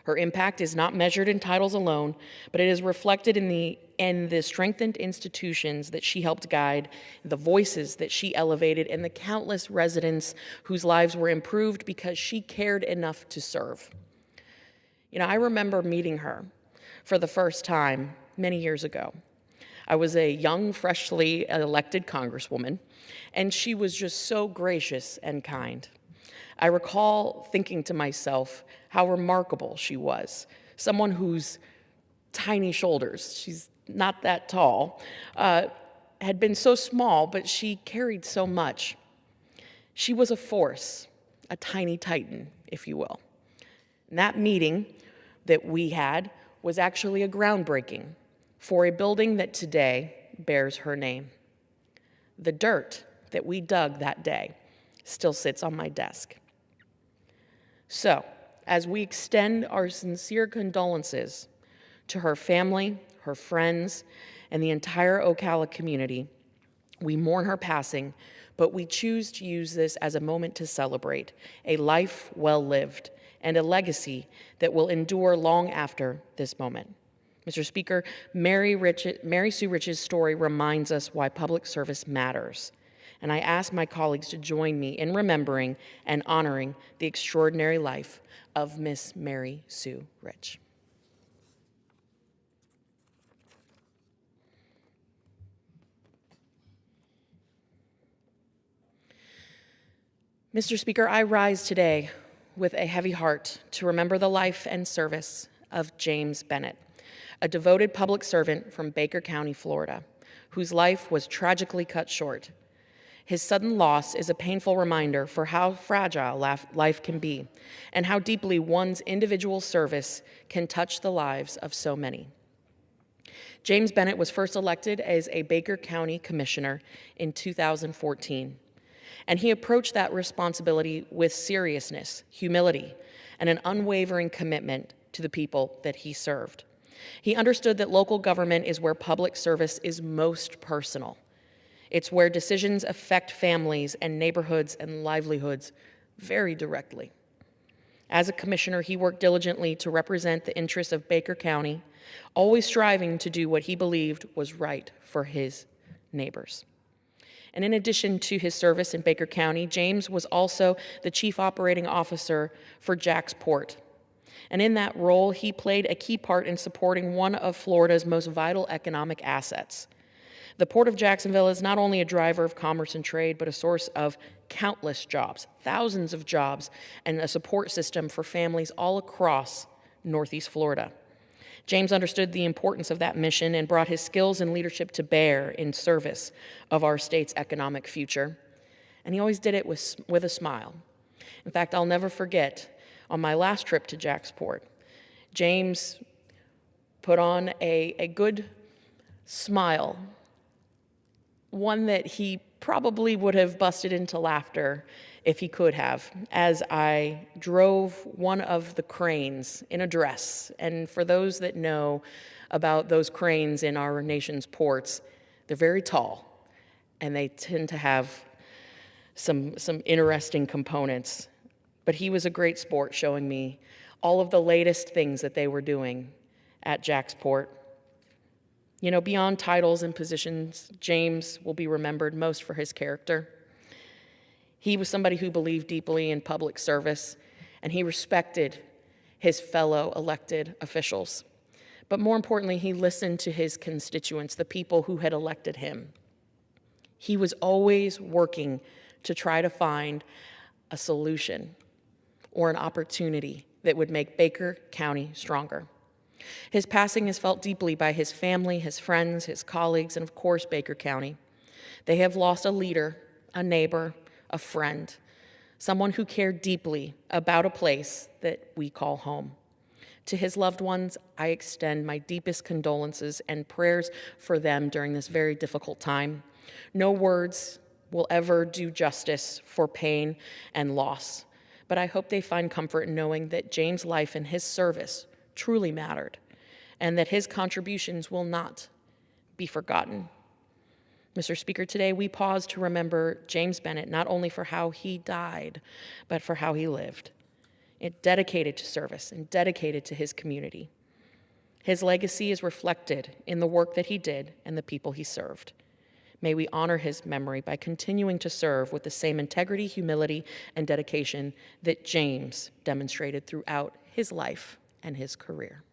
Her impact is not measured in titles alone, but it is reflected in the strengthened institutions that she helped guide, the voices that she elevated, and the countless residents whose lives were improved because she cared enough to serve. You know, I remember meeting her for the first time many years ago. I was a young, freshly elected congresswoman, and she was just so gracious and kind. I recall thinking to myself how remarkable she was, someone whose tiny shoulders, she's not that tall, had been so small, but she carried so much. She was a force, a tiny titan, if you will. And that meeting that we had was actually a groundbreaking for a building that today bears her name. The dirt that we dug that day still sits on my desk. So, as we extend our sincere condolences to her family, her friends, and the entire Ocala community, we mourn her passing, but we choose to use this as a moment to celebrate a life well lived and a legacy that will endure long after this moment. Mr. Speaker, Mary Sue Rich's story reminds us why public service matters. And I ask my colleagues to join me in remembering and honoring the extraordinary life of Miss Mary Sue Rich. Mr. Speaker, I rise today with a heavy heart to remember the life and service of James Bennett, a devoted public servant from Baker County, Florida, whose life was tragically cut short. His sudden loss is a painful reminder for how fragile life can be and how deeply one's individual service can touch the lives of so many. James Bennett was first elected as a Baker County Commissioner in 2014, and he approached that responsibility with seriousness, humility, and an unwavering commitment to the people that he served. He understood that local government is where public service is most personal. It's where decisions affect families and neighborhoods and livelihoods very directly. As a commissioner, he worked diligently to represent the interests of Baker County, always striving to do what he believed was right for his neighbors. And in addition to his service in Baker County, James was also the chief operating officer for Jack's Port. And in that role, he played a key part in supporting one of Florida's most vital economic assets. The Port of Jacksonville is not only a driver of commerce and trade, but a source of countless jobs, thousands of jobs, and a support system for families all across Northeast Florida. James understood the importance of that mission and brought his skills and leadership to bear in service of our state's economic future. And he always did it with a smile. In fact, I'll never forget, on my last trip to Jacksport, James put on a good smile, one that he probably would have busted into laughter if he could have, as I drove one of the cranes in a dress. And for those that know about those cranes in our nation's ports, they're very tall, and they tend to have some interesting components. But he was a great sport, showing me all of the latest things that they were doing at Jacksport. You know, beyond titles and positions, James will be remembered most for his character. He was somebody who believed deeply in public service, and he respected his fellow elected officials. But more importantly, he listened to his constituents, the people who had elected him. He was always working to try to find a solution or an opportunity that would make Baker County stronger. His passing is felt deeply by his family, his friends, his colleagues, and of course, Baker County. They have lost a leader, a neighbor, a friend, someone who cared deeply about a place that we call home. To his loved ones, I extend my deepest condolences and prayers for them during this very difficult time. No words will ever do justice for pain and loss, but I hope they find comfort in knowing that James' life and his service truly mattered, and that his contributions will not be forgotten. Mr. Speaker, today we pause to remember James Bennett not only for how he died, but for how he lived. dedicated to service and dedicated to his community. His legacy is reflected in the work that he did and the people he served. May we honor his memory by continuing to serve with the same integrity, humility, and dedication that James demonstrated throughout his life and his career.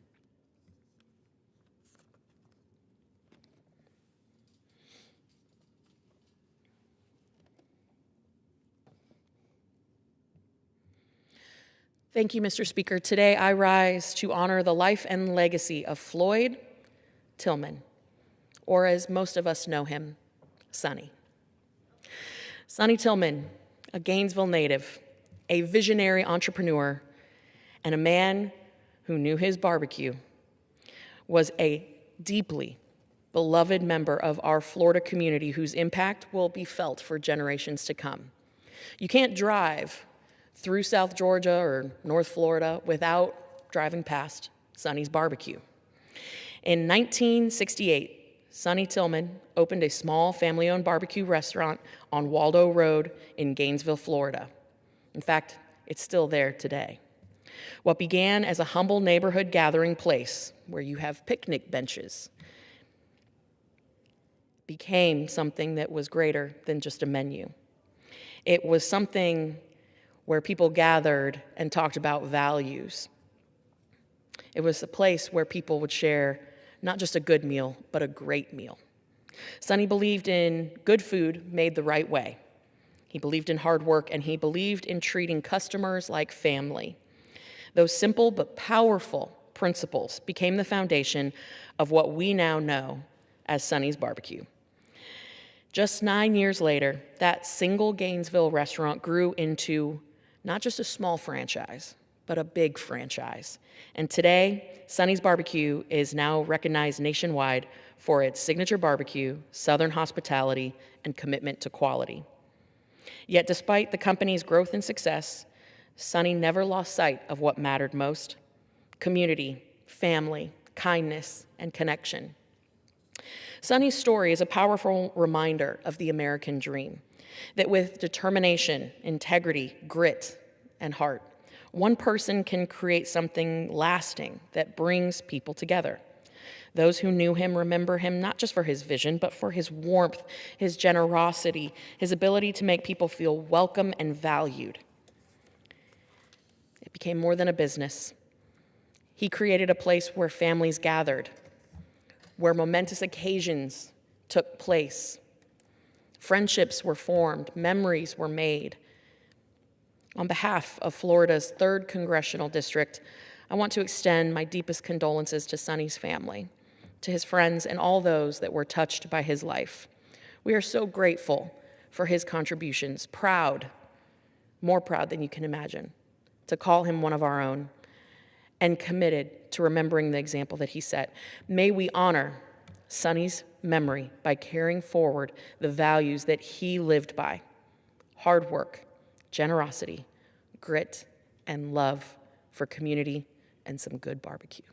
Thank you, Mr. Speaker. Today I rise to honor the life and legacy of Floyd Tillman, or as most of us know him, Sonny. Sonny Tillman, a Gainesville native, a visionary entrepreneur, and a man who knew his barbecue, was a deeply beloved member of our Florida community whose impact will be felt for generations to come. You can't drive through South Georgia or North Florida without driving past Sonny's Barbecue. In 1968, Sonny Tillman opened a small family-owned barbecue restaurant on Waldo Road in Gainesville, Florida. In fact, it's still there today. What began as a humble neighborhood gathering place where you have picnic benches became something that was greater than just a menu. It was something where people gathered and talked about values. It was a place where people would share not just a good meal, but a great meal. Sonny believed in good food made the right way. He believed in hard work, and he believed in treating customers like family. Those simple but powerful principles became the foundation of what we now know as Sonny's Barbecue. Just 9 years later, that single Gainesville restaurant grew into not just a small franchise, but a big franchise. And today, Sonny's Barbecue is now recognized nationwide for its signature barbecue, Southern hospitality, and commitment to quality. Yet despite the company's growth and success, Sonny never lost sight of what mattered most: community, family, kindness, and connection. Sonny's story is a powerful reminder of the American dream, that with determination, integrity, grit, and heart, one person can create something lasting that brings people together. Those who knew him remember him not just for his vision, but for his warmth, his generosity, his ability to make people feel welcome and valued. It became more than a business. He created a place where families gathered, where momentous occasions took place. Friendships were formed, memories were made. On behalf of Florida's 3rd Congressional District, I want to extend my deepest condolences to Sonny's family, to his friends, and all those that were touched by his life. We are so grateful for his contributions, proud, more proud than you can imagine, to call him one of our own, and committed to remembering the example that he set. May we honor Sonny's memory by carrying forward the values that he lived by: hard work, generosity, grit, and love for community and some good barbecue.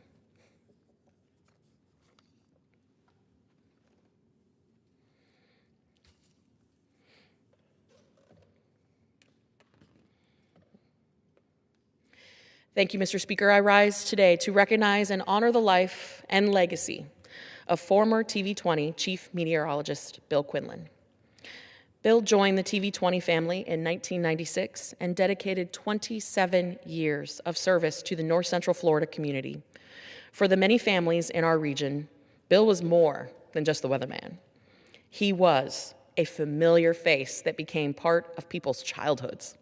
Thank you, Mr. Speaker. I rise today to recognize and honor the life and legacy of former TV20 Chief Meteorologist Bill Quinlan. Bill joined the TV20 family in 1996 and dedicated 27 years of service to the North Central Florida community. For the many families in our region, Bill was more than just the weatherman. He was a familiar face that became part of people's childhoods.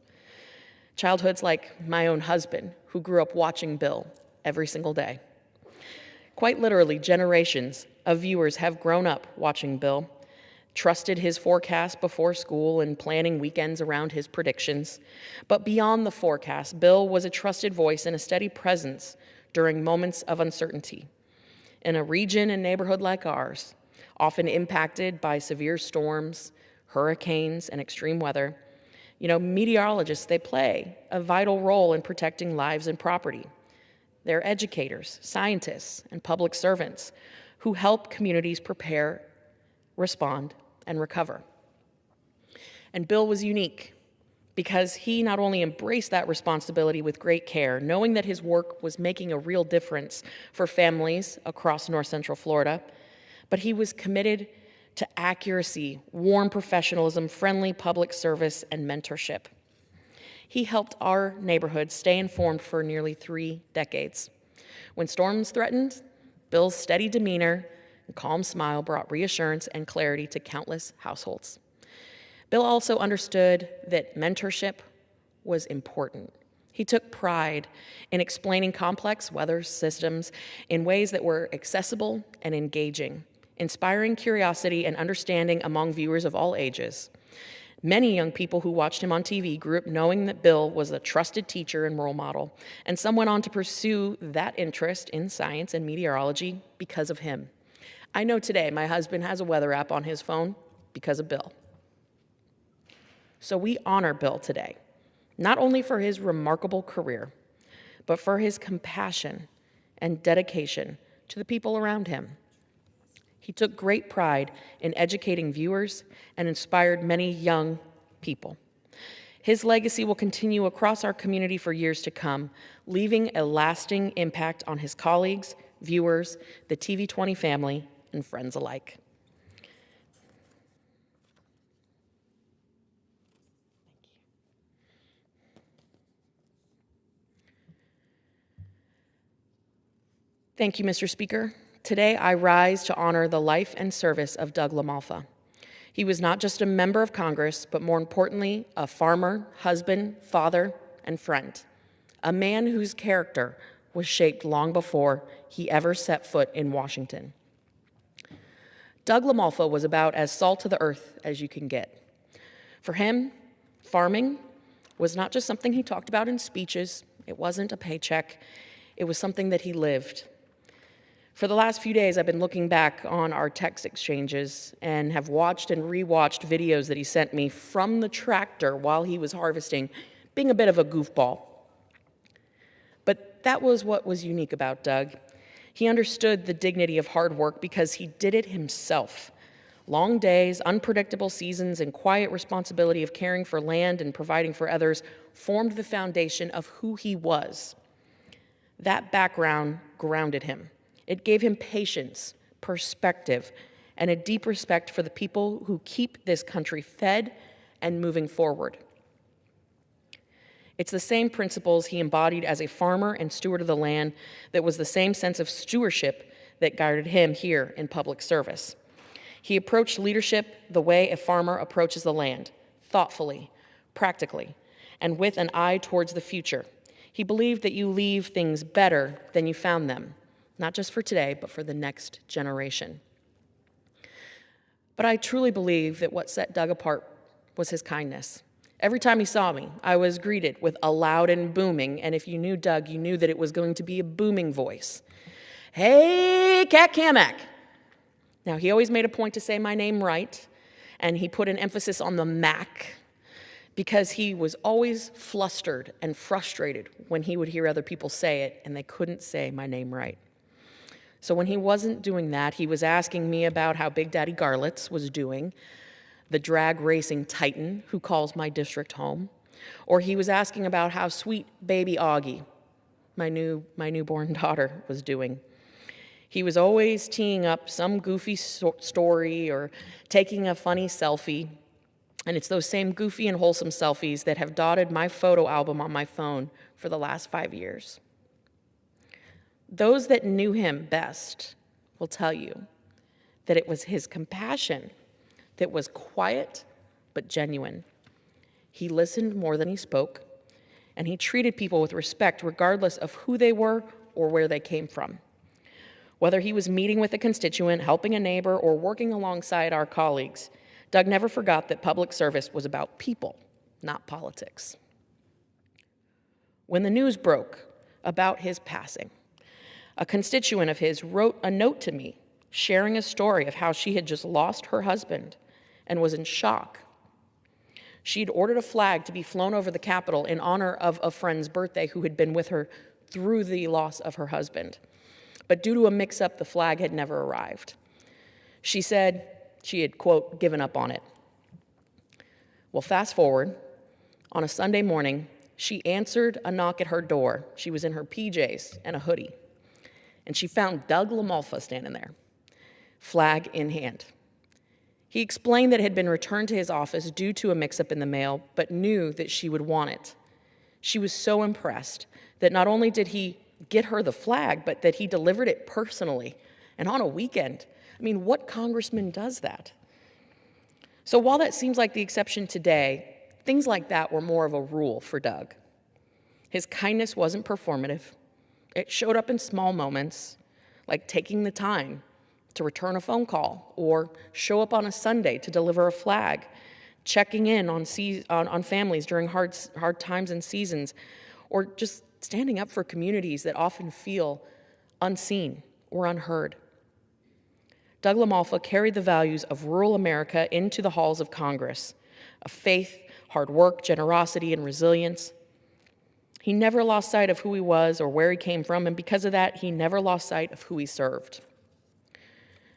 Childhoods like my own husband, who grew up watching Bill every single day. Quite literally, generations of viewers have grown up watching Bill, trusted his forecast before school and planning weekends around his predictions. But beyond the forecast, Bill was a trusted voice and a steady presence during moments of uncertainty. In a region and neighborhood like ours, often impacted by severe storms, hurricanes, and extreme weather, meteorologists, they play a vital role in protecting lives and property. They're educators, scientists, and public servants who help communities prepare, respond, and recover. And Bill was unique because he not only embraced that responsibility with great care, knowing that his work was making a real difference for families across North Central Florida, but he was committed to accuracy, warm professionalism, friendly public service, and mentorship. He helped our neighborhood stay informed for nearly 3 decades. When storms threatened, Bill's steady demeanor and calm smile brought reassurance and clarity to countless households. Bill also understood that mentorship was important. He took pride in explaining complex weather systems in ways that were accessible and engaging, inspiring curiosity and understanding among viewers of all ages. Many young people who watched him on TV grew up knowing that Bill was a trusted teacher and role model, and some went on to pursue that interest in science and meteorology because of him. I know today my husband has a weather app on his phone because of Bill. So we honor Bill today, not only for his remarkable career, but for his compassion and dedication to the people around him. He took great pride in educating viewers and inspired many young people. His legacy will continue across our community for years to come, leaving a lasting impact on his colleagues, viewers, the TV20 family, and friends alike. Thank you, Mr. Speaker. Today, I rise to honor the life and service of Doug LaMalfa. He was not just a member of Congress, but more importantly, a farmer, husband, father, and friend. A man whose character was shaped long before he ever set foot in Washington. Doug LaMalfa was about as salt to the earth as you can get. For him, farming was not just something he talked about in speeches. It wasn't a paycheck. It was something that he lived. For the last few days, I've been looking back on our text exchanges and have watched and rewatched videos that he sent me from the tractor while he was harvesting, being a bit of a goofball. But that was what was unique about Doug. He understood the dignity of hard work because he did it himself. Long days, unpredictable seasons, and quiet responsibility of caring for land and providing for others formed the foundation of who he was. That background grounded him. It gave him patience, perspective, and a deep respect for the people who keep this country fed and moving forward. It's the same principles he embodied as a farmer and steward of the land that was the same sense of stewardship that guided him here in public service. He approached leadership the way a farmer approaches the land, thoughtfully, practically, and with an eye towards the future. He believed that you leave things better than you found them, not just for today, but for the next generation. But I truly believe that what set Doug apart was his kindness. Every time he saw me, I was greeted with a loud and booming, and if you knew Doug, you knew that it was going to be a booming voice. Hey, Cat Kamak. Now, he always made a point to say my name right, and he put an emphasis on the Mac, because he was always flustered and frustrated when he would hear other people say it, and they couldn't say my name right. So when he wasn't doing that, he was asking me about how Big Daddy Garlitz was doing, the drag racing titan who calls my district home, or he was asking about how sweet baby Augie, my newborn daughter, was doing. He was always teeing up some goofy story or taking a funny selfie, and it's those same goofy and wholesome selfies that have dotted my photo album on my phone for the last 5 years. Those that knew him best will tell you that it was his compassion that was quiet but genuine. He listened more than he spoke, and he treated people with respect regardless of who they were or where they came from. Whether he was meeting with a constituent, helping a neighbor, or working alongside our colleagues, Doug never forgot that public service was about people, not politics. When the news broke about his passing, a constituent of his wrote a note to me sharing a story of how she had just lost her husband and was in shock. She'd ordered a flag to be flown over the Capitol in honor of a friend's birthday who had been with her through the loss of her husband. But due to a mix-up, the flag had never arrived. She said she had, quote, given up on it. Well, fast forward, On a Sunday morning, she answered a knock at her door. She was in her PJs and a hoodie. And she found Doug LaMalfa standing there, flag in hand. He explained that it had been returned to his office due to a mix-up in the mail, but knew that she would want it. She was so impressed that not only did he get her the flag, but that he delivered it personally and on a weekend. I mean, what congressman does that? So while that seems like the exception today, things like that were more of a rule for Doug. His kindness wasn't performative. It showed up in small moments, like taking the time to return a phone call or show up on a Sunday to deliver a flag, checking in on families during hard times and seasons, or just standing up for communities that often feel unseen or unheard. Doug LaMalfa carried the values of rural America into the halls of Congress, of faith, hard work, generosity, and resilience. He never lost sight of who he was or where he came from, and because of that, he never lost sight of who he served.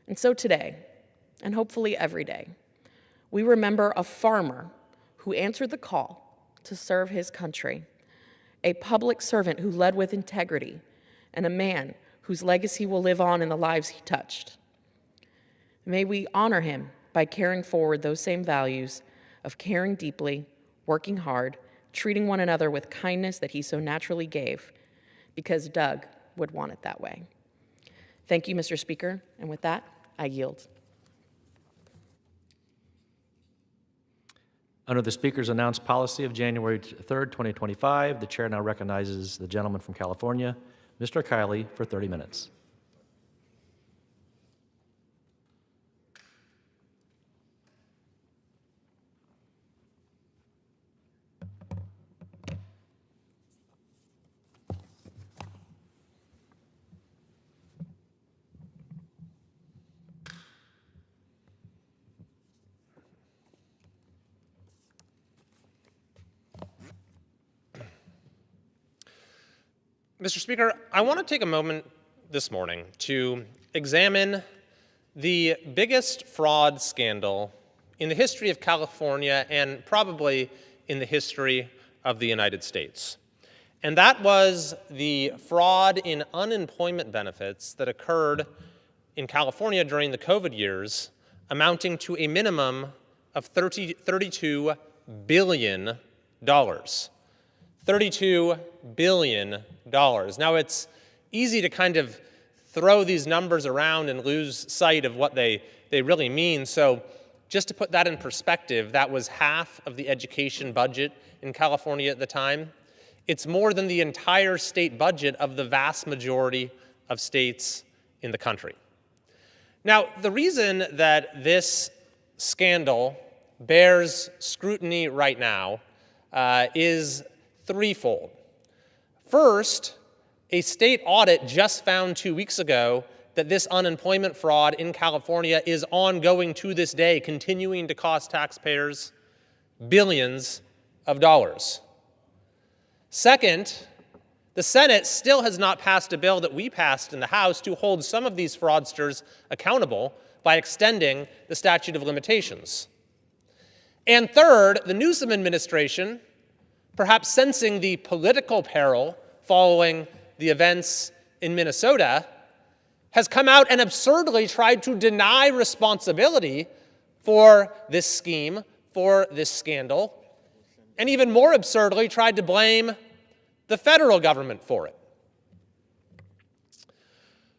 And so today, and hopefully every day, we remember a farmer who answered the call to serve his country, a public servant who led with integrity, and a man whose legacy will live on in the lives he touched. May we honor him by carrying forward those same values of caring deeply, working hard, treating one another with kindness that he so naturally gave, because Doug would want it that way. Thank you, Mr. Speaker, and with that, I yield. Under the Speaker's announced policy of January 3rd, 2025, the Chair now recognizes the gentleman from California, Mr. Kiley, for 30 minutes. Mr. Speaker, I want to take a moment this morning to examine the biggest fraud scandal in the history of California and probably in the history of the United States. And that was the fraud in unemployment benefits that occurred in California during the COVID years, amounting to a minimum of $32 billion. $32 billion. Now, it's easy to kind of throw these numbers around and lose sight of what they really mean. So just to put that in perspective, that was half of the education budget in California at the time. It's more than the entire state budget of the vast majority of states in the country. Now, the reason that this scandal bears scrutiny right now is threefold. First, a state audit just found 2 weeks ago that this unemployment fraud in California is ongoing to this day, continuing to cost taxpayers billions of dollars. Second, the Senate still has not passed a bill that we passed in the House to hold some of these fraudsters accountable by extending the statute of limitations. And third, the Newsom administration, perhaps sensing the political peril following the events in Minnesota, has come out and absurdly tried to deny responsibility for this scheme, for this scandal, and even more absurdly tried to blame the federal government for it.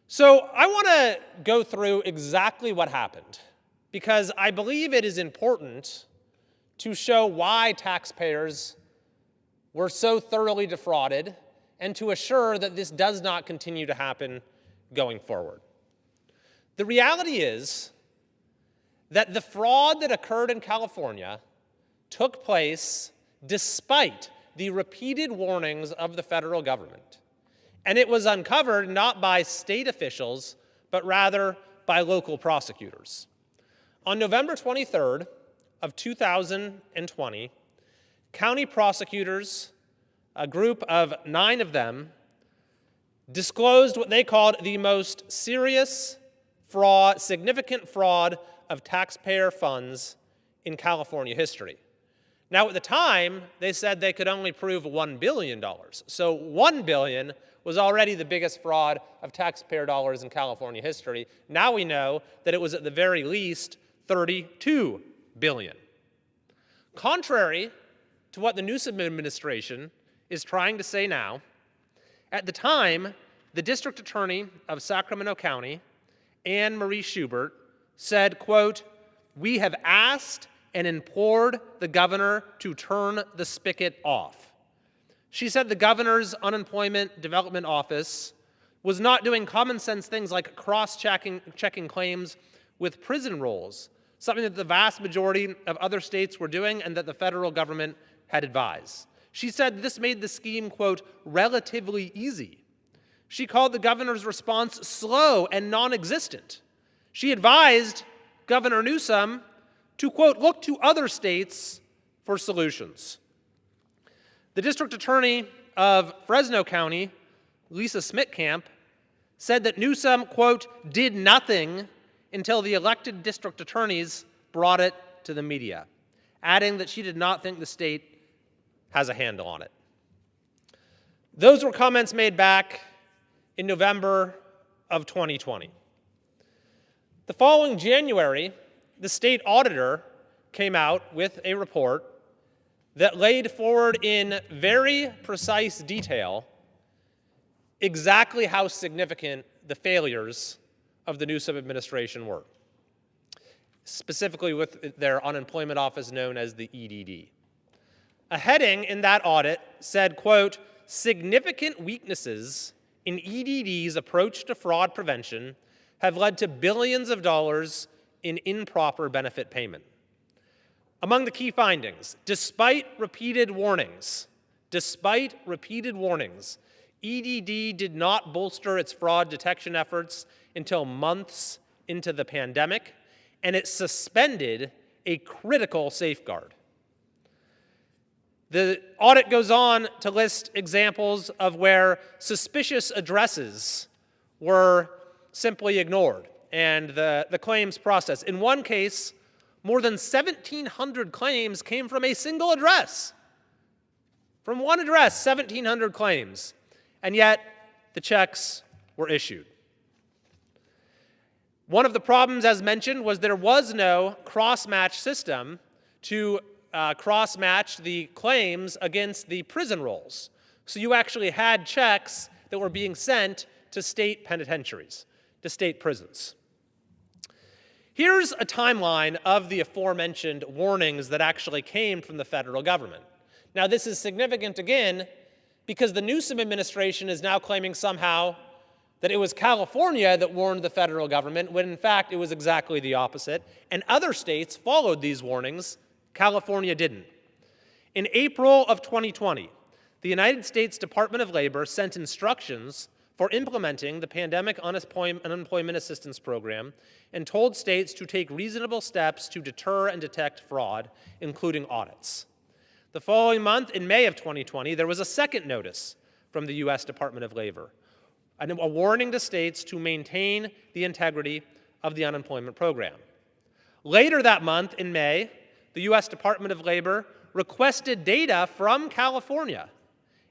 So I want to go through exactly what happened, because I believe it is important to show why taxpayers were so thoroughly defrauded and to assure that this does not continue to happen going forward. The reality is that the fraud that occurred in California took place despite the repeated warnings of the federal government. And it was uncovered not by state officials, but rather by local prosecutors. On November 23rd of 2020, county prosecutors, a group of 9 of them, disclosed what they called the most serious fraud, significant fraud of taxpayer funds in California history. Now, at the time, they said they could only prove $1 billion. So $1 billion was already the biggest fraud of taxpayer dollars in California history. Now we know that it was at the very least $32 billion. Contrary to what the Newsom administration is trying to say now, at the time, the district attorney of Sacramento County, Anne Marie Schubert, said, quote, "We have asked and implored the governor to turn the spigot off." She said the governor's unemployment development office was not doing common sense things like cross-checking claims with prison rolls, something that the vast majority of other states were doing and that the federal government had advised. She said this made the scheme, quote, "relatively easy." She called the governor's response slow and non-existent. She advised Governor Newsom to, quote, "look to other states for solutions." The district attorney of Fresno County, Lisa Smitkamp, said that Newsom, quote, "did nothing until the elected district attorneys brought it to the media," adding that she did not think the state has a handle on it. Those were comments made back in November of 2020. The following January, the state auditor came out with a report that laid forward in very precise detail exactly how significant the failures of the Newsom administration were, specifically with their unemployment office known as the EDD. A heading in that audit said, quote, "significant weaknesses in EDD's approach to fraud prevention have led to billions of dollars in improper benefit payment." Among the key findings, despite repeated warnings, EDD did not bolster its fraud detection efforts until months into the pandemic, and it suspended a critical safeguard. The audit goes on to list examples of where suspicious addresses were simply ignored and the claims process. In one case, more than 1,700 claims came from a single address. From one address, 1,700 claims, and yet the checks were issued. One of the problems, as mentioned, was there was no cross-match system to cross-match the claims against the prison rolls. So you actually had checks that were being sent to state penitentiaries, to state prisons. Here's a timeline of the aforementioned warnings that actually came from the federal government. Now, this is significant, again, because the Newsom administration is now claiming somehow that it was California that warned the federal government, when in fact it was exactly the opposite, and other states followed these warnings. California didn't. In April of 2020, the United States Department of Labor sent instructions for implementing the Pandemic Unemployment Assistance Program and told states to take reasonable steps to deter and detect fraud, including audits. The following month, in May of 2020, there was a second notice from the U.S. Department of Labor, a warning to states to maintain the integrity of the unemployment program. Later that month, in May, the U.S. Department of Labor requested data from California,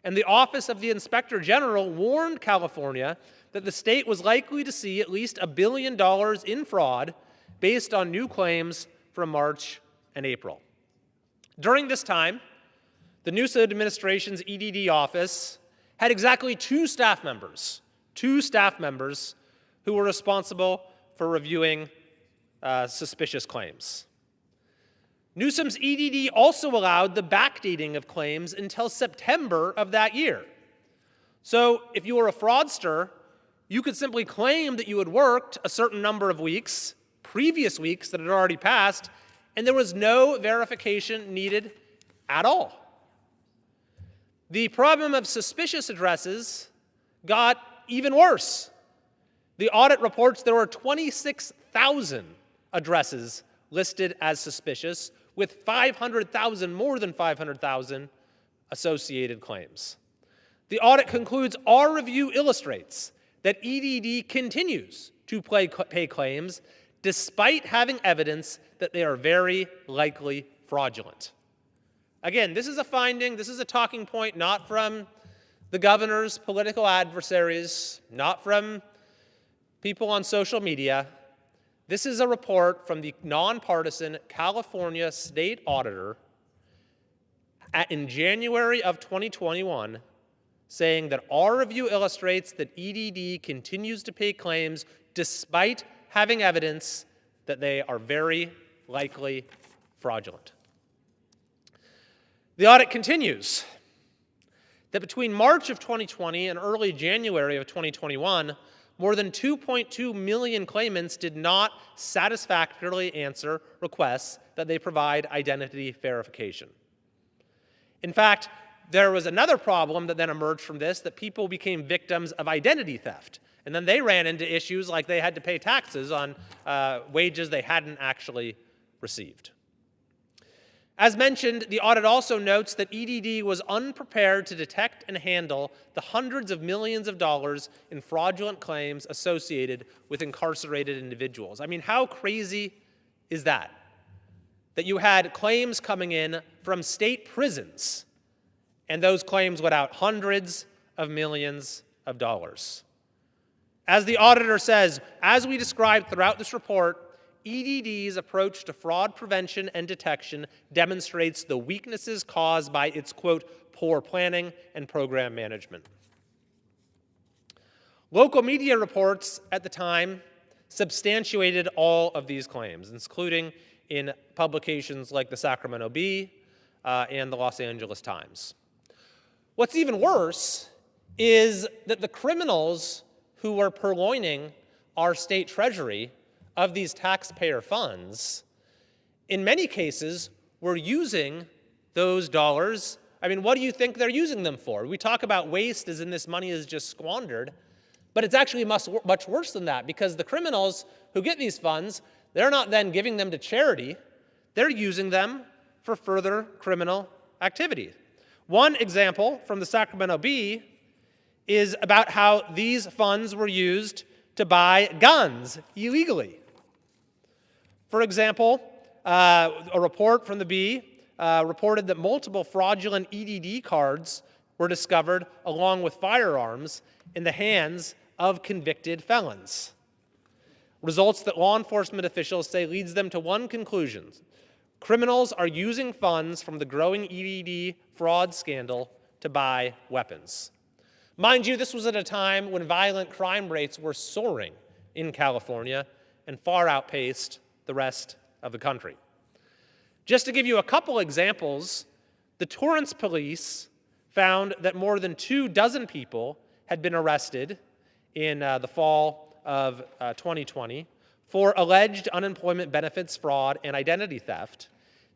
and the Office of the Inspector General warned California that the state was likely to see at least $1 billion in fraud based on new claims from March and April. During this time, the Newsom administration's EDD office had exactly two staff members who were responsible for reviewing suspicious claims. Newsom's EDD also allowed the backdating of claims until September of that year. So if you were a fraudster, you could simply claim that you had worked a certain number of weeks, previous weeks that had already passed, and there was no verification needed at all. The problem of suspicious addresses got even worse. The audit reports there were 26,000 addresses listed as suspicious, with 500,000, more than 500,000 associated claims. The audit concludes our review illustrates that EDD continues to pay claims despite having evidence that they are very likely fraudulent. Again, this is a finding, this is a talking point not from the governor's political adversaries, not from people on social media. This is a report from the nonpartisan California state auditor in January of 2021 saying that our review illustrates that EDD continues to pay claims despite having evidence that they are very likely fraudulent. The audit continues that between March of 2020 and early January of 2021, more than 2.2 million claimants did not satisfactorily answer requests that they provide identity verification. In fact, there was another problem that then emerged from this, that people became victims of identity theft. And then they ran into issues like they had to pay taxes on wages they hadn't actually received. As mentioned, the audit also notes that EDD was unprepared to detect and handle the hundreds of millions of dollars in fraudulent claims associated with incarcerated individuals. I mean, how crazy is that? That you had claims coming in from state prisons, and those claims went out hundreds of millions of dollars. As the auditor says, as we described throughout this report, EDD's approach to fraud prevention and detection demonstrates the weaknesses caused by its, quote, poor planning and program management. Local media reports at the time substantiated all of these claims, including in publications like the Sacramento Bee and the Los Angeles Times. What's even worse is that the criminals who were purloining our state treasury of these taxpayer funds, in many cases, were using those dollars. I mean, what do you think they're using them for? We talk about waste as in this money is just squandered, but it's actually much worse than that, because the criminals who get these funds, they're not then giving them to charity. They're using them for further criminal activity. One example from the Sacramento Bee is about how these funds were used to buy guns illegally. For example, a report from the Bee reported that multiple fraudulent EDD cards were discovered along with firearms in the hands of convicted felons. Results that law enforcement officials say leads them to one conclusion: criminals are using funds from the growing EDD fraud scandal to buy weapons. Mind you, this was at a time when violent crime rates were soaring in California and far outpaced the rest of the country. Just to give you a couple examples, the Torrance police found that more than 24 people had been arrested in the fall of 2020 for alleged unemployment benefits fraud and identity theft.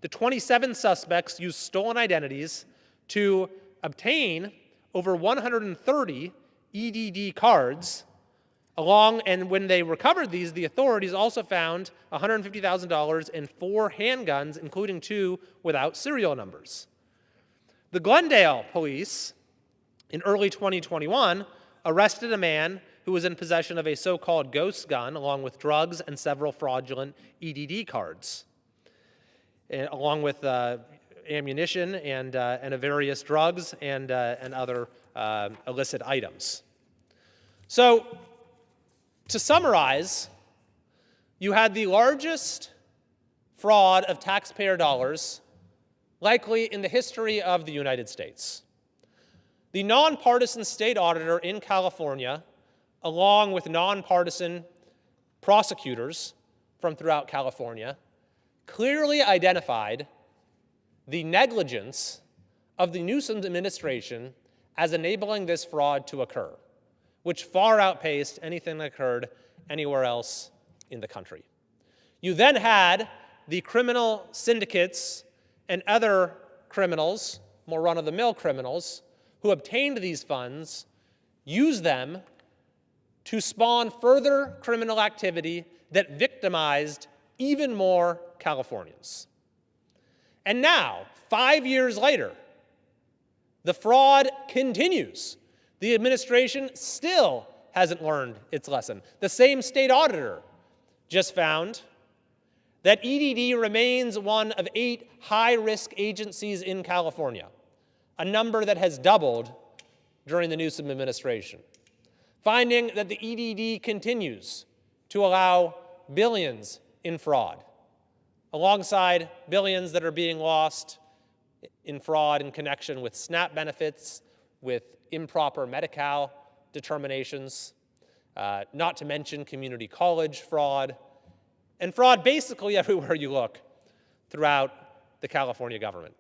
The 27 suspects used stolen identities to obtain over 130 EDD cards, and when they recovered these, the authorities also found $150,000 in 4 handguns, including 2 without serial numbers. The Glendale police, in early 2021, arrested a man who was in possession of a so-called ghost gun, along with drugs and several fraudulent EDD cards, along with ammunition and various drugs and other illicit items. So, to summarize, you had the largest fraud of taxpayer dollars likely in the history of the United States. The nonpartisan state auditor in California, along with nonpartisan prosecutors from throughout California, clearly identified the negligence of the Newsom administration as enabling this fraud to occur, which far outpaced anything that occurred anywhere else in the country. You then had the criminal syndicates and other criminals, more run-of-the-mill criminals, who obtained these funds, use them to spawn further criminal activity that victimized even more Californians. And now, 5 years later, the fraud continues. The administration still hasn't learned its lesson. The same state auditor just found that EDD remains one of 8 high-risk agencies in California, a number that has doubled during the Newsom administration. Finding that the EDD continues to allow billions in fraud, alongside billions that are being lost in fraud in connection with SNAP benefits, with improper Medi-Cal determinations, not to mention community college fraud, and fraud basically everywhere you look throughout the California government.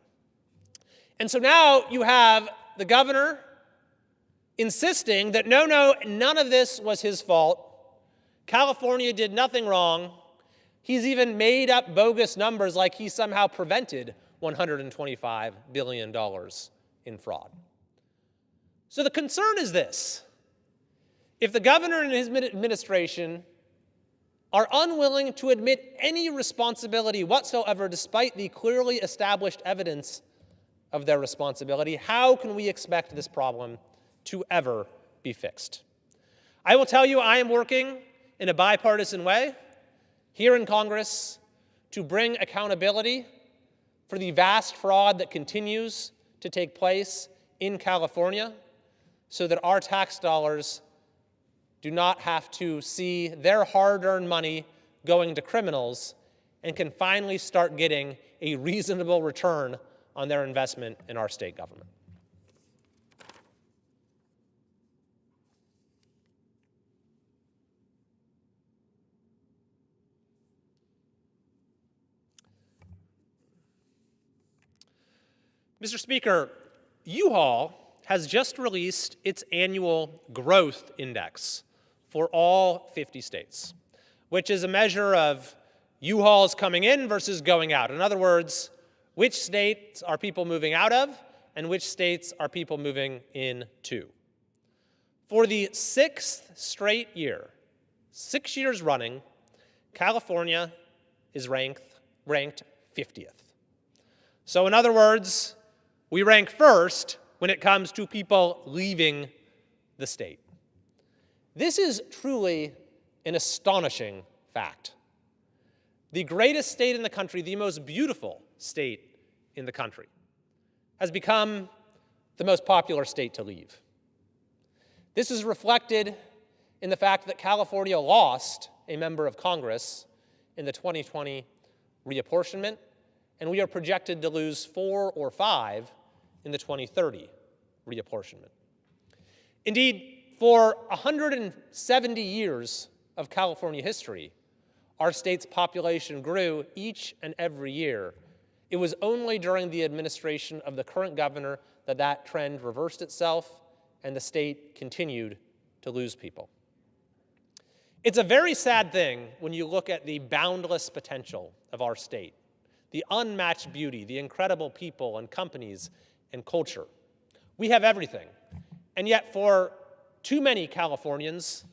And so now you have the governor insisting that no, none of this was his fault. California did nothing wrong. He's even made up bogus numbers like he somehow prevented $125 billion in fraud. So the concern is this. If the governor and his administration are unwilling to admit any responsibility whatsoever, despite the clearly established evidence of their responsibility, how can we expect this problem to ever be fixed? I will tell you, I am working in a bipartisan way here in Congress to bring accountability for the vast fraud that continues to take place in California so that our tax dollars do not have to see their hard-earned money going to criminals and can finally start getting a reasonable return on their investment in our state government. Mr. Speaker, U-Haul has just released its annual growth index for all 50 states, which is a measure of U-Hauls coming in versus going out. In other words, which states are people moving out of and which states are people moving into. For the 6th straight year, 6 years running, California is ranked 50th. So in other words, we rank first when it comes to people leaving the state. This is truly an astonishing fact. The greatest state in the country, the most beautiful state in the country, has become the most popular state to leave. This is reflected in the fact that California lost a member of Congress in the 2020 reapportionment, and we are projected to lose 4 or 5 in the 2030 reapportionment. Indeed, for 170 years of California history, our state's population grew each and every year. It was only during the administration of the current governor that that trend reversed itself and the state continued to lose people. It's a very sad thing when you look at the boundless potential of our state, the unmatched beauty, the incredible people and companies and culture. We have everything, and yet for too many Californians,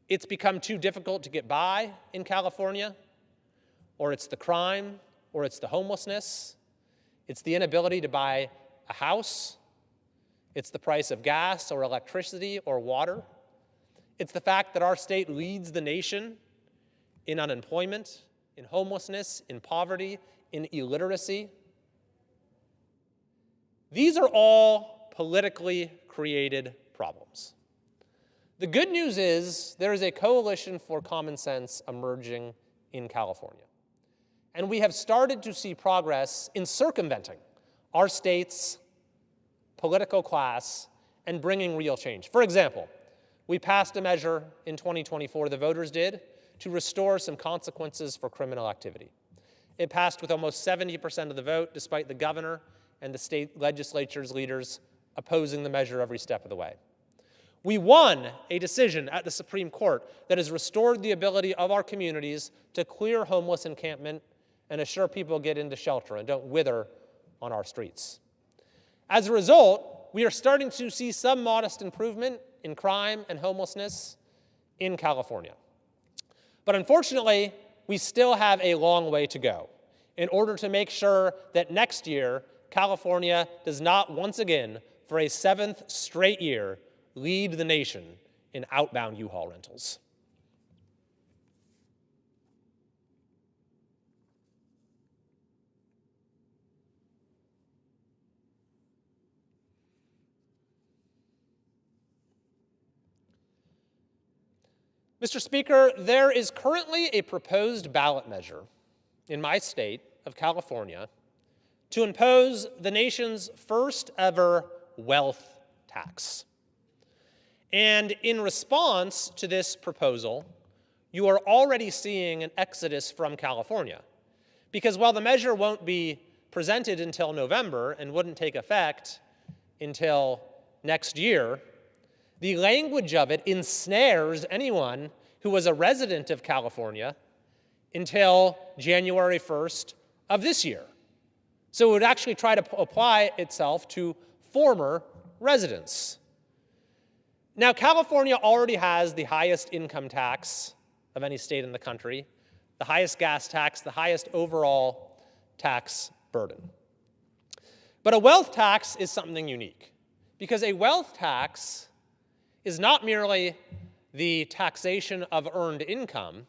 it's become too difficult to get by in California, or it's the crime, or it's the homelessness, it's the inability to buy a house, it's the price of gas or electricity or water, it's the fact that our state leads the nation in unemployment, in homelessness, in poverty, in illiteracy. These are all politically created problems. The good news is there is a coalition for common sense emerging in California. And we have started to see progress in circumventing our state's political class and bringing real change. For example, we passed a measure in 2024, the voters did, to restore some consequences for criminal activity. It passed with almost 70% of the vote, despite the governor and the state legislature's leaders opposing the measure every step of the way. We won a decision at the Supreme Court that has restored the ability of our communities to clear homeless encampment and assure people get into shelter and don't wither on our streets. As a result, we are starting to see some modest improvement in crime and homelessness in California. But unfortunately, we still have a long way to go in order to make sure that next year, California does not once again, for a 7th straight year, lead the nation in outbound U-Haul rentals. Mr. Speaker, there is currently a proposed ballot measure in my state of California to impose the nation's first ever wealth tax. And in response to this proposal, you are already seeing an exodus from California. Because while the measure won't be presented until November and wouldn't take effect until next year, the language of it ensnares anyone who was a resident of California until January 1st of this year. So it would actually try to apply itself to former residents. Now, California already has the highest income tax of any state in the country, the highest gas tax, the highest overall tax burden. But a wealth tax is something unique, because a wealth tax is not merely the taxation of earned income,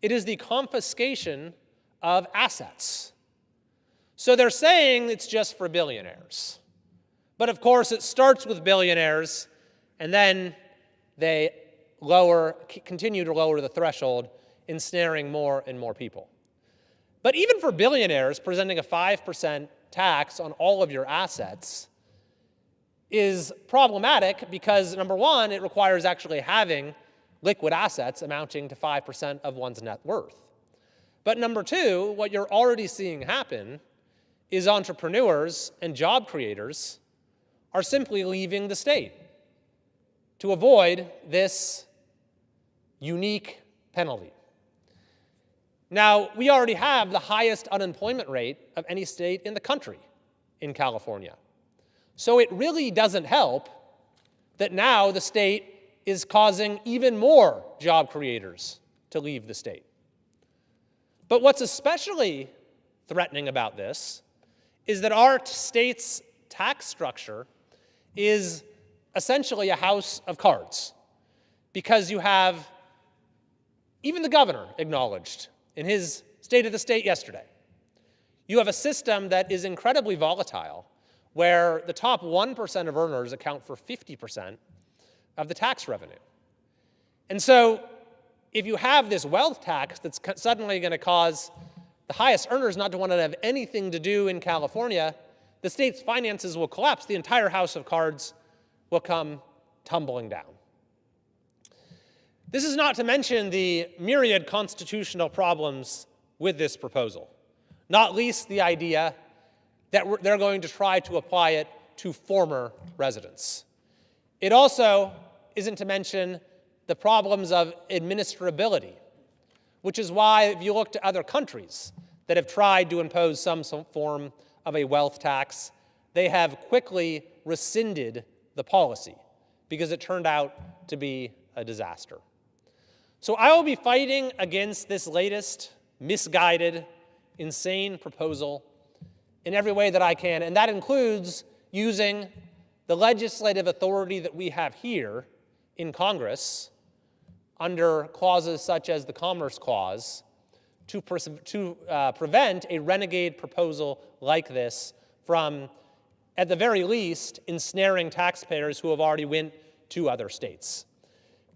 it is the confiscation of assets. So they're saying it's just for billionaires. But of course, it starts with billionaires, and then they continue to lower the threshold, ensnaring more and more people. But even for billionaires, presenting a 5% tax on all of your assets is problematic because, number one, it requires actually having liquid assets amounting to 5% of one's net worth. But number two, what you're already seeing happen is entrepreneurs and job creators are simply leaving the state to avoid this unique penalty. Now, we already have the highest unemployment rate of any state in the country in California. So it really doesn't help that now the state is causing even more job creators to leave the state. But what's especially threatening about this is that our state's tax structure is essentially a house of cards, because you have, even the governor acknowledged in his State of the State yesterday, you have a system that is incredibly volatile, where the top 1% of earners account for 50% of the tax revenue. And so if you have this wealth tax that's suddenly going to cause the highest earners not to want to have anything to do in California, the state's finances will collapse. The entire house of cards will come tumbling down. This is not to mention the myriad constitutional problems with this proposal, not least the idea that they're going to try to apply it to former residents. It also isn't to mention the problems of administrability, which is why if you look to other countries that have tried to impose some form of a wealth tax, they have quickly rescinded the policy because it turned out to be a disaster. So I will be fighting against this latest misguided, insane proposal in every way that I can, and that includes using the legislative authority that we have here in Congress under clauses such as the Commerce Clause to prevent a renegade proposal like this from, at the very least, ensnaring taxpayers who have already went to other states.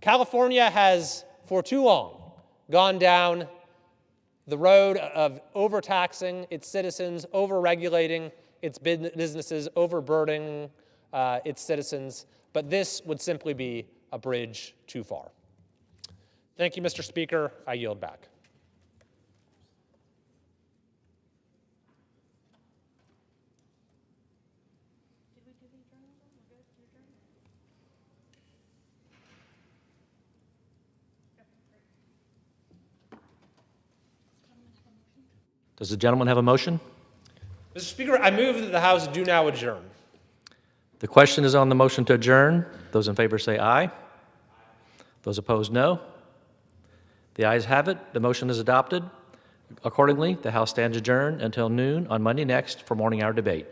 California has, for too long, gone down the road of overtaxing its citizens, overregulating its businesses, overburdening its citizens, but this would simply be a bridge too far. Thank you, Mr. Speaker. I yield back. Does the gentleman have a motion? Mr. Speaker, I move that the House do now adjourn. The question is on the motion to adjourn. Those in favor say aye. Those opposed, no. The ayes have it. The motion is adopted. Accordingly, the House stands adjourned until noon on Monday next for morning hour debate.